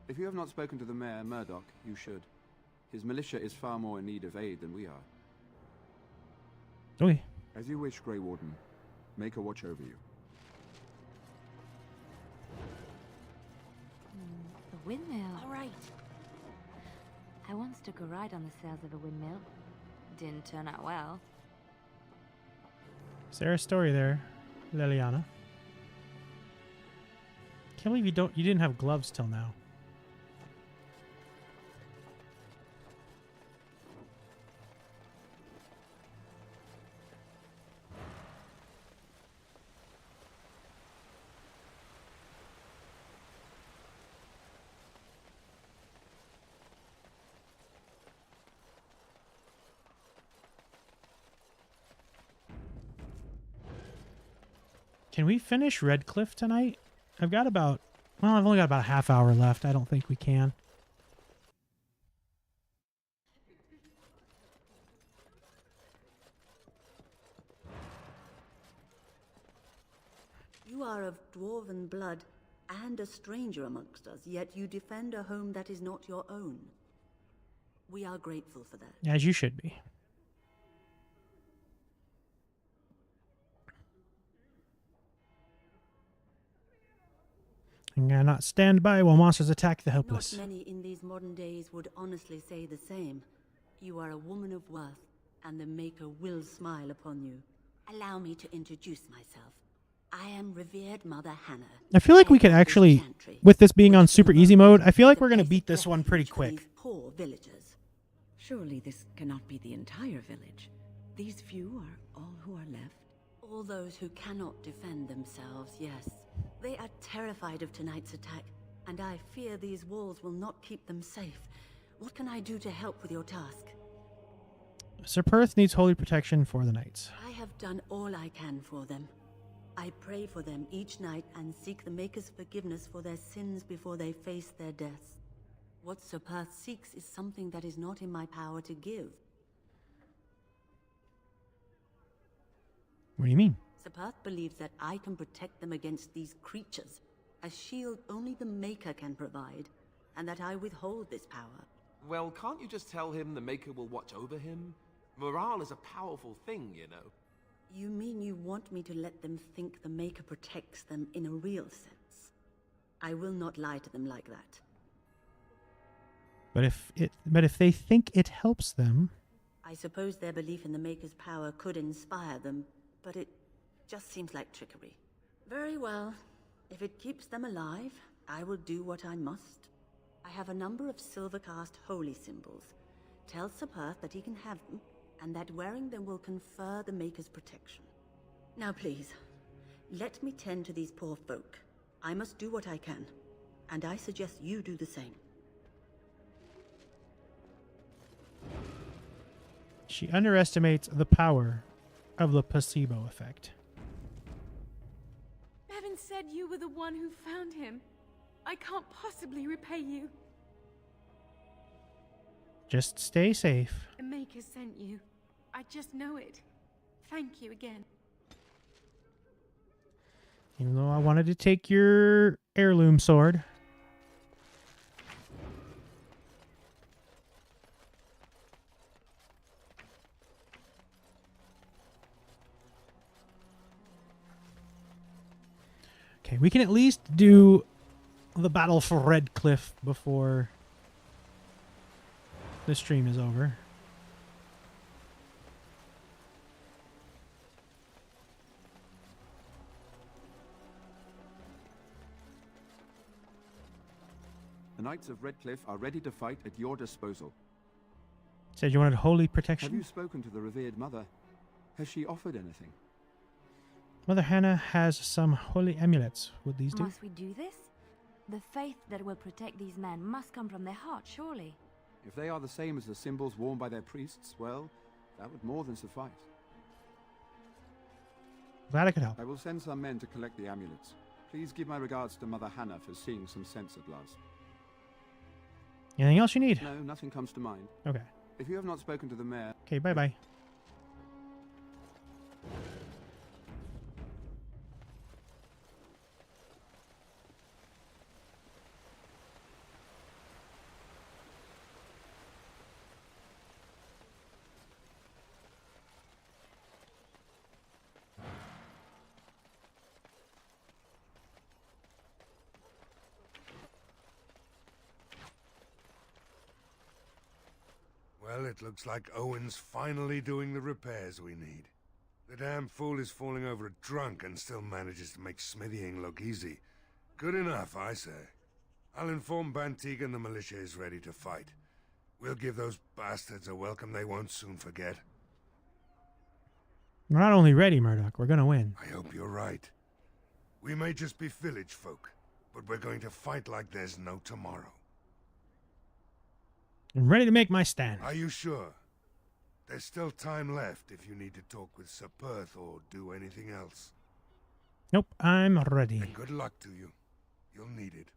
If you have not spoken to the mayor, Murdoch, you should. His militia is far more in need of aid than we are. Okay. As you wish, Grey Warden. Make a watch over you. The windmill. All right. I once took a ride on the sails of a windmill. Didn't turn out well. Is there a story there, Liliana? Can't believe you didn't have gloves till now. Can we finish Redcliffe tonight? I've got about... Well, I've only got about a half hour left. I don't think we can. You are of dwarven blood and a stranger amongst us, yet you defend a home that is not your own. We are grateful for that. As you should be. I cannot stand by while monsters attack the helpless. Not many in these modern days would honestly say the same. You are a woman of worth, and the Maker will smile upon you. Allow me to introduce myself. I am revered Mother Hannah. I feel like we could actually, with this being on super easy mode, I feel like we're going to beat this one pretty quick. Poor villagers. Surely this cannot be the entire village. These few are all who are left. All those who cannot defend themselves, yes. They are terrified of tonight's attack, and I fear these walls will not keep them safe. What can I do to help with your task? Sir Perth needs holy protection for the knights. I have done all I can for them. I pray for them each night and seek the Maker's forgiveness for their sins before they face their deaths. What Sir Perth seeks is something that is not in my power to give. What do you mean? Sir Perth believes that I can protect them against these creatures, a shield only the Maker can provide, and that I withhold this power. Well, can't you just tell him the Maker will watch over him? Morale is a powerful thing, you know. You mean you want me to let them think the Maker protects them in a real sense? I will not lie to them like that. But if they think it helps them... I suppose their belief in the Maker's power could inspire them, but it just seems like trickery. Very well. If it keeps them alive, I will do what I must. I have a number of silver-cast holy symbols. Tell Sir Perth that he can have them, and that wearing them will confer the Maker's protection. Now please, let me tend to these poor folk. I must do what I can, and I suggest you do the same. She underestimates the power of the placebo effect. Bevan said you were the one who found him. I can't possibly repay you. Just stay safe. The Maker sent you. I just know it. Thank you again. Even though I wanted to take your heirloom sword. Okay, we can at least do the battle for Redcliffe before the stream is over. The Knights of Redcliffe are ready to fight at your disposal. Said you wanted holy Have protection? you spoken to the revered mother? Has she offered anything? Mother Hannah has some holy amulets. Would these do? Must we do this? The faith that will protect these men must come from their heart, surely. If they are the same as the symbols worn by their priests, well, that would more than suffice. Glad I could help. I will send some men to collect the amulets. Please give my regards to Mother Hannah for seeing some sense at last. Anything else you need? No, nothing comes to mind. Okay. If you have not spoken to the mayor... Okay, bye-bye. Well, it looks like Owen's finally doing the repairs we need. The damn fool is falling over drunk and still manages to make smithying look easy. Good enough, I say. I'll inform Bantigan the militia is ready to fight. We'll give those bastards a welcome they won't soon forget. We're not only ready, Murdoch. We're gonna win. I hope you're right. We may just be village folk, but we're going to fight like there's no tomorrow. I'm ready to make my stand. Are you sure? There's still time left if you need to talk with Sir Perth or do anything else. Nope, I'm ready. And good luck to you. You'll need it.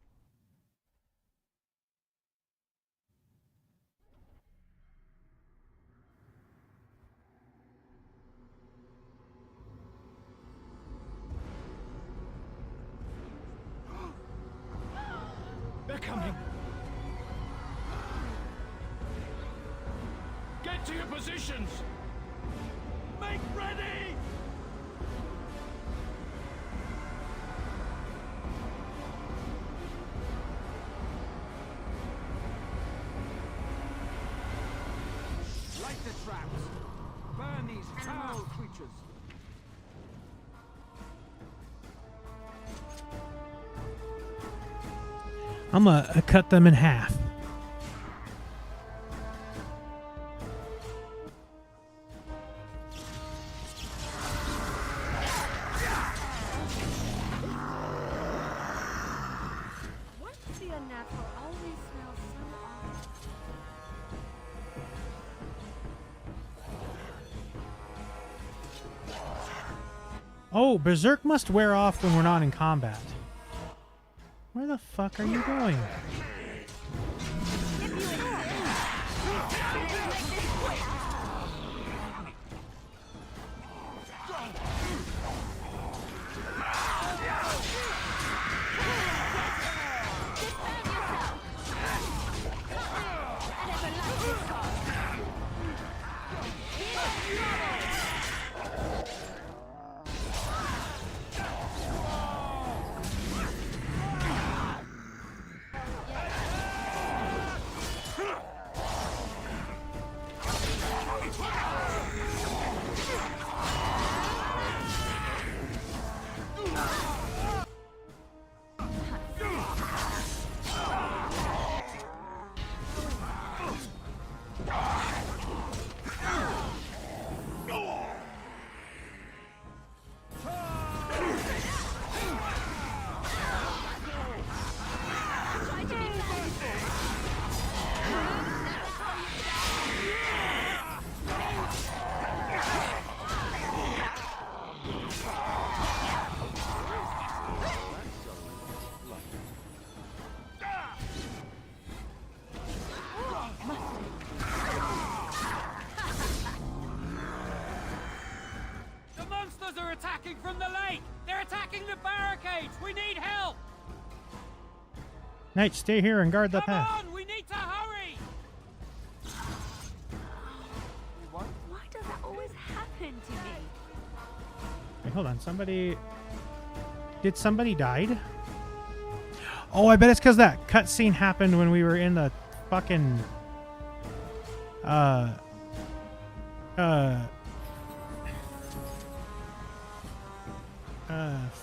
They're coming. Get to your positions. Make ready. Light the traps. Burn these foul creatures. I'm gonna cut them in half. Why does the unnatural always smell so odd? Oh, Berserk must wear off when we're not in combat. Where the fuck are you going? Attacking from the lake! They're attacking the barricades! We need help! Knight, stay here and guard the path. Come on! We need to hurry! Why does that always happen to me? Wait, hold on. Somebody... Did somebody died? Oh, I bet it's because that cutscene happened when we were in the fucking...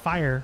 fire.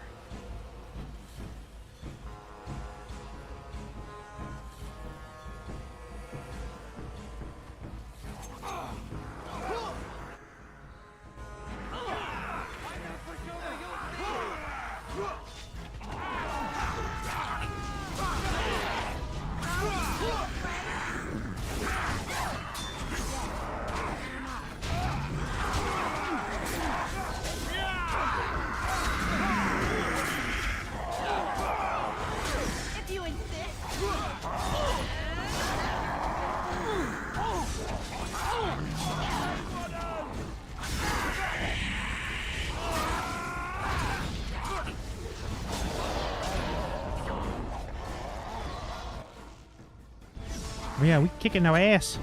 Yeah, we kicking our ass.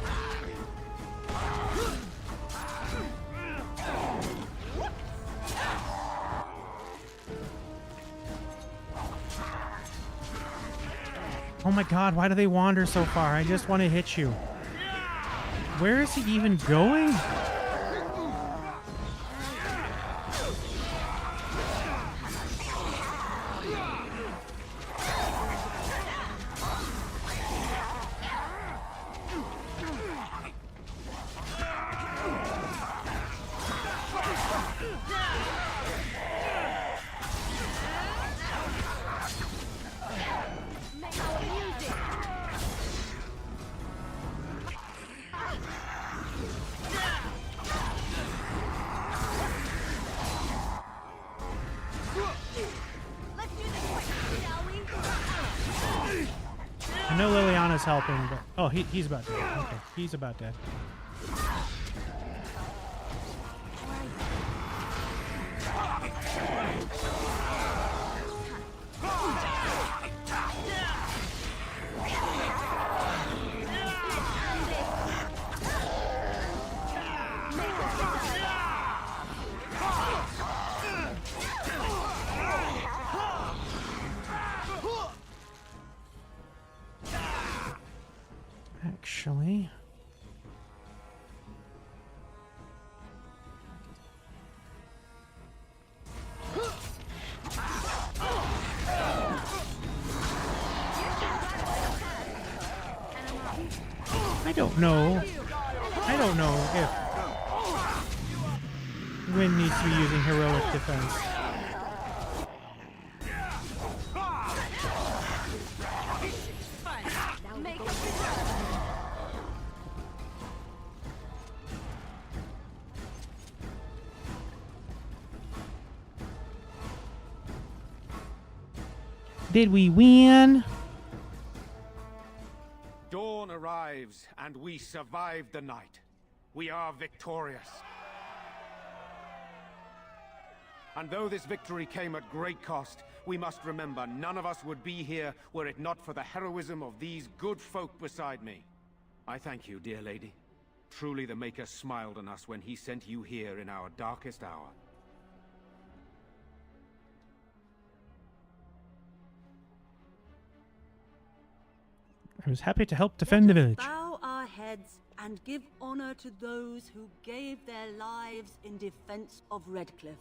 Oh my god, why do they wander so far? I just want to hit you. Where is he even going? was helping, but oh, he's about dead. Okay, he's about dead. Actually, I don't know. I don't know if Wynn needs to be using heroic defense. Did we win? Dawn arrives, and we survive the night. We are victorious. And though this victory came at great cost, we must remember none of us would be here were it not for the heroism of these good folk beside me. I thank you, dear lady. Truly the Maker smiled on us when he sent you here in our darkest hour. I was happy to help defend the village. Bow our heads and give honor to those who gave their lives in defense of Redcliffe.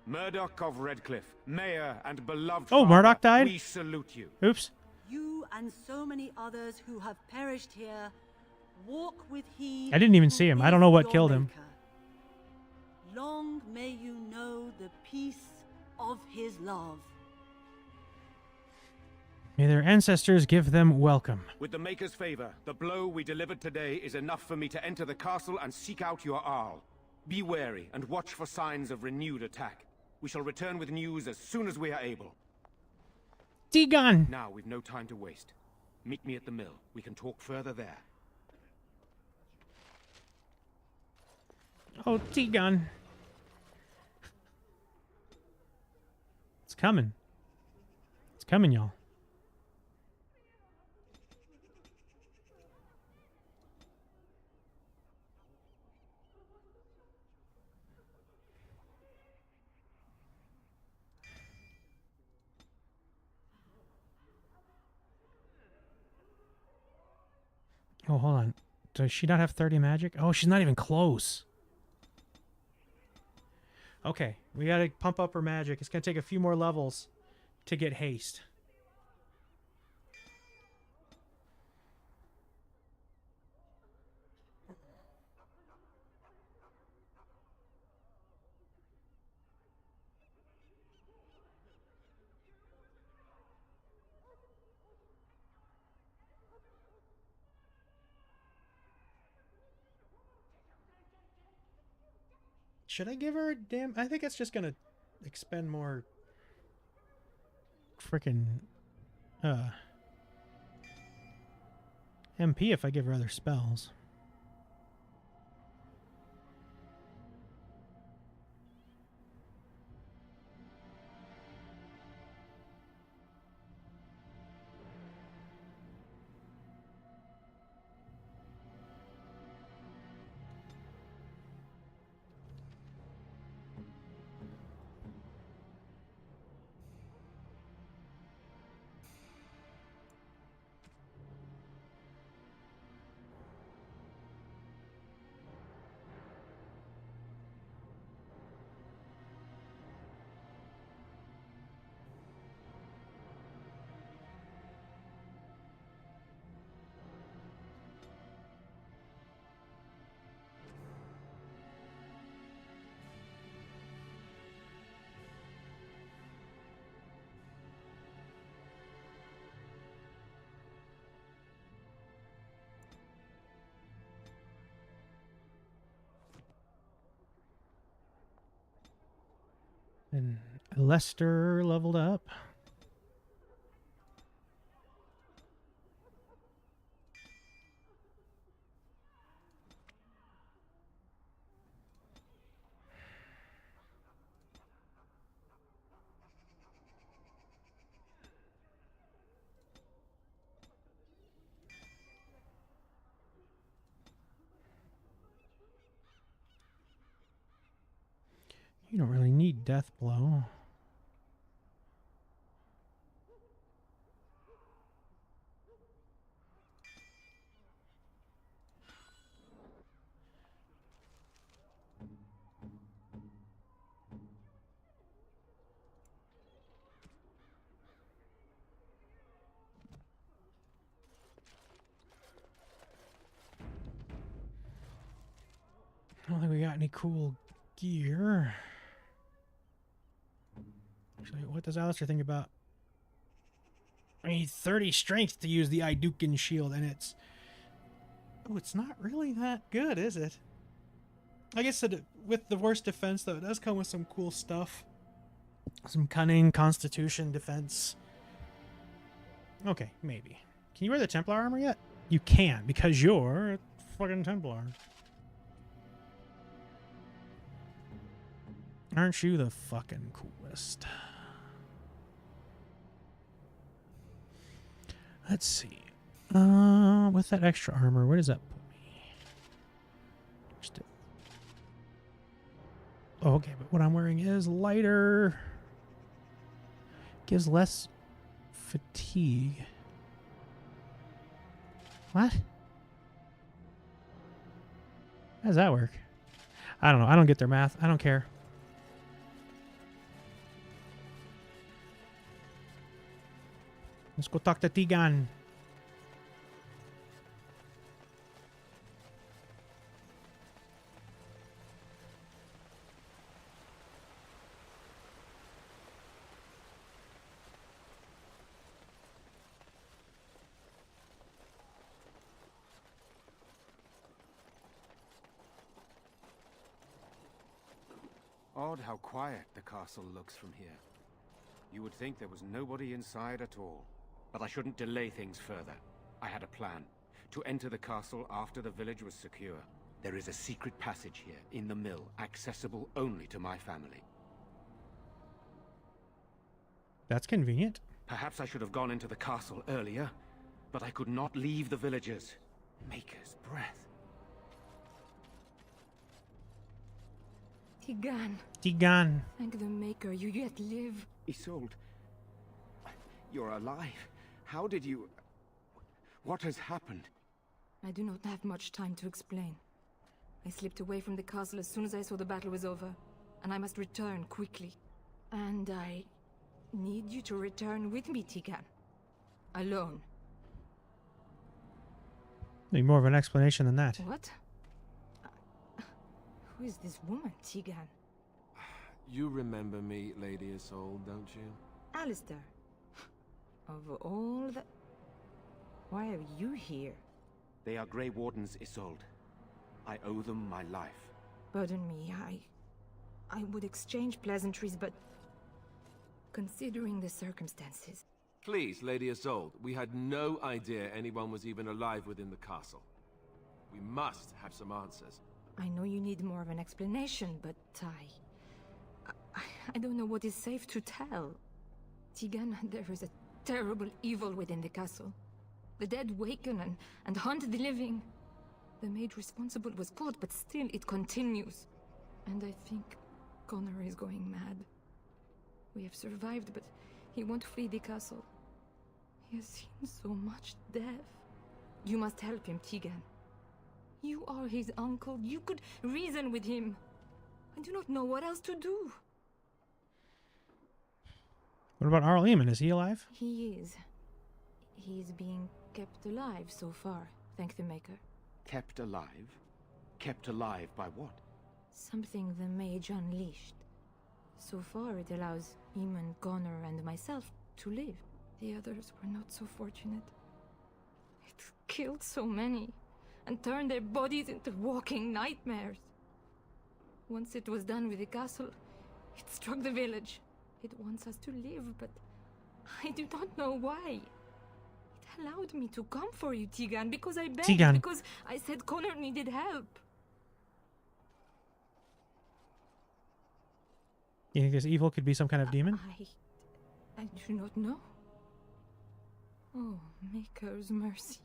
Murdoch of Redcliffe, mayor and beloved Oh, father, Murdoch died? we salute you. Oops. You and so many others who have perished here, walk with he. I didn't even who see him. I is don't know what your killed him. Maker. Long may you know the peace of his love. May their ancestors give them welcome. With the Maker's favor, the blow we delivered today is enough for me to enter the castle and seek out your Arl. Be wary and watch for signs of renewed attack. We shall return with news as soon as we are able. Tegan! Now we've no time to waste. Meet me at the mill. We can talk further there. Oh, Tegan. It's coming. It's coming, y'all. Oh, hold on. Does she not have 30 magic? Oh, she's not even close. Okay, we gotta pump up her magic. It's gonna take a few more levels to get haste. Should I give her a damn... I think it's just gonna expend more... frickin' MP if I give her other spells. And Lester leveled up. You don't really need death blow. I don't think we got any cool gear. Actually, what does Alistair think about? I need 30 strength to use the Idukan shield, and it's... Oh, it's not really that good, is it? I guess that with the worst defense, though, it does come with some cool stuff. Some cunning, constitution, defense. Okay, maybe. Can you wear the Templar armor yet? You can, because you're a fucking Templar. Aren't you the fucking coolest? Let's see. With that extra armor, where does that put me? Oh, okay, but what I'm wearing is lighter. Gives less fatigue. What? How does that work? I don't know. I don't get their math. I don't care. Let's go talk to Tigan. Odd how quiet the castle looks from here. You would think there was nobody inside at all. But I shouldn't delay things further. I had a plan. To enter the castle after the village was secure. There is a secret passage here, in the mill, accessible only to my family. That's convenient. Perhaps I should have gone into the castle earlier, but I could not leave the villagers. Maker's breath. Tigan. Tigan. Thank the Maker you yet live. Isolde. You're alive. How did you... What has happened? I do not have much time to explain. I slipped away from the castle as soon as I saw the battle was over, and I must return quickly. And I need you to return with me, Tigan. Alone. Need more of an explanation than that. What? Who is this woman, Tigan? You remember me, Lady Isolde, don't you? Alistair. Of all the... Why are you here? They are Grey Wardens, Isolde. I owe them my life. Pardon me, I would exchange pleasantries, but... Considering the circumstances... Please, Lady Isolde, we had no idea anyone was even alive within the castle. We must have some answers. I know you need more of an explanation, but I don't know what is safe to tell. Tigan, there is a terrible evil within the castle. The dead waken and hunt the living. The maid responsible was caught, but still it continues. And I think Connor is going mad. We have survived, but he won't flee the castle. He has seen so much death. You must help him, Tigan. You are his uncle. You could reason with him. I do not know what else to do. What about Arl Eamon? Is he alive? He is. He is being kept alive so far, thank the Maker. Kept alive? Kept alive by what? Something the mage unleashed. So far it allows Eamon, Connor, and myself to live. The others were not so fortunate. It killed so many, and turned their bodies into walking nightmares. Once it was done with the castle, it struck the village. It wants us to live, but I do not know why. It allowed me to come for you, Tigan, because I begged, Tigan. because I said Connor needed help. You think this evil could be some kind of demon? I do not know. Oh, Maker's mercy.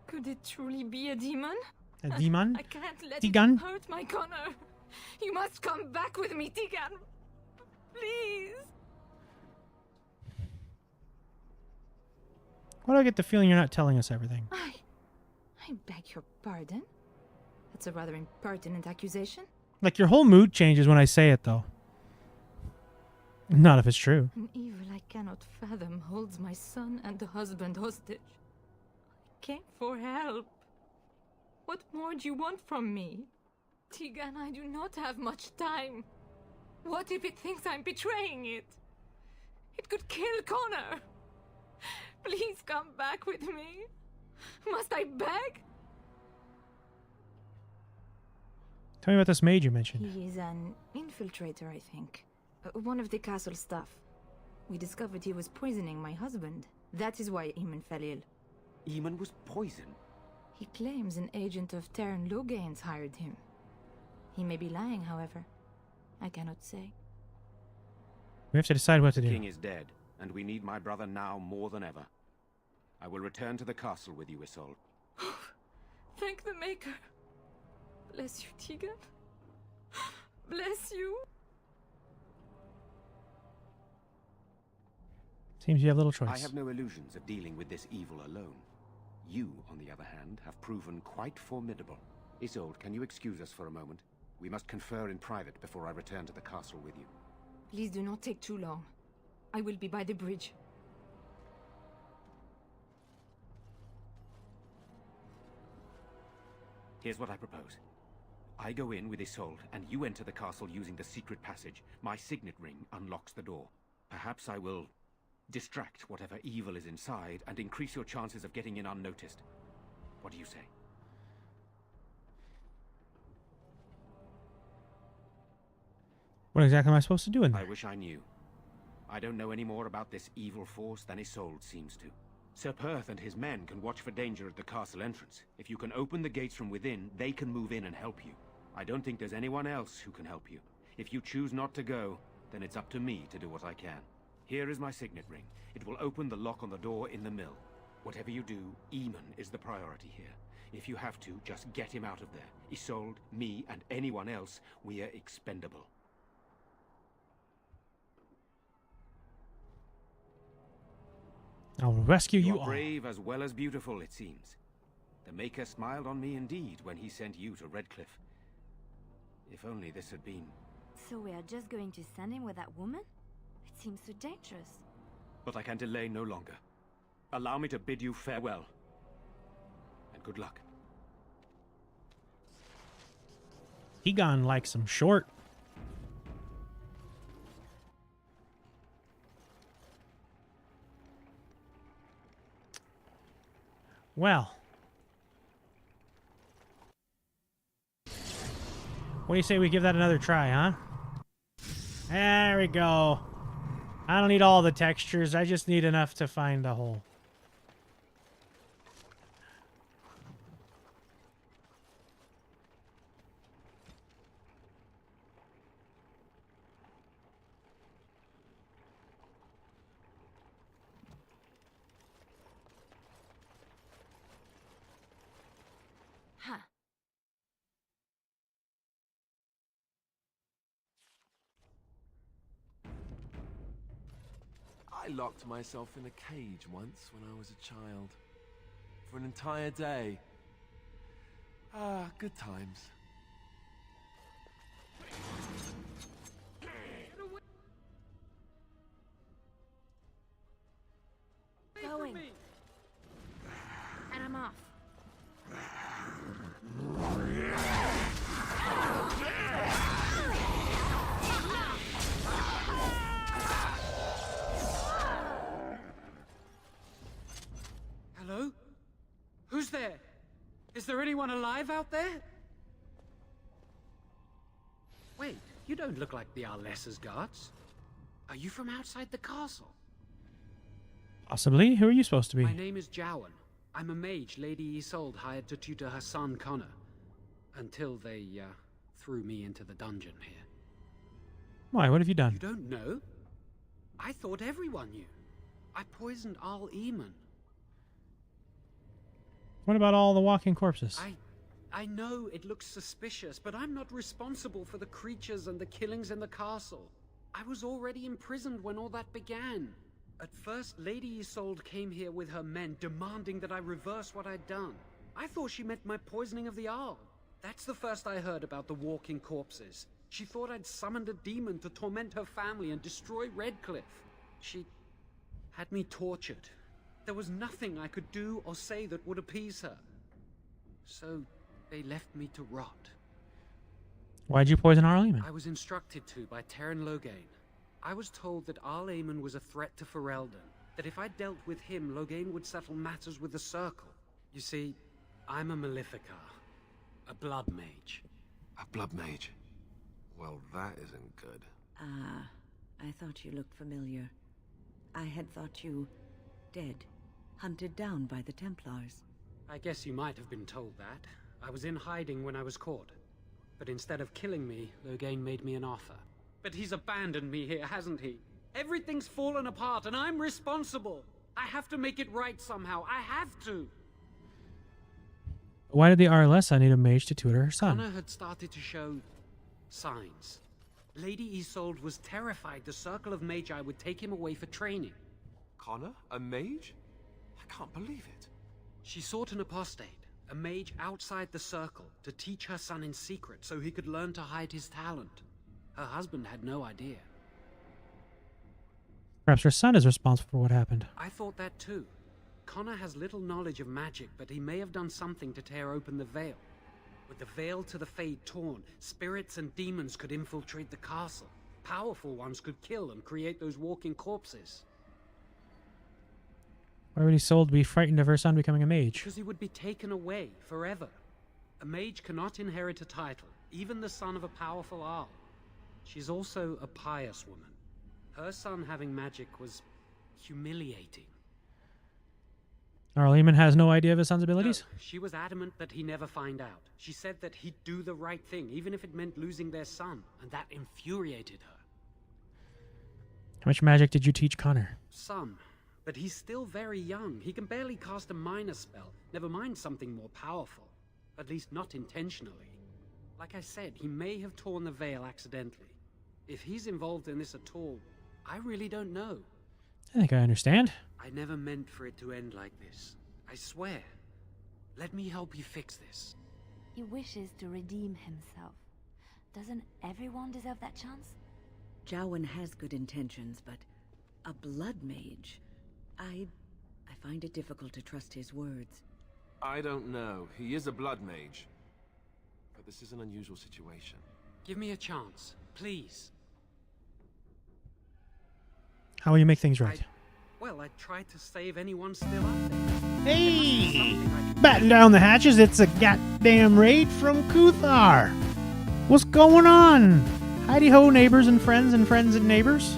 Could it truly be a demon? A demon? I can't let Tigan? it hurt my Connor. You must come back with me, Tigan. Please. Why do I get the feeling you're not telling us everything? I beg your pardon? That's a rather impertinent accusation. Like, your whole mood changes when I say it, though. Not if it's true. An evil I cannot fathom holds my son and the husband hostage. I came for help. What more do you want from me? Tigan, I do not have much time. What if it thinks I'm betraying it? It could kill Connor. Please come back with me. Must I beg? Tell me about this maid you mentioned. He is an infiltrator, I think. One of the castle staff. We discovered he was poisoning my husband. That is why Eamon fell ill. Eamon was poisoned? He claims an agent of Terran Logain's hired him. He may be lying, however. I cannot say. We have to decide what to do. The king is dead, and we need my brother now more than ever. I will return to the castle with you, Isolde. Thank the Maker. Bless you, Tigan. Bless you. Seems you have little choice. I have no illusions of dealing with this evil alone. You, on the other hand, have proven quite formidable. Isolde, can you excuse us for a moment? We must confer in private before I return to the castle with you. Please do not take too long. I will be by the bridge. Here's what I propose. I go in with Isolde, and you enter the castle using the secret passage. My signet ring unlocks the door. Perhaps I will distract whatever evil is inside and increase your chances of getting in unnoticed. What do you say? What exactly am I supposed to do in there? I wish I knew. I don't know any more about this evil force than Isolde seems to. Sir Perth and his men can watch for danger at the castle entrance. If you can open the gates from within, they can move in and help you. I don't think there's anyone else who can help you. If you choose not to go, then it's up to me to do what I can. Here is my signet ring. It will open the lock on the door in the mill. Whatever you do, Eamon is the priority here. If you have to, just get him out of there. Isolde, me, and anyone else, we are expendable. I'll rescue you You're all. brave as well as beautiful, it seems. The Maker smiled on me indeed when he sent you to Redcliffe. If only this had been... So we are just going to send him with that woman? It seems so dangerous. But I can delay no longer. Allow me to bid you farewell. And good luck. Egon likes him short. Well. What do you say we give that another try, huh? There we go. I don't need all the textures. I just need enough to find a hole. Huh. I locked myself in a cage once when I was a child. For an entire day. Ah, good times. Going. And I'm off. Hello? Who's there? Is there anyone alive out there? Wait, you don't look like the Arlessa's guards. Are you from outside the castle? Possibly. Who are you supposed to be? My name is Jowan. I'm a mage Lady Isolde hired to tutor her son Connor. Until they, threw me into the dungeon here. Why? What have you done? You don't know? I thought everyone knew. I poisoned Al Eamon. What about all the walking corpses? I know it looks suspicious, but I'm not responsible for the creatures and the killings in the castle. I was already imprisoned when all that began. At first, Lady Isolde came here with her men, demanding that I reverse what I'd done. I thought she meant my poisoning of the Arl. That's the first I heard about the walking corpses. She thought I'd summoned a demon to torment her family and destroy Redcliffe. She had me tortured. There was nothing I could do or say that would appease her. So they left me to rot. Why'd you poison Arl Eamon? I was instructed to by Terran Loghain. I was told that Arl Eamon was a threat to Ferelden, that if I dealt with him, Loghain would settle matters with the Circle. You see, I'm a Maleficar, a blood mage. A blood mage? Well, that isn't good. Ah, I thought you looked familiar. I had thought you dead, hunted down by the Templars. I guess you might have been told that. I was in hiding when I was caught. But instead of killing me, Loghain made me an offer. But he's abandoned me here, hasn't he? Everything's fallen apart and I'm responsible. I have to make it right somehow. I have to. Why did the RLS need a mage to tutor her son? Connor had started to show signs. Lady Isolde was terrified the Circle of Magi would take him away for training. Connor? A mage? I can't believe it. She sought an apostate, a mage outside the Circle, to teach her son in secret so he could learn to hide his talent. Her husband had no idea. Perhaps her son is responsible for what happened. I thought that too. Connor has little knowledge of magic, but he may have done something to tear open the veil. With the veil to the Fade torn, spirits and demons could infiltrate the castle. Powerful ones could kill and create those walking corpses. Why would Isolde be frightened of her son becoming a mage? Because he would be taken away forever. A mage cannot inherit a title, even the son of a powerful Arl. She's also a pious woman. Her son having magic was humiliating. Arl Eamon has no idea of his son's abilities? No, she was adamant that he never find out. She said that he'd do the right thing, even if it meant losing their son, and that infuriated her. How much magic did you teach Connor? Some, but he's still very young. He can barely cast a minor spell, never mind something more powerful. At least not intentionally. Like I said, he may have torn the veil accidentally. If he's involved in this at all, I really don't know. I think I understand. I never meant for it to end like this. I swear. Let me help you fix this. He wishes to redeem himself. Doesn't everyone deserve that chance? Jowen has good intentions, but a blood mage... I find it difficult to trust his words. I don't know. He is a blood mage. But this is an unusual situation. Give me a chance, please. How will you make things right? Well, I tried to save anyone still out there. Hey! Batten down the hatches, it's a goddamn raid from Kuthar! What's going on? Heidi-ho, neighbors and friends and neighbors.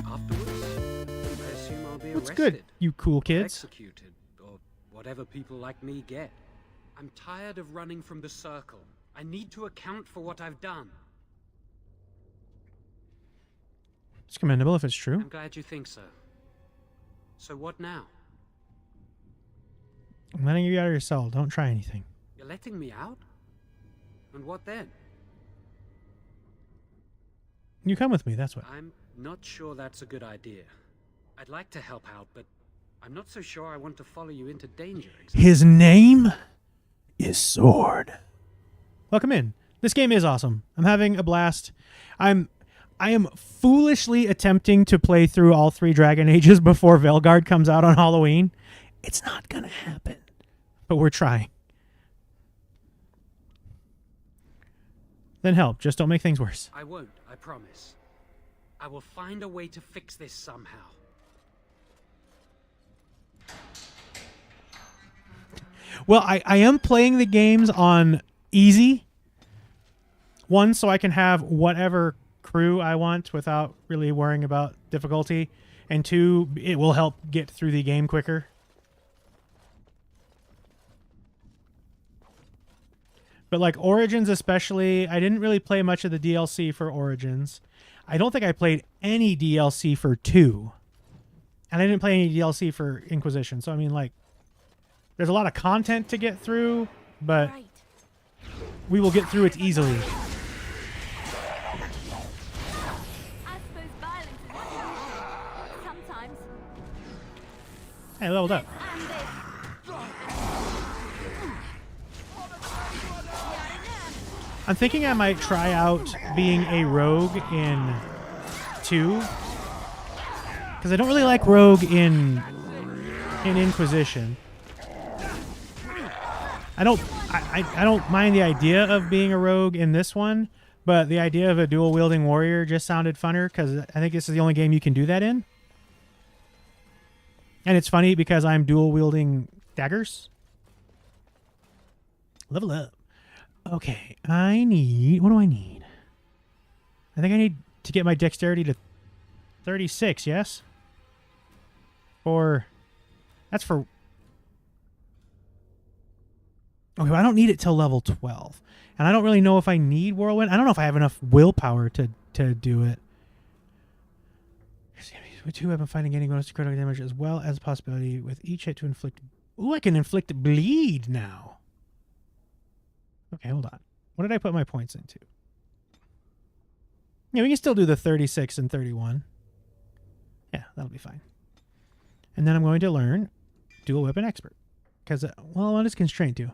Afterwards, I assume I'll be What's arrested. good, you cool kids? Executed, or whatever people like me get. I'm tired of running from the Circle. I need to account for what I've done. It's commendable if it's true. I'm glad you think so. So what now? I'm letting you out of your cell. Don't try anything. You're letting me out? And what then? You come with me, that's what. I'm not sure that's a good idea. I'd like to help out, but I'm not so sure I want to follow you into danger. His name is Sword. Welcome in. This game is awesome. I'm having a blast. I am foolishly attempting to play through all 3 Dragon Ages before Veilguard comes out on Halloween. It's not gonna happen, but we're trying. Then help. Just don't make things worse. I won't, I promise. I will find a way to fix this somehow. Well, I am playing the games on easy. 1, so I can have whatever crew I want without really worrying about difficulty. And 2, it will help get through the game quicker. But like Origins especially, I didn't really play much of the DLC for Origins. I don't think I played any DLC for 2. And I didn't play any DLC for Inquisition. So I mean, like, There's a lot of content to get through, but we will get through it easily. Hey, leveled up. I'm thinking I might try out being a rogue in 2. Because I don't really like rogue in Inquisition. I don't mind the idea of being a rogue in this one, but the idea of a dual wielding warrior just sounded funner because I think this is the only game you can do that in. And it's funny because I'm dual wielding daggers. Level up. Okay, I need... What do I need? I think I need to get my dexterity to 36, yes? Or... That's for... Okay, well, I don't need it till level 12. And I don't really know if I need Whirlwind. I don't know if I have enough willpower to do it. With 2 weapon fighting, getting bonus to critical damage as well as possibility with each hit to inflict... Ooh, I can inflict bleed now. Okay, hold on. What did I put my points into? Yeah, we can still do the 36 and 31. Yeah, that'll be fine. And then I'm going to learn Dual Weapon Expert. Because, well, what is Constraint do?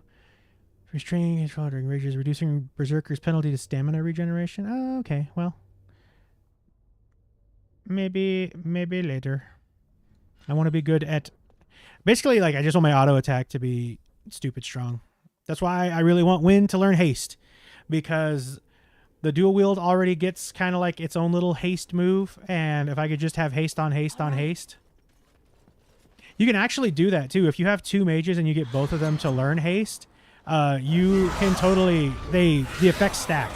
Restraining control during rages, reducing Berserker's penalty to stamina regeneration. Oh, okay, well. Maybe later. I want to be good at... Basically, like, I just want my auto attack to be stupid strong. That's why I really want Wind to learn haste. Because the dual wield already gets kind of like its own little haste move. And if I could just have haste on haste on haste. You can actually do that too. If you have 2 mages and you get both of them to learn haste, you can totally... The effects stack.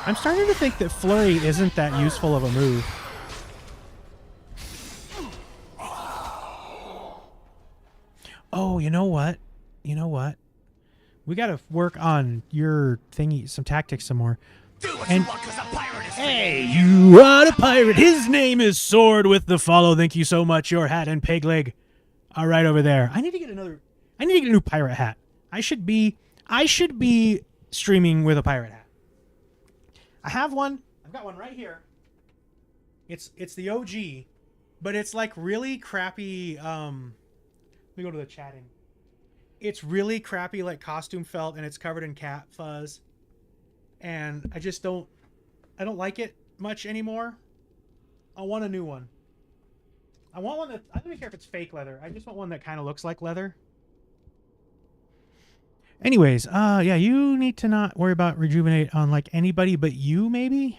I'm starting to think that Flurry isn't that useful of a move. Oh, you know what? You know what? We gotta work on your thingy, some tactics some more. Hey, you are a pirate. His name is Sword with the Follow. Thank you so much, your hat and peg leg. All right, over there. I need to get a new pirate hat. I should be streaming with a pirate hat. I have one. I've got one right here. It's the OG, but it's like really crappy. Let me go to the chatting. It's really crappy, like costume felt, and it's covered in cat fuzz. And I don't like it much anymore. I want a new one. I want one that, I don't even care if it's fake leather. I just want one that kind of looks like leather. Anyways, yeah, you need to not worry about rejuvenate on like anybody but you, maybe?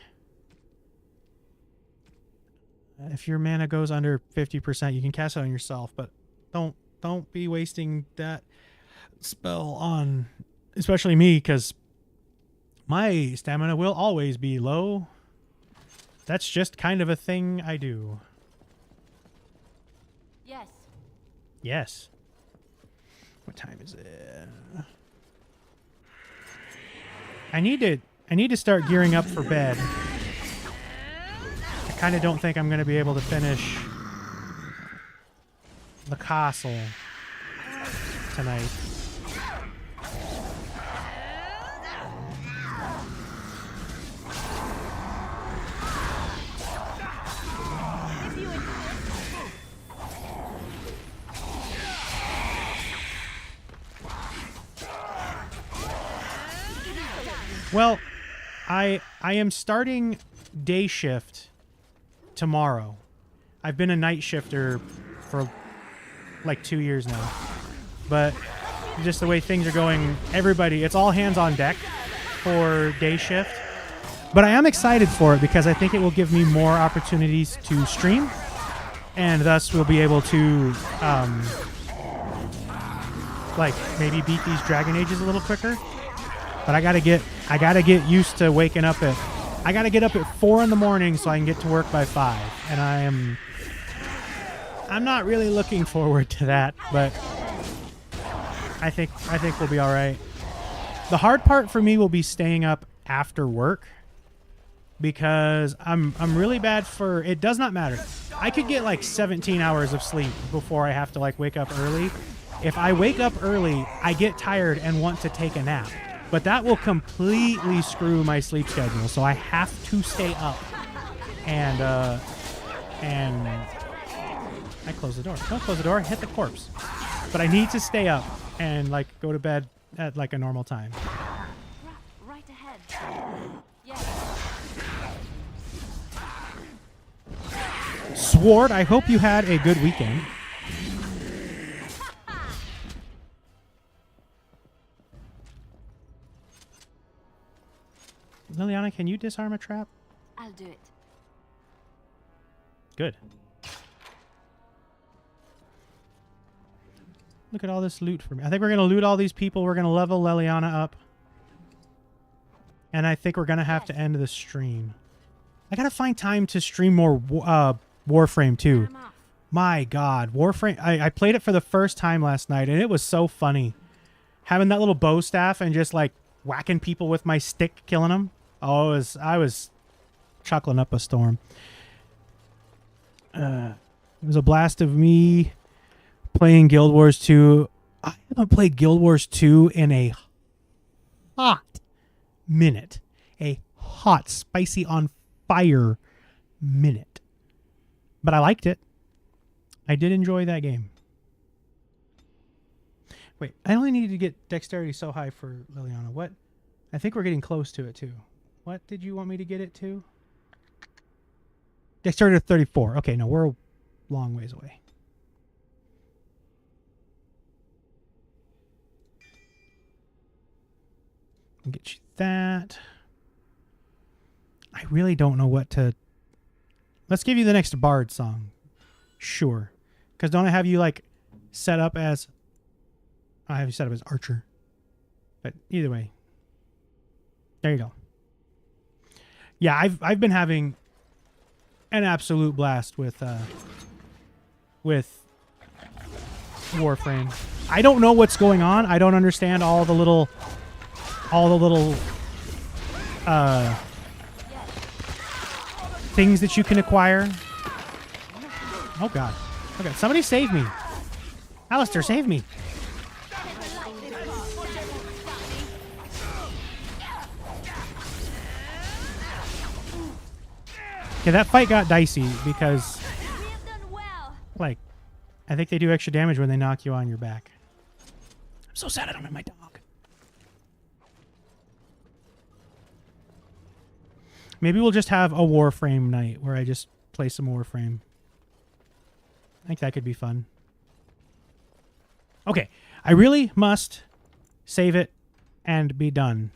If your mana goes under 50%, you can cast it on yourself, but don't be wasting that spell on especially me, because my stamina will always be low. That's just kind of a thing I do. Yes. Yes. What time is it? I need to start gearing up for bed. I kind of don't think I'm going to be able to finish the castle tonight. Well, I am starting day shift tomorrow. I've been a night shifter for like 2 years now. But just the way things are going, it's all hands on deck for day shift. But I am excited for it because I think it will give me more opportunities to stream. And thus we'll be able to like maybe beat these Dragon Ages a little quicker. But I gotta get used to waking up I gotta get up at 4 in the morning so I can get to work by 5. And I'm not really looking forward to that, but I think we'll be all right. The hard part for me will be staying up after work because I'm really bad for it. Does not matter. I could get like 17 hours of sleep before I have to like wake up early. If I wake up early, I get tired and want to take a nap. But that will completely screw my sleep schedule. So I have to stay up. And I close the door. Don't close the door. Hit the corpse. But I need to stay up and like go to bed at like a normal time. Right ahead. Yes. Sword, I hope you had a good weekend. Liliana, can you disarm a trap? I'll do it. Good. Look at all this loot for me. I think we're going to loot all these people. We're going to level Liliana up. And I think we're going to have to end the stream. I got to find time to stream more Warframe too. My God. Warframe. I played it for the first time last night, and it was so funny. Having that little bow staff and just like whacking people with my stick, killing them. Oh, I was chuckling up a storm. It was a blast of me playing Guild Wars 2. I haven't played Guild Wars 2 in a hot minute. A hot, spicy, on fire minute. But I liked it. I did enjoy that game. Wait, I only needed to get dexterity so high for Liliana. What? I think we're getting close to it too. What did you want me to get it to? Dexterity to 34. Okay, no, we're a long ways away. I'll get you that. I really don't know what to... Let's give you the next Bard song. Sure. Because don't I have you, like, set up as... I have you set up as Archer. But either way. There you go. Yeah, I've been having an absolute blast with Warframe. I don't know what's going on. I don't understand all the little things that you can acquire. Oh God. Okay, somebody save me. Alistair, save me. Okay, that fight got dicey because, like, I think they do extra damage when they knock you on your back. I'm so sad I don't have my dog. Maybe we'll just have a Warframe night where I just play some Warframe. I think that could be fun. Okay, I really must save it and be done.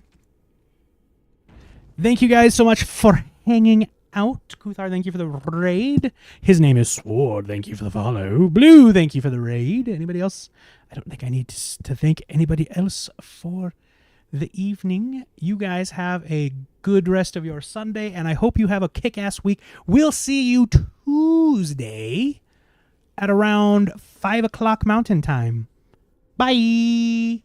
Thank you guys so much for hanging out. Kuthar, thank you for the raid. His name is Sword. Thank you for the follow. Blue, thank you for the raid. Anybody else? I don't think I need to thank anybody else for the evening. You guys have a good rest of your Sunday, and I hope you have a kick-ass week. We'll see you Tuesday at around 5 o'clock Mountain Time. Bye!